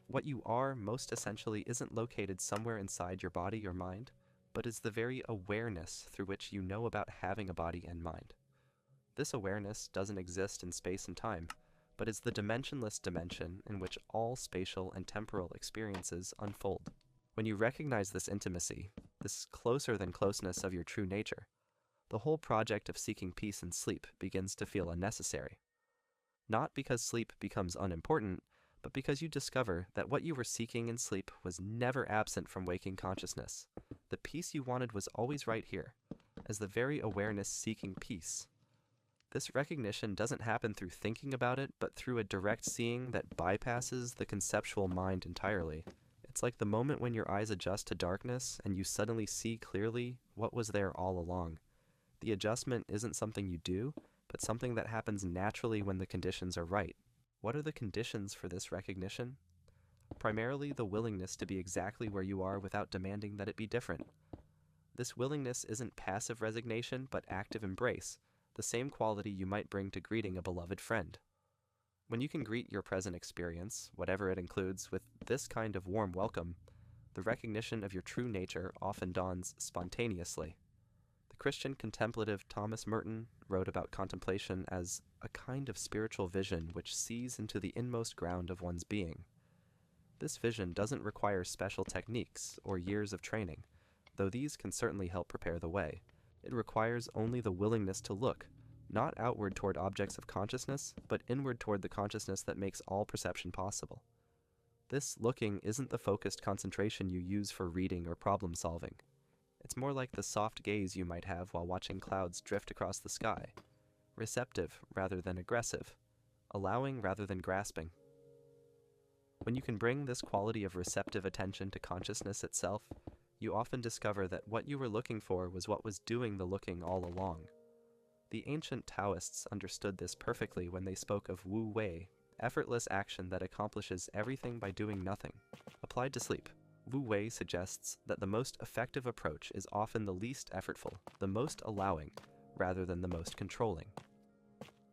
What you are most essentially isn't located somewhere inside your body or mind, but is the very awareness through which you know about having a body and mind. This awareness doesn't exist in space and time, but is the dimensionless dimension in which all spatial and temporal experiences unfold. When you recognize this intimacy, this closer than closeness of your true nature, the whole project of seeking peace in sleep begins to feel unnecessary. Not because sleep becomes unimportant, but because you discover that what you were seeking in sleep was never absent from waking consciousness. The peace you wanted was always right here, as the very awareness seeking peace. This recognition doesn't happen through thinking about it, but through a direct seeing that bypasses the conceptual mind entirely. It's like the moment when your eyes adjust to darkness and you suddenly see clearly what was there all along. The adjustment isn't something you do, but something that happens naturally when the conditions are right. What are the conditions for this recognition? Primarily the willingness to be exactly where you are without demanding that it be different. This willingness isn't passive resignation, but active embrace, the same quality you might bring to greeting a beloved friend. When you can greet your present experience, whatever it includes, with this kind of warm welcome, the recognition of your true nature often dawns spontaneously. The Christian contemplative Thomas Merton wrote about contemplation as a kind of spiritual vision which sees into the inmost ground of one's being. This vision doesn't require special techniques or years of training, though these can certainly help prepare the way. It requires only the willingness to look, not outward toward objects of consciousness, but inward toward the consciousness that makes all perception possible. This looking isn't the focused concentration you use for reading or problem solving. It's more like the soft gaze you might have while watching clouds drift across the sky, receptive rather than aggressive, allowing rather than grasping. When you can bring this quality of receptive attention to consciousness itself, you often discover that what you were looking for was what was doing the looking all along. The ancient Taoists understood this perfectly when they spoke of Wu Wei, effortless action that accomplishes everything by doing nothing. Applied to sleep, Wu Wei suggests that the most effective approach is often the least effortful, the most allowing, rather than the most controlling.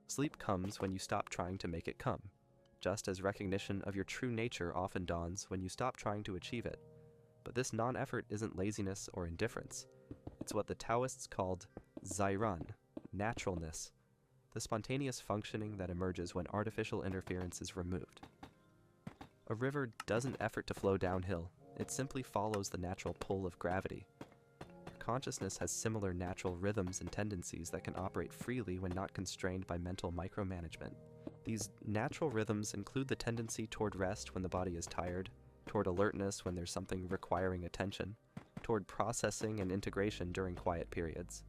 Sleep comes when you stop trying to make it come, just as recognition of your true nature often dawns when you stop trying to achieve it. But this non-effort isn't laziness or indifference. It's what the Taoists called zairan, naturalness, the spontaneous functioning that emerges when artificial interference is removed. A river doesn't effort to flow downhill, it simply follows the natural pull of gravity. Your consciousness has similar natural rhythms and tendencies that can operate freely when not constrained by mental micromanagement. These natural rhythms include the tendency toward rest when the body is tired, toward alertness when there's something requiring attention, toward processing and integration during quiet periods.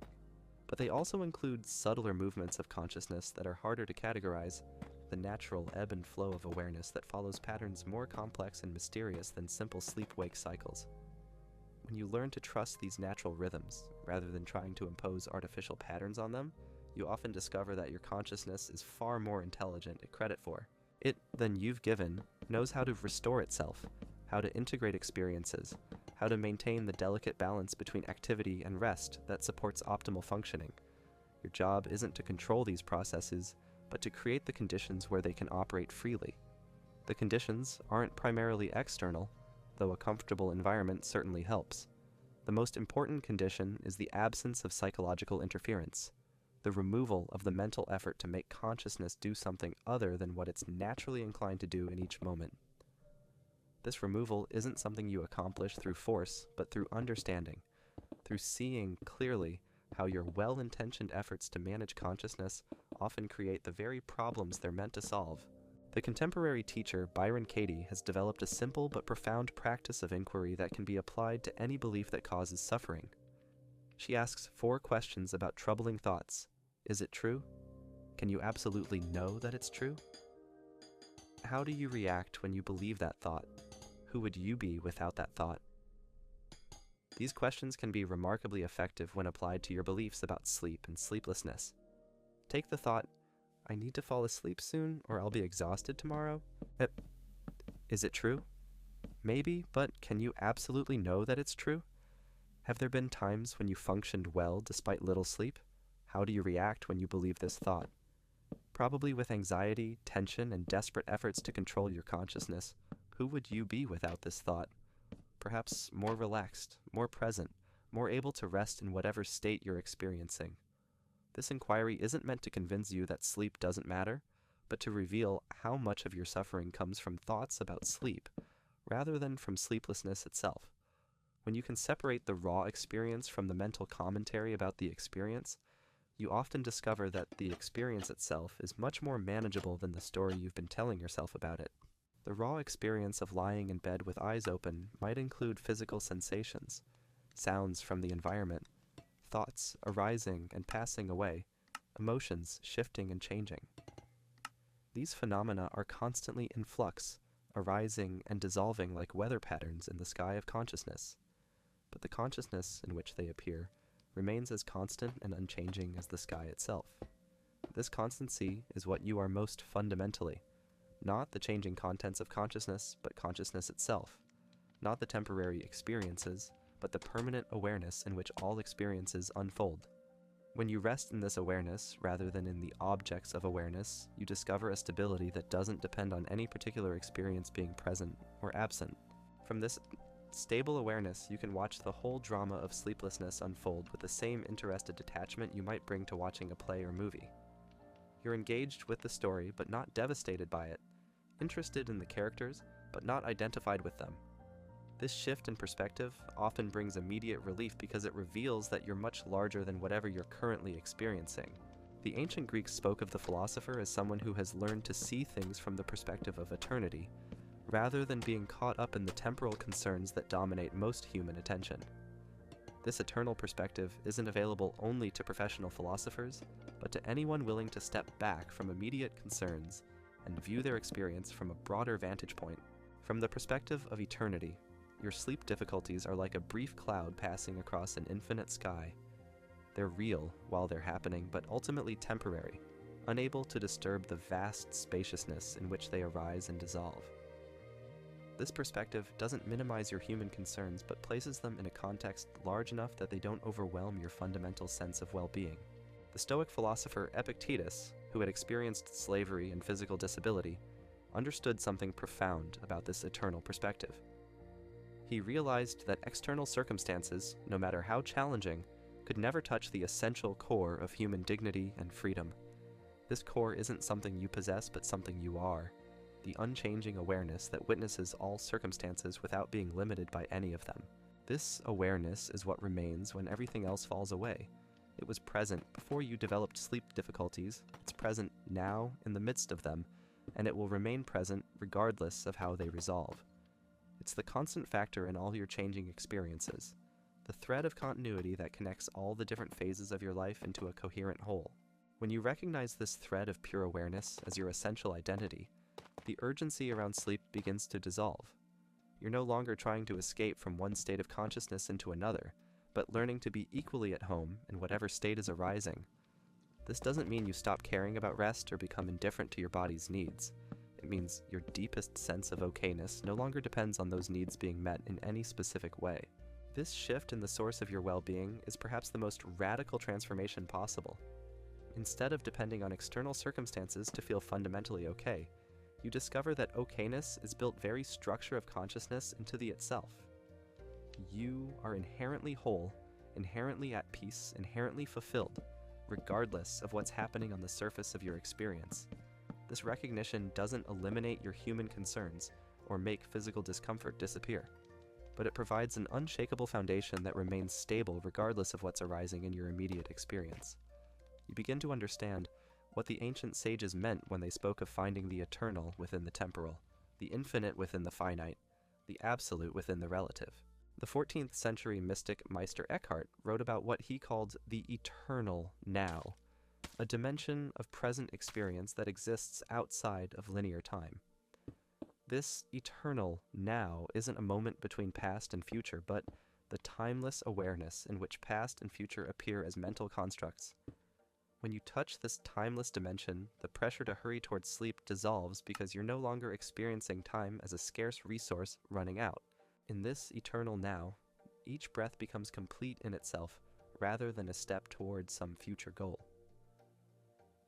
But they also include subtler movements of consciousness that are harder to categorize, the natural ebb and flow of awareness that follows patterns more complex and mysterious than simple sleep-wake cycles. When you learn to trust these natural rhythms, rather than trying to impose artificial patterns on them, you often discover that your consciousness is far more intelligent at credit for. It, than you've given, knows how to restore itself, how to integrate experiences, how to maintain the delicate balance between activity and rest that supports optimal functioning. Your job isn't to control these processes, but to create the conditions where they can operate freely. The conditions aren't primarily external, though a comfortable environment certainly helps. The most important condition is the absence of psychological interference, the removal of the mental effort to make consciousness do something other than what it's naturally inclined to do in each moment. This removal isn't something you accomplish through force, but through understanding, through seeing clearly how your well-intentioned efforts to manage consciousness often create the very problems they're meant to solve. The contemporary teacher Byron Katie has developed a simple but profound practice of inquiry that can be applied to any belief that causes suffering. She asks 4 questions about troubling thoughts. Is it true? Can you absolutely know that it's true? How do you react when you believe that thought? Who would you be without that thought? These questions can be remarkably effective when applied to your beliefs about sleep and sleeplessness. Take the thought, I need to fall asleep soon or I'll be exhausted tomorrow. Is it true? Maybe, but can you absolutely know that it's true? Have there been times when you functioned well despite little sleep? How do you react when you believe this thought? Probably with anxiety, tension, and desperate efforts to control your consciousness. Who would you be without this thought? Perhaps more relaxed, more present, more able to rest in whatever state you're experiencing. This inquiry isn't meant to convince you that sleep doesn't matter, but to reveal how much of your suffering comes from thoughts about sleep, rather than from sleeplessness itself. When you can separate the raw experience from the mental commentary about the experience, you often discover that the experience itself is much more manageable than the story you've been telling yourself about it. The raw experience of lying in bed with eyes open might include physical sensations, sounds from the environment, thoughts arising and passing away, emotions shifting and changing. These phenomena are constantly in flux, arising and dissolving like weather patterns in the sky of consciousness. But the consciousness in which they appear remains as constant and unchanging as the sky itself. This constancy is what you are most fundamentally, not the changing contents of consciousness, but consciousness itself, not the temporary experiences, but the permanent awareness in which all experiences unfold. When you rest in this awareness, rather than in the objects of awareness, you discover a stability that doesn't depend on any particular experience being present or absent. From this stable awareness, you can watch the whole drama of sleeplessness unfold with the same interested detachment you might bring to watching a play or movie. You're engaged with the story, but not devastated by it, interested in the characters, but not identified with them. This shift in perspective often brings immediate relief because it reveals that you're much larger than whatever you're currently experiencing. The ancient Greeks spoke of the philosopher as someone who has learned to see things from the perspective of eternity, rather than being caught up in the temporal concerns that dominate most human attention. This eternal perspective isn't available only to professional philosophers, but to anyone willing to step back from immediate concerns and view their experience from a broader vantage point. From the perspective of eternity, your sleep difficulties are like a brief cloud passing across an infinite sky. They're real while they're happening, but ultimately temporary, unable to disturb the vast spaciousness in which they arise and dissolve. This perspective doesn't minimize your human concerns, but places them in a context large enough that they don't overwhelm your fundamental sense of well-being. The Stoic philosopher Epictetus, who had experienced slavery and physical disability, understood something profound about this eternal perspective. He realized that external circumstances, no matter how challenging, could never touch the essential core of human dignity and freedom. This core isn't something you possess, but something you are. The unchanging awareness that witnesses all circumstances without being limited by any of them. This awareness is what remains when everything else falls away. It was present before you developed sleep difficulties, it's present now in the midst of them, and it will remain present regardless of how they resolve. It's the constant factor in all your changing experiences, the thread of continuity that connects all the different phases of your life into a coherent whole. When you recognize this thread of pure awareness as your essential identity, the urgency around sleep begins to dissolve. You're no longer trying to escape from one state of consciousness into another, but learning to be equally at home in whatever state is arising. This doesn't mean you stop caring about rest or become indifferent to your body's needs. It means your deepest sense of okayness no longer depends on those needs being met in any specific way. This shift in the source of your well-being is perhaps the most radical transformation possible. Instead of depending on external circumstances to feel fundamentally okay, you discover that okayness is built very structure of consciousness into the itself. You are inherently whole, inherently at peace, inherently fulfilled, regardless of what's happening on the surface of your experience. This recognition doesn't eliminate your human concerns or make physical discomfort disappear, but it provides an unshakable foundation that remains stable regardless of what's arising in your immediate experience. You begin to understand what the ancient sages meant when they spoke of finding the eternal within the temporal, the infinite within the finite, the absolute within the relative. The 14th century mystic Meister Eckhart wrote about what he called the eternal now, a dimension of present experience that exists outside of linear time. This eternal now isn't a moment between past and future, but the timeless awareness in which past and future appear as mental constructs. When you touch this timeless dimension, the pressure to hurry towards sleep dissolves because you're no longer experiencing time as a scarce resource running out. In this eternal now, each breath becomes complete in itself, rather than a step towards some future goal.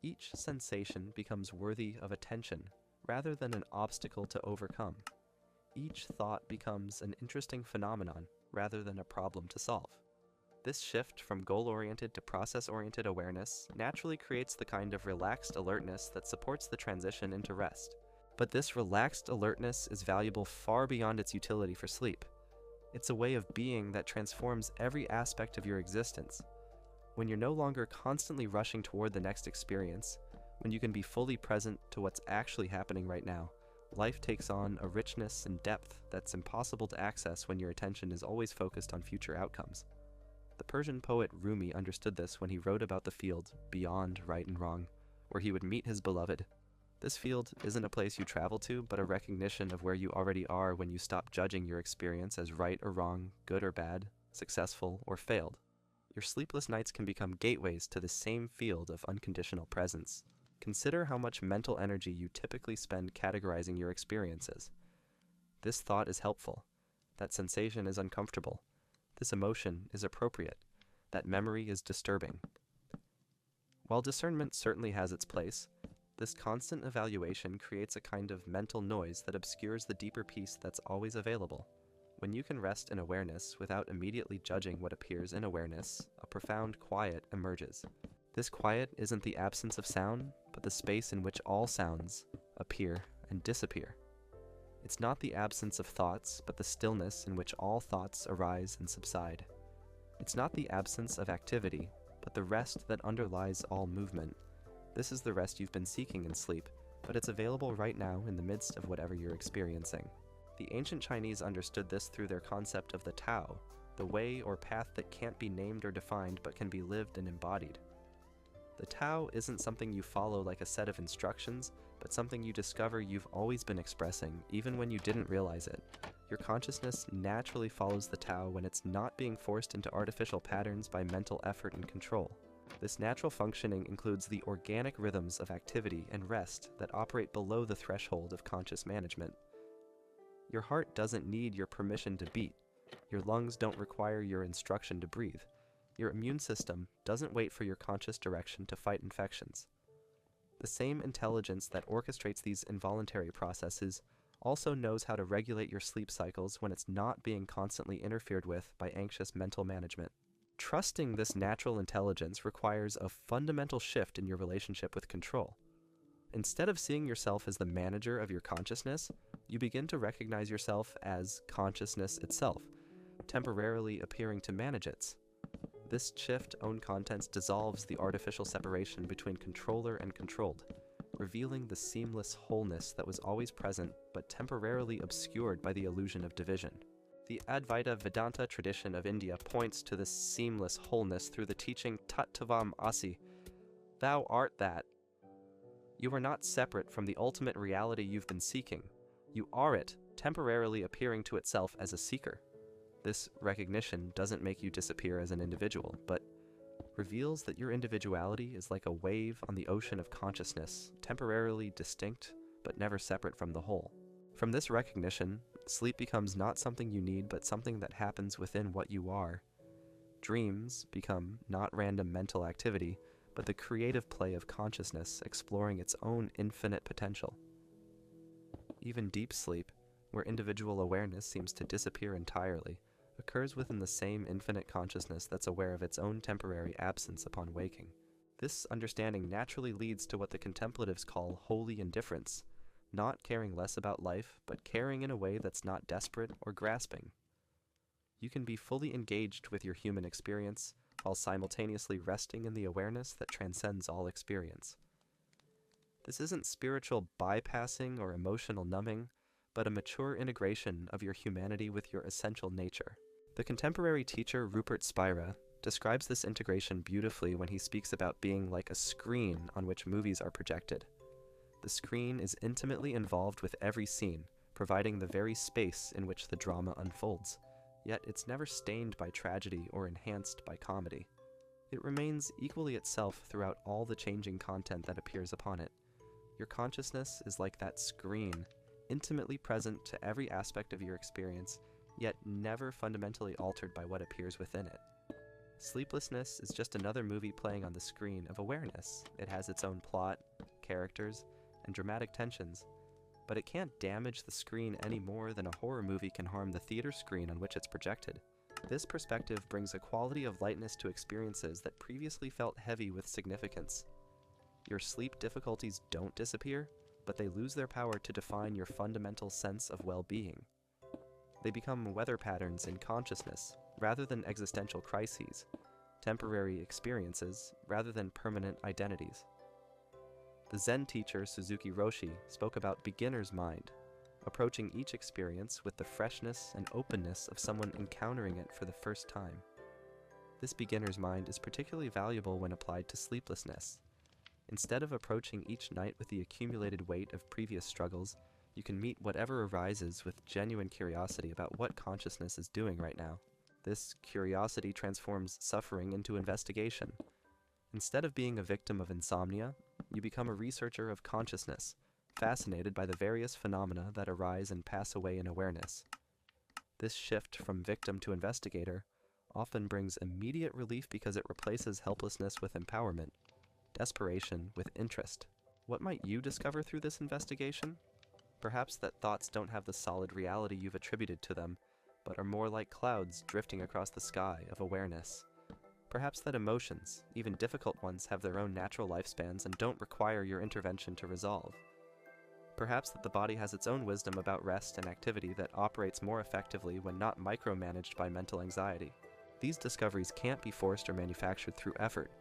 Each sensation becomes worthy of attention, rather than an obstacle to overcome. Each thought becomes an interesting phenomenon, rather than a problem to solve. This shift from goal-oriented to process-oriented awareness naturally creates the kind of relaxed alertness that supports the transition into rest. But this relaxed alertness is valuable far beyond its utility for sleep. It's a way of being that transforms every aspect of your existence. When you're no longer constantly rushing toward the next experience, when you can be fully present to what's actually happening right now, life takes on a richness and depth that's impossible to access when your attention is always focused on future outcomes. The Persian poet Rumi understood this when he wrote about the field beyond right and wrong, where he would meet his beloved. This field isn't a place you travel to, but a recognition of where you already are when you stop judging your experience as right or wrong, good or bad, successful or failed. Your sleepless nights can become gateways to the same field of unconditional presence. Consider how much mental energy you typically spend categorizing your experiences. This thought is helpful. That sensation is uncomfortable. This emotion is appropriate. That memory is disturbing. While discernment certainly has its place, this constant evaluation creates a kind of mental noise that obscures the deeper peace that's always available. When you can rest in awareness without immediately judging what appears in awareness, a profound quiet emerges. This quiet isn't the absence of sound, but the space in which all sounds appear and disappear. It's not the absence of thoughts, but the stillness in which all thoughts arise and subside. It's not the absence of activity, but the rest that underlies all movement. This is the rest you've been seeking in sleep, but it's available right now in the midst of whatever you're experiencing. The ancient Chinese understood this through their concept of the Tao, the way or path that can't be named or defined but can be lived and embodied. The Tao isn't something you follow like a set of instructions, but something you discover you've always been expressing, even when you didn't realize it. Your consciousness naturally follows the Tao when it's not being forced into artificial patterns by mental effort and control. This natural functioning includes the organic rhythms of activity and rest that operate below the threshold of conscious management. Your heart doesn't need your permission to beat. Your lungs don't require your instruction to breathe. Your immune system doesn't wait for your conscious direction to fight infections. The same intelligence that orchestrates these involuntary processes also knows how to regulate your sleep cycles when it's not being constantly interfered with by anxious mental management. Trusting this natural intelligence requires a fundamental shift in your relationship with control. Instead of seeing yourself as the manager of your consciousness, you begin to recognize yourself as consciousness itself, temporarily appearing to manage it. This shift own contents dissolves the artificial separation between controller and controlled, revealing the seamless wholeness that was always present but temporarily obscured by the illusion of division. The Advaita Vedanta tradition of India points to this seamless wholeness through the teaching Tat Tavam Asi, thou art that. You are not separate from the ultimate reality you've been seeking. You are it, temporarily appearing to itself as a seeker. This recognition doesn't make you disappear as an individual, but reveals that your individuality is like a wave on the ocean of consciousness, temporarily distinct, but never separate from the whole. From this recognition, sleep becomes not something you need, but something that happens within what you are. Dreams become not random mental activity, but the creative play of consciousness exploring its own infinite potential. Even deep sleep, where individual awareness seems to disappear entirely, occurs within the same infinite consciousness that's aware of its own temporary absence upon waking. This understanding naturally leads to what the contemplatives call holy indifference, not caring less about life, but caring in a way that's not desperate or grasping. You can be fully engaged with your human experience, while simultaneously resting in the awareness that transcends all experience. This isn't spiritual bypassing or emotional numbing, but a mature integration of your humanity with your essential nature. The contemporary teacher Rupert Spira describes this integration beautifully when he speaks about being like a screen on which movies are projected. The screen is intimately involved with every scene, providing the very space in which the drama unfolds, yet it's never stained by tragedy or enhanced by comedy. It remains equally itself throughout all the changing content that appears upon it. Your consciousness is like that screen, intimately present to every aspect of your experience, yet never fundamentally altered by what appears within it. Sleeplessness is just another movie playing on the screen of awareness. It has its own plot, characters, and dramatic tensions, but it can't damage the screen any more than a horror movie can harm the theater screen on which it's projected. This perspective brings a quality of lightness to experiences that previously felt heavy with significance. Your sleep difficulties don't disappear, but they lose their power to define your fundamental sense of well-being. They become weather patterns in consciousness, rather than existential crises, temporary experiences, rather than permanent identities. The Zen teacher Suzuki Roshi spoke about beginner's mind, approaching each experience with the freshness and openness of someone encountering it for the first time. This beginner's mind is particularly valuable when applied to sleeplessness. Instead of approaching each night with the accumulated weight of previous struggles, you can meet whatever arises with genuine curiosity about what consciousness is doing right now. This curiosity transforms suffering into investigation. Instead of being a victim of insomnia, you become a researcher of consciousness, fascinated by the various phenomena that arise and pass away in awareness. This shift from victim to investigator often brings immediate relief because it replaces helplessness with empowerment, desperation with interest. What might you discover through this investigation? Perhaps that thoughts don't have the solid reality you've attributed to them, but are more like clouds drifting across the sky of awareness. Perhaps that emotions, even difficult ones, have their own natural lifespans and don't require your intervention to resolve. Perhaps that the body has its own wisdom about rest and activity that operates more effectively when not micromanaged by mental anxiety. These discoveries can't be forced or manufactured through effort.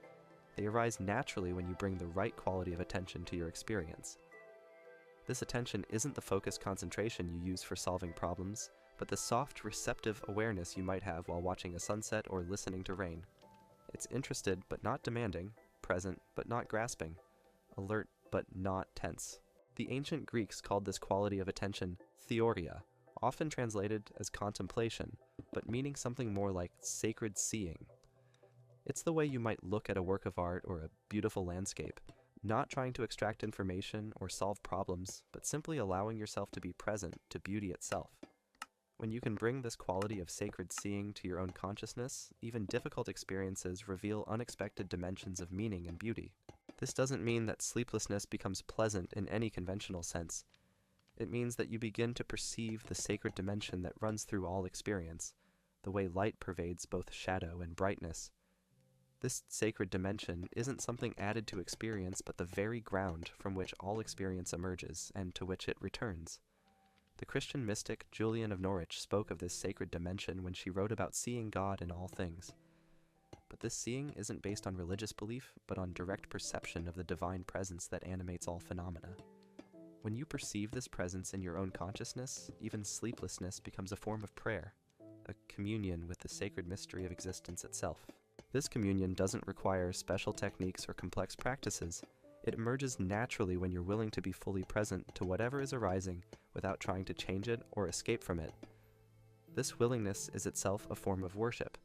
They arise naturally when you bring the right quality of attention to your experience. This attention isn't the focused concentration you use for solving problems, but the soft, receptive awareness you might have while watching a sunset or listening to rain. It's interested but not demanding, present but not grasping, alert but not tense. The ancient Greeks called this quality of attention theoria, often translated as contemplation, but meaning something more like sacred seeing. It's the way you might look at a work of art or a beautiful landscape, not trying to extract information or solve problems, but simply allowing yourself to be present to beauty itself. When you can bring this quality of sacred seeing to your own consciousness, even difficult experiences reveal unexpected dimensions of meaning and beauty. This doesn't mean that sleeplessness becomes pleasant in any conventional sense. It means that you begin to perceive the sacred dimension that runs through all experience, the way light pervades both shadow and brightness. This sacred dimension isn't something added to experience, but the very ground from which all experience emerges and to which it returns. The Christian mystic Julian of Norwich spoke of this sacred dimension when she wrote about seeing God in all things. But this seeing isn't based on religious belief, but on direct perception of the divine presence that animates all phenomena. When you perceive this presence in your own consciousness, even sleeplessness becomes a form of prayer, a communion with the sacred mystery of existence itself. This communion doesn't require special techniques or complex practices. It emerges naturally when you're willing to be fully present to whatever is arising without trying to change it or escape from it. This willingness is itself a form of worship,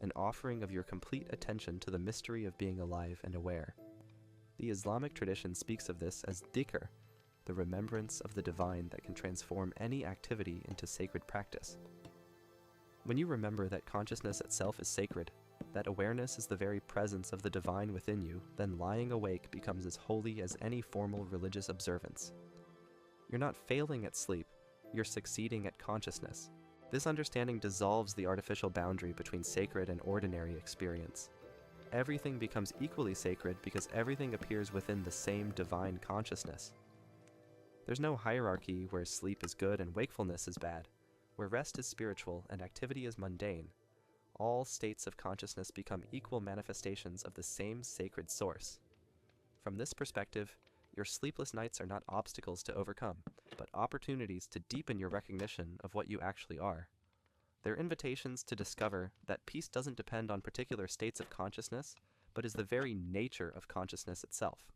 an offering of your complete attention to the mystery of being alive and aware. The Islamic tradition speaks of this as dhikr, the remembrance of the divine that can transform any activity into sacred practice. When you remember that consciousness itself is sacred, that awareness is the very presence of the divine within you, then lying awake becomes as holy as any formal religious observance. You're not failing at sleep, you're succeeding at consciousness. This understanding dissolves the artificial boundary between sacred and ordinary experience. Everything becomes equally sacred because everything appears within the same divine consciousness. There's no hierarchy where sleep is good and wakefulness is bad, where rest is spiritual and activity is mundane. All states of consciousness become equal manifestations of the same sacred source. From this perspective, your sleepless nights are not obstacles to overcome, but opportunities to deepen your recognition of what you actually are. They're invitations to discover that peace doesn't depend on particular states of consciousness, but is the very nature of consciousness itself.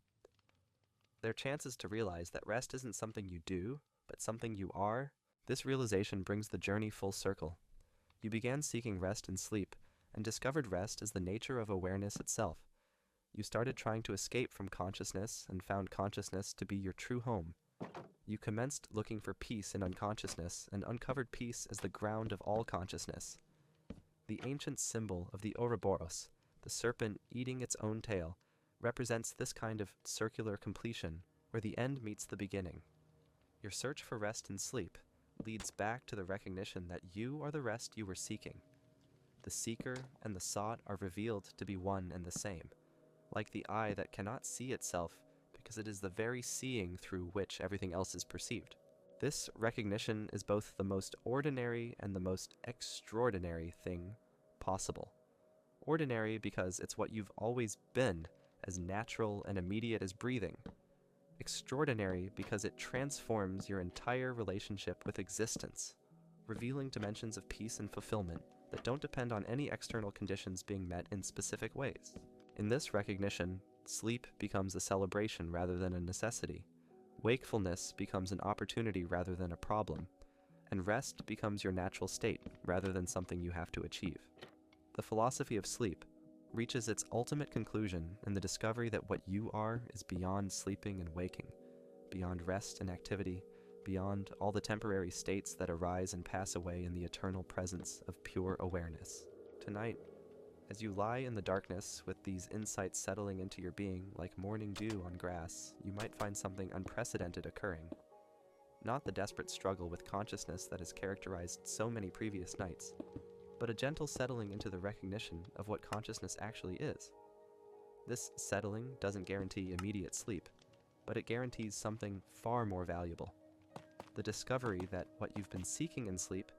They're chances to realize that rest isn't something you do, but something you are. This realization brings the journey full circle. You began seeking rest in sleep, and discovered rest as the nature of awareness itself. You started trying to escape from consciousness and found consciousness to be your true home. You commenced looking for peace in unconsciousness and uncovered peace as the ground of all consciousness. The ancient symbol of the Ouroboros, the serpent eating its own tail, represents this kind of circular completion, where the end meets the beginning. Your search for rest in sleep leads back to the recognition that you are the rest you were seeking. The seeker and the sought are revealed to be one and the same, like the eye that cannot see itself because it is the very seeing through which everything else is perceived. This recognition is both the most ordinary and the most extraordinary thing possible. Ordinary because it's what you've always been, as natural and immediate as breathing. Extraordinary because it transforms your entire relationship with existence, revealing dimensions of peace and fulfillment that don't depend on any external conditions being met in specific ways. In this recognition, sleep becomes a celebration rather than a necessity. Wakefulness becomes an opportunity rather than a problem, and rest becomes your natural state rather than something you have to achieve. The philosophy of sleep reaches its ultimate conclusion in the discovery that what you are is beyond sleeping and waking, beyond rest and activity, beyond all the temporary states that arise and pass away in the eternal presence of pure awareness. Tonight, as you lie in the darkness with these insights settling into your being like morning dew on grass, you might find something unprecedented occurring. Not the desperate struggle with consciousness that has characterized so many previous nights, but a gentle settling into the recognition of what consciousness actually is. This settling doesn't guarantee immediate sleep, but it guarantees something far more valuable. The discovery that what you've been seeking in sleep,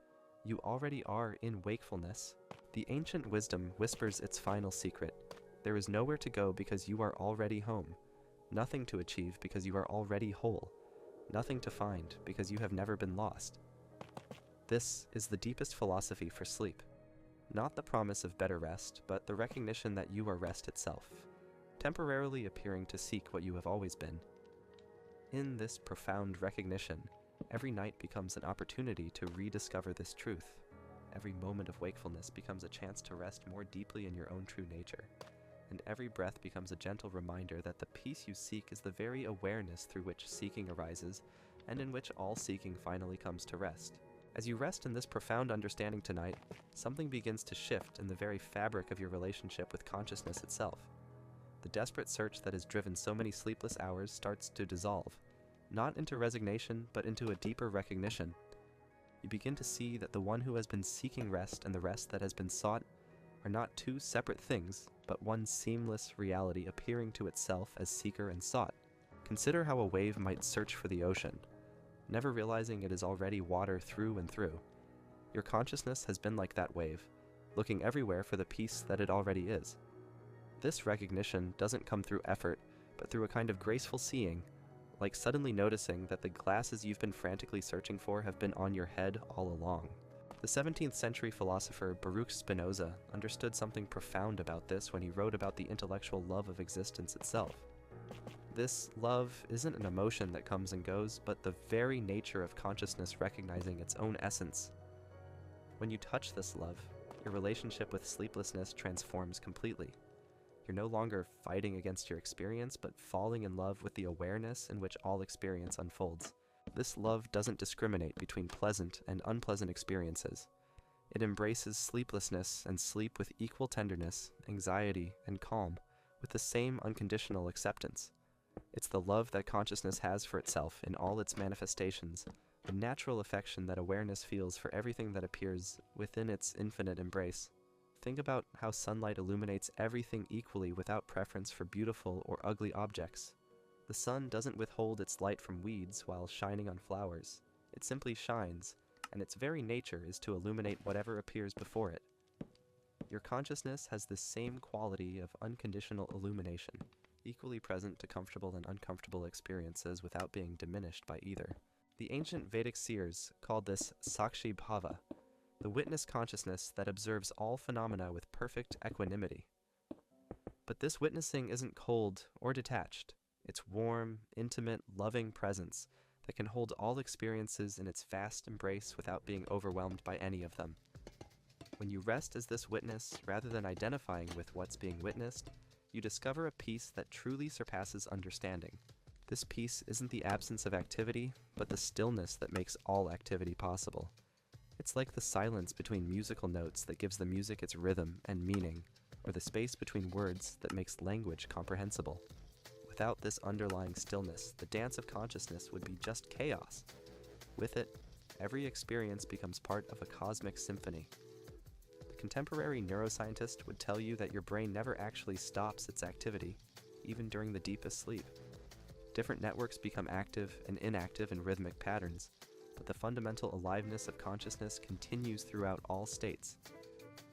you already are in wakefulness. The ancient wisdom whispers its final secret. There is nowhere to go because you are already home, nothing to achieve because you are already whole, nothing to find because you have never been lost. This is the deepest philosophy for sleep. Not the promise of better rest, but the recognition that you are rest itself, temporarily appearing to seek what you have always been. In this profound recognition, every night becomes an opportunity to rediscover this truth. Every moment of wakefulness becomes a chance to rest more deeply in your own true nature. And every breath becomes a gentle reminder that the peace you seek is the very awareness through which seeking arises, and in which all seeking finally comes to rest. As you rest in this profound understanding tonight, something begins to shift in the very fabric of your relationship with consciousness itself. The desperate search that has driven so many sleepless hours starts to dissolve, not into resignation, but into a deeper recognition. You begin to see that the one who has been seeking rest and the rest that has been sought are not two separate things, but one seamless reality appearing to itself as seeker and sought. Consider how a wave might search for the ocean, never realizing it is already water through and through. Your consciousness has been like that wave, looking everywhere for the peace that it already is. This recognition doesn't come through effort, but through a kind of graceful seeing, like suddenly noticing that the glasses you've been frantically searching for have been on your head all along. The 17th century philosopher Baruch Spinoza understood something profound about this when he wrote about the intellectual love of existence itself. This love isn't an emotion that comes and goes, but the very nature of consciousness recognizing its own essence. When you touch this love, your relationship with sleeplessness transforms completely. You're no longer fighting against your experience, but falling in love with the awareness in which all experience unfolds. This love doesn't discriminate between pleasant and unpleasant experiences. It embraces sleeplessness and sleep with equal tenderness, anxiety, and calm, with the same unconditional acceptance. It's the love that consciousness has for itself in all its manifestations, the natural affection that awareness feels for everything that appears within its infinite embrace. Think about how sunlight illuminates everything equally without preference for beautiful or ugly objects. The sun doesn't withhold its light from weeds while shining on flowers. It simply shines, and its very nature is to illuminate whatever appears before it. Your consciousness has this same quality of unconditional illumination, equally present to comfortable and uncomfortable experiences without being diminished by either. The ancient Vedic seers called this Sakshi Bhava, the witness consciousness that observes all phenomena with perfect equanimity. But this witnessing isn't cold or detached. It's warm, intimate, loving presence that can hold all experiences in its vast embrace without being overwhelmed by any of them. When you rest as this witness, rather than identifying with what's being witnessed, you discover a peace that truly surpasses understanding. This peace isn't the absence of activity, but the stillness that makes all activity possible. It's like the silence between musical notes that gives the music its rhythm and meaning, or the space between words that makes language comprehensible. Without this underlying stillness, the dance of consciousness would be just chaos. With it, every experience becomes part of a cosmic symphony. The contemporary neuroscientist would tell you that your brain never actually stops its activity, even during the deepest sleep. Different networks become active and inactive in rhythmic patterns, but the fundamental aliveness of consciousness continues throughout all states.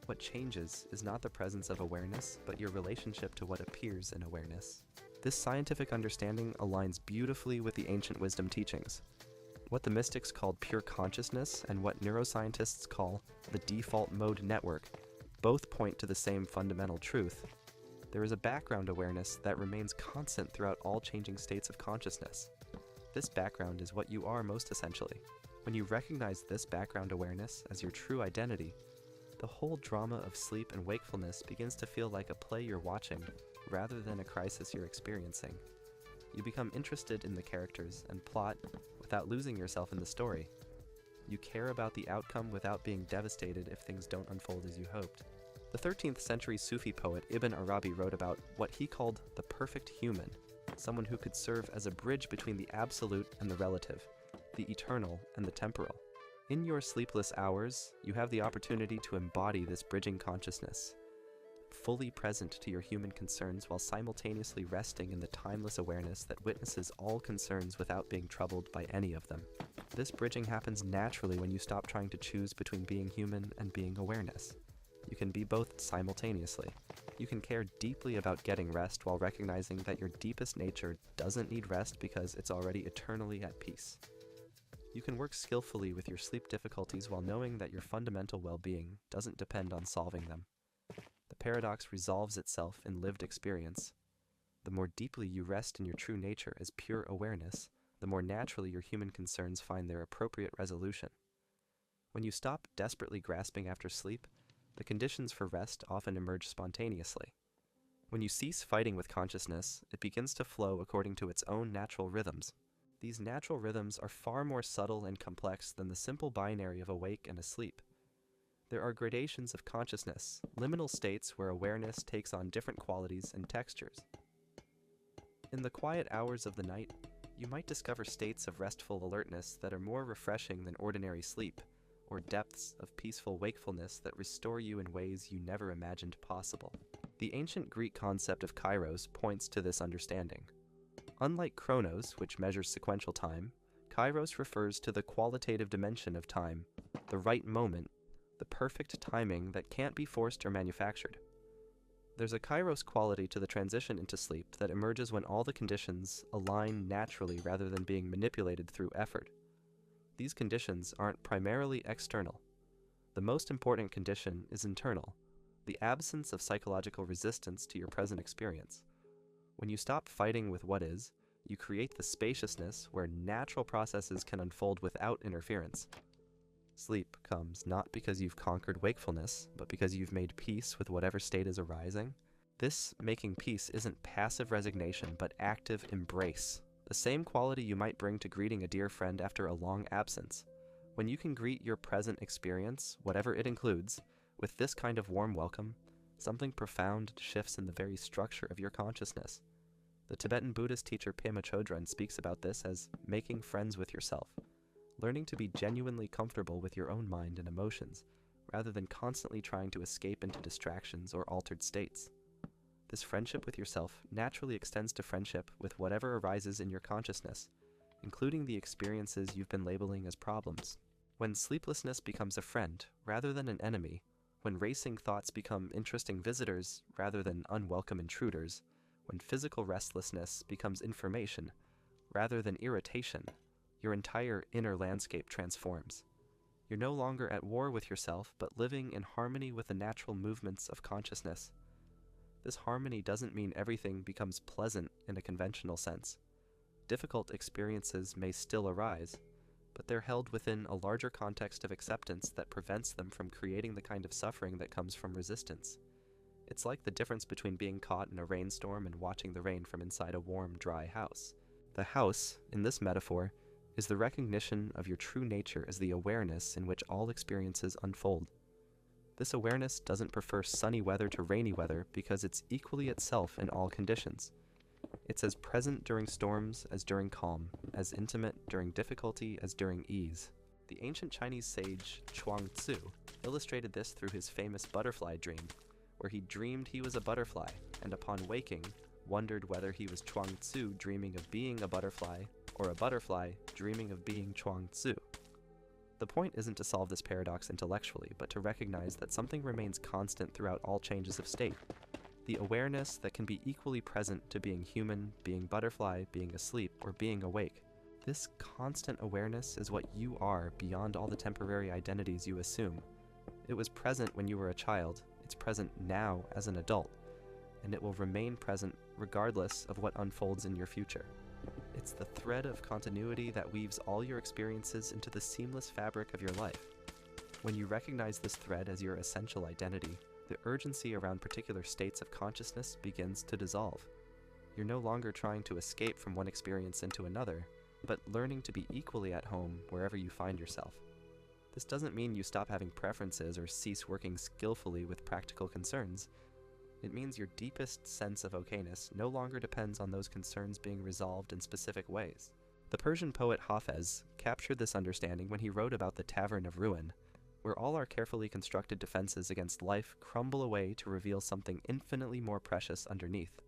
What changes is not the presence of awareness, but your relationship to what appears in awareness. This scientific understanding aligns beautifully with the ancient wisdom teachings. What the mystics called pure consciousness and what neuroscientists call the default mode network both point to the same fundamental truth. There is a background awareness that remains constant throughout all changing states of consciousness. This background is what you are most essentially. When you recognize this background awareness as your true identity, the whole drama of sleep and wakefulness begins to feel like a play you're watching, rather than a crisis you're experiencing. You become interested in the characters and plot without losing yourself in the story. You care about the outcome without being devastated if things don't unfold as you hoped. The 13th century Sufi poet Ibn Arabi wrote about what he called the perfect human, someone who could serve as a bridge between the absolute and the relative, the eternal and the temporal. In your sleepless hours, you have the opportunity to embody this bridging consciousness, fully present to your human concerns while simultaneously resting in the timeless awareness that witnesses all concerns without being troubled by any of them. This bridging happens naturally when you stop trying to choose between being human and being awareness. You can be both simultaneously. You can care deeply about getting rest while recognizing that your deepest nature doesn't need rest because it's already eternally at peace. You can work skillfully with your sleep difficulties while knowing that your fundamental well-being doesn't depend on solving them. The paradox resolves itself in lived experience. The more deeply you rest in your true nature as pure awareness, the more naturally your human concerns find their appropriate resolution. When you stop desperately grasping after sleep, the conditions for rest often emerge spontaneously. When you cease fighting with consciousness, it begins to flow according to its own natural rhythms. These natural rhythms are far more subtle and complex than the simple binary of awake and asleep. There are gradations of consciousness, liminal states where awareness takes on different qualities and textures. In the quiet hours of the night, you might discover states of restful alertness that are more refreshing than ordinary sleep, or depths of peaceful wakefulness that restore you in ways you never imagined possible. The ancient Greek concept of kairos points to this understanding. Unlike chronos, which measures sequential time, kairos refers to the qualitative dimension of time, the right moment, the perfect timing that can't be forced or manufactured. There's a kairos quality to the transition into sleep that emerges when all the conditions align naturally rather than being manipulated through effort. These conditions aren't primarily external. The most important condition is internal, the absence of psychological resistance to your present experience. When you stop fighting with what is, you create the spaciousness where natural processes can unfold without interference. Sleep comes not because you've conquered wakefulness, but because you've made peace with whatever state is arising. This making peace isn't passive resignation, but active embrace. The same quality you might bring to greeting a dear friend after a long absence. When you can greet your present experience, whatever it includes, with this kind of warm welcome, something profound shifts in the very structure of your consciousness. The Tibetan Buddhist teacher Pema Chodron speaks about this as making friends with yourself, learning to be genuinely comfortable with your own mind and emotions, rather than constantly trying to escape into distractions or altered states. This friendship with yourself naturally extends to friendship with whatever arises in your consciousness, including the experiences you've been labeling as problems. When sleeplessness becomes a friend rather than an enemy, when racing thoughts become interesting visitors rather than unwelcome intruders, when physical restlessness becomes information rather than irritation, your entire inner landscape transforms. You're no longer at war with yourself, but living in harmony with the natural movements of consciousness. This harmony doesn't mean everything becomes pleasant in a conventional sense. Difficult experiences may still arise, but they're held within a larger context of acceptance that prevents them from creating the kind of suffering that comes from resistance. It's like the difference between being caught in a rainstorm and watching the rain from inside a warm, dry house. The house, in this metaphor, is the recognition of your true nature as the awareness in which all experiences unfold. This awareness doesn't prefer sunny weather to rainy weather because it's equally itself in all conditions. It's as present during storms as during calm, as intimate during difficulty as during ease. The ancient Chinese sage Chuang Tzu illustrated this through his famous butterfly dream, where he dreamed he was a butterfly, and upon waking, wondered whether he was Chuang Tzu dreaming of being a butterfly, or a butterfly dreaming of being Chuang Tzu. The point isn't to solve this paradox intellectually, but to recognize that something remains constant throughout all changes of state. The awareness that can be equally present to being human, being butterfly, being asleep, or being awake. This constant awareness is what you are beyond all the temporary identities you assume. It was present when you were a child, it's present now as an adult, and it will remain present regardless of what unfolds in your future. It's the thread of continuity that weaves all your experiences into the seamless fabric of your life. When you recognize this thread as your essential identity, the urgency around particular states of consciousness begins to dissolve. You're no longer trying to escape from one experience into another, but learning to be equally at home wherever you find yourself. This doesn't mean you stop having preferences or cease working skillfully with practical concerns. It means your deepest sense of okayness no longer depends on those concerns being resolved in specific ways. The Persian poet Hafez captured this understanding when he wrote about the Tavern of Ruin, where all our carefully constructed defenses against life crumble away to reveal something infinitely more precious underneath.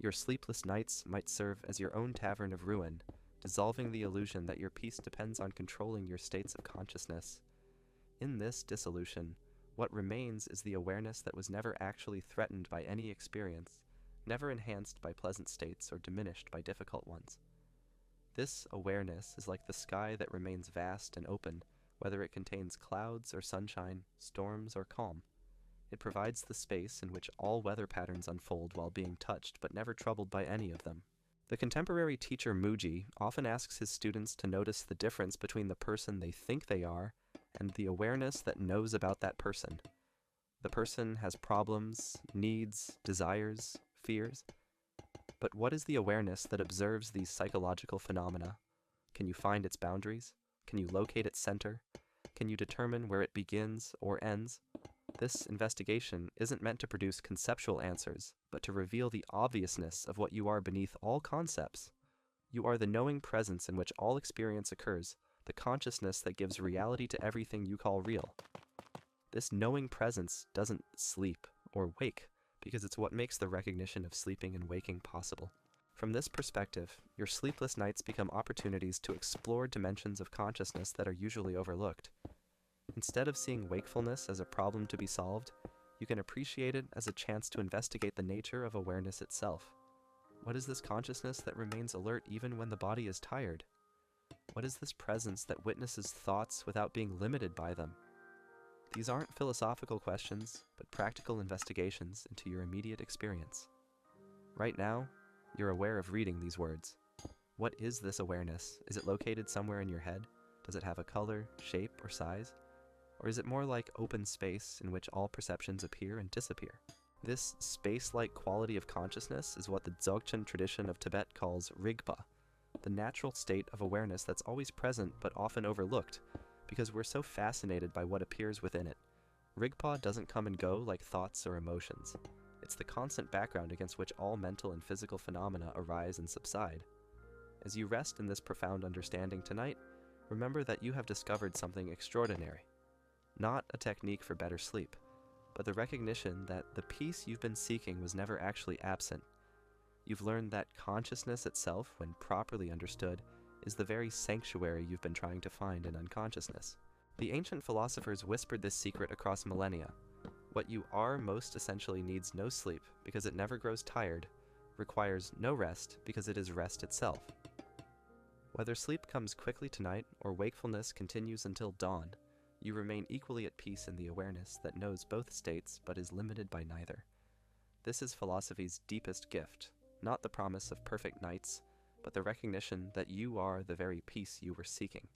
Your sleepless nights might serve as your own tavern of ruin, dissolving the illusion that your peace depends on controlling your states of consciousness. In this dissolution, What remains is the awareness that was never actually threatened by any experience, never enhanced by pleasant states or diminished by difficult ones. This awareness is like the sky that remains vast and open, whether it contains clouds or sunshine, storms or calm. It provides the space in which all weather patterns unfold while being touched but never troubled by any of them. The contemporary teacher Muji often asks his students to notice the difference between the person they think they are and the awareness that knows about that person. The person has problems, needs, desires, fears. But what is the awareness that observes these psychological phenomena? Can you find its boundaries? Can you locate its center? Can you determine where it begins or ends? This investigation isn't meant to produce conceptual answers, but to reveal the obviousness of what you are beneath all concepts. You are the knowing presence in which all experience occurs, the consciousness that gives reality to everything you call real. This knowing presence doesn't sleep or wake, because it's what makes the recognition of sleeping and waking possible. From this perspective, your sleepless nights become opportunities to explore dimensions of consciousness that are usually overlooked. Instead of seeing wakefulness as a problem to be solved, you can appreciate it as a chance to investigate the nature of awareness itself. What is this consciousness that remains alert even when the body is tired? What is this presence that witnesses thoughts without being limited by them? These aren't philosophical questions, but practical investigations into your immediate experience. Right now, you're aware of reading these words. What is this awareness? Is it located somewhere in your head? Does it have a color, shape, or size? Or is it more like open space in which all perceptions appear and disappear? This space-like quality of consciousness is what the Dzogchen tradition of Tibet calls Rigpa, the natural state of awareness that's always present but often overlooked, because we're so fascinated by what appears within it. Rigpa doesn't come and go like thoughts or emotions. It's the constant background against which all mental and physical phenomena arise and subside. As you rest in this profound understanding tonight, remember that you have discovered something extraordinary. Not a technique for better sleep, but the recognition that the peace you've been seeking was never actually absent. You've learned that consciousness itself, when properly understood, is the very sanctuary you've been trying to find in unconsciousness. The ancient philosophers whispered this secret across millennia. What you are most essentially needs no sleep because it never grows tired, requires no rest because it is rest itself. Whether sleep comes quickly tonight or wakefulness continues until dawn, you remain equally at peace in the awareness that knows both states but is limited by neither. This is philosophy's deepest gift, not the promise of perfect nights, but the recognition that you are the very peace you were seeking.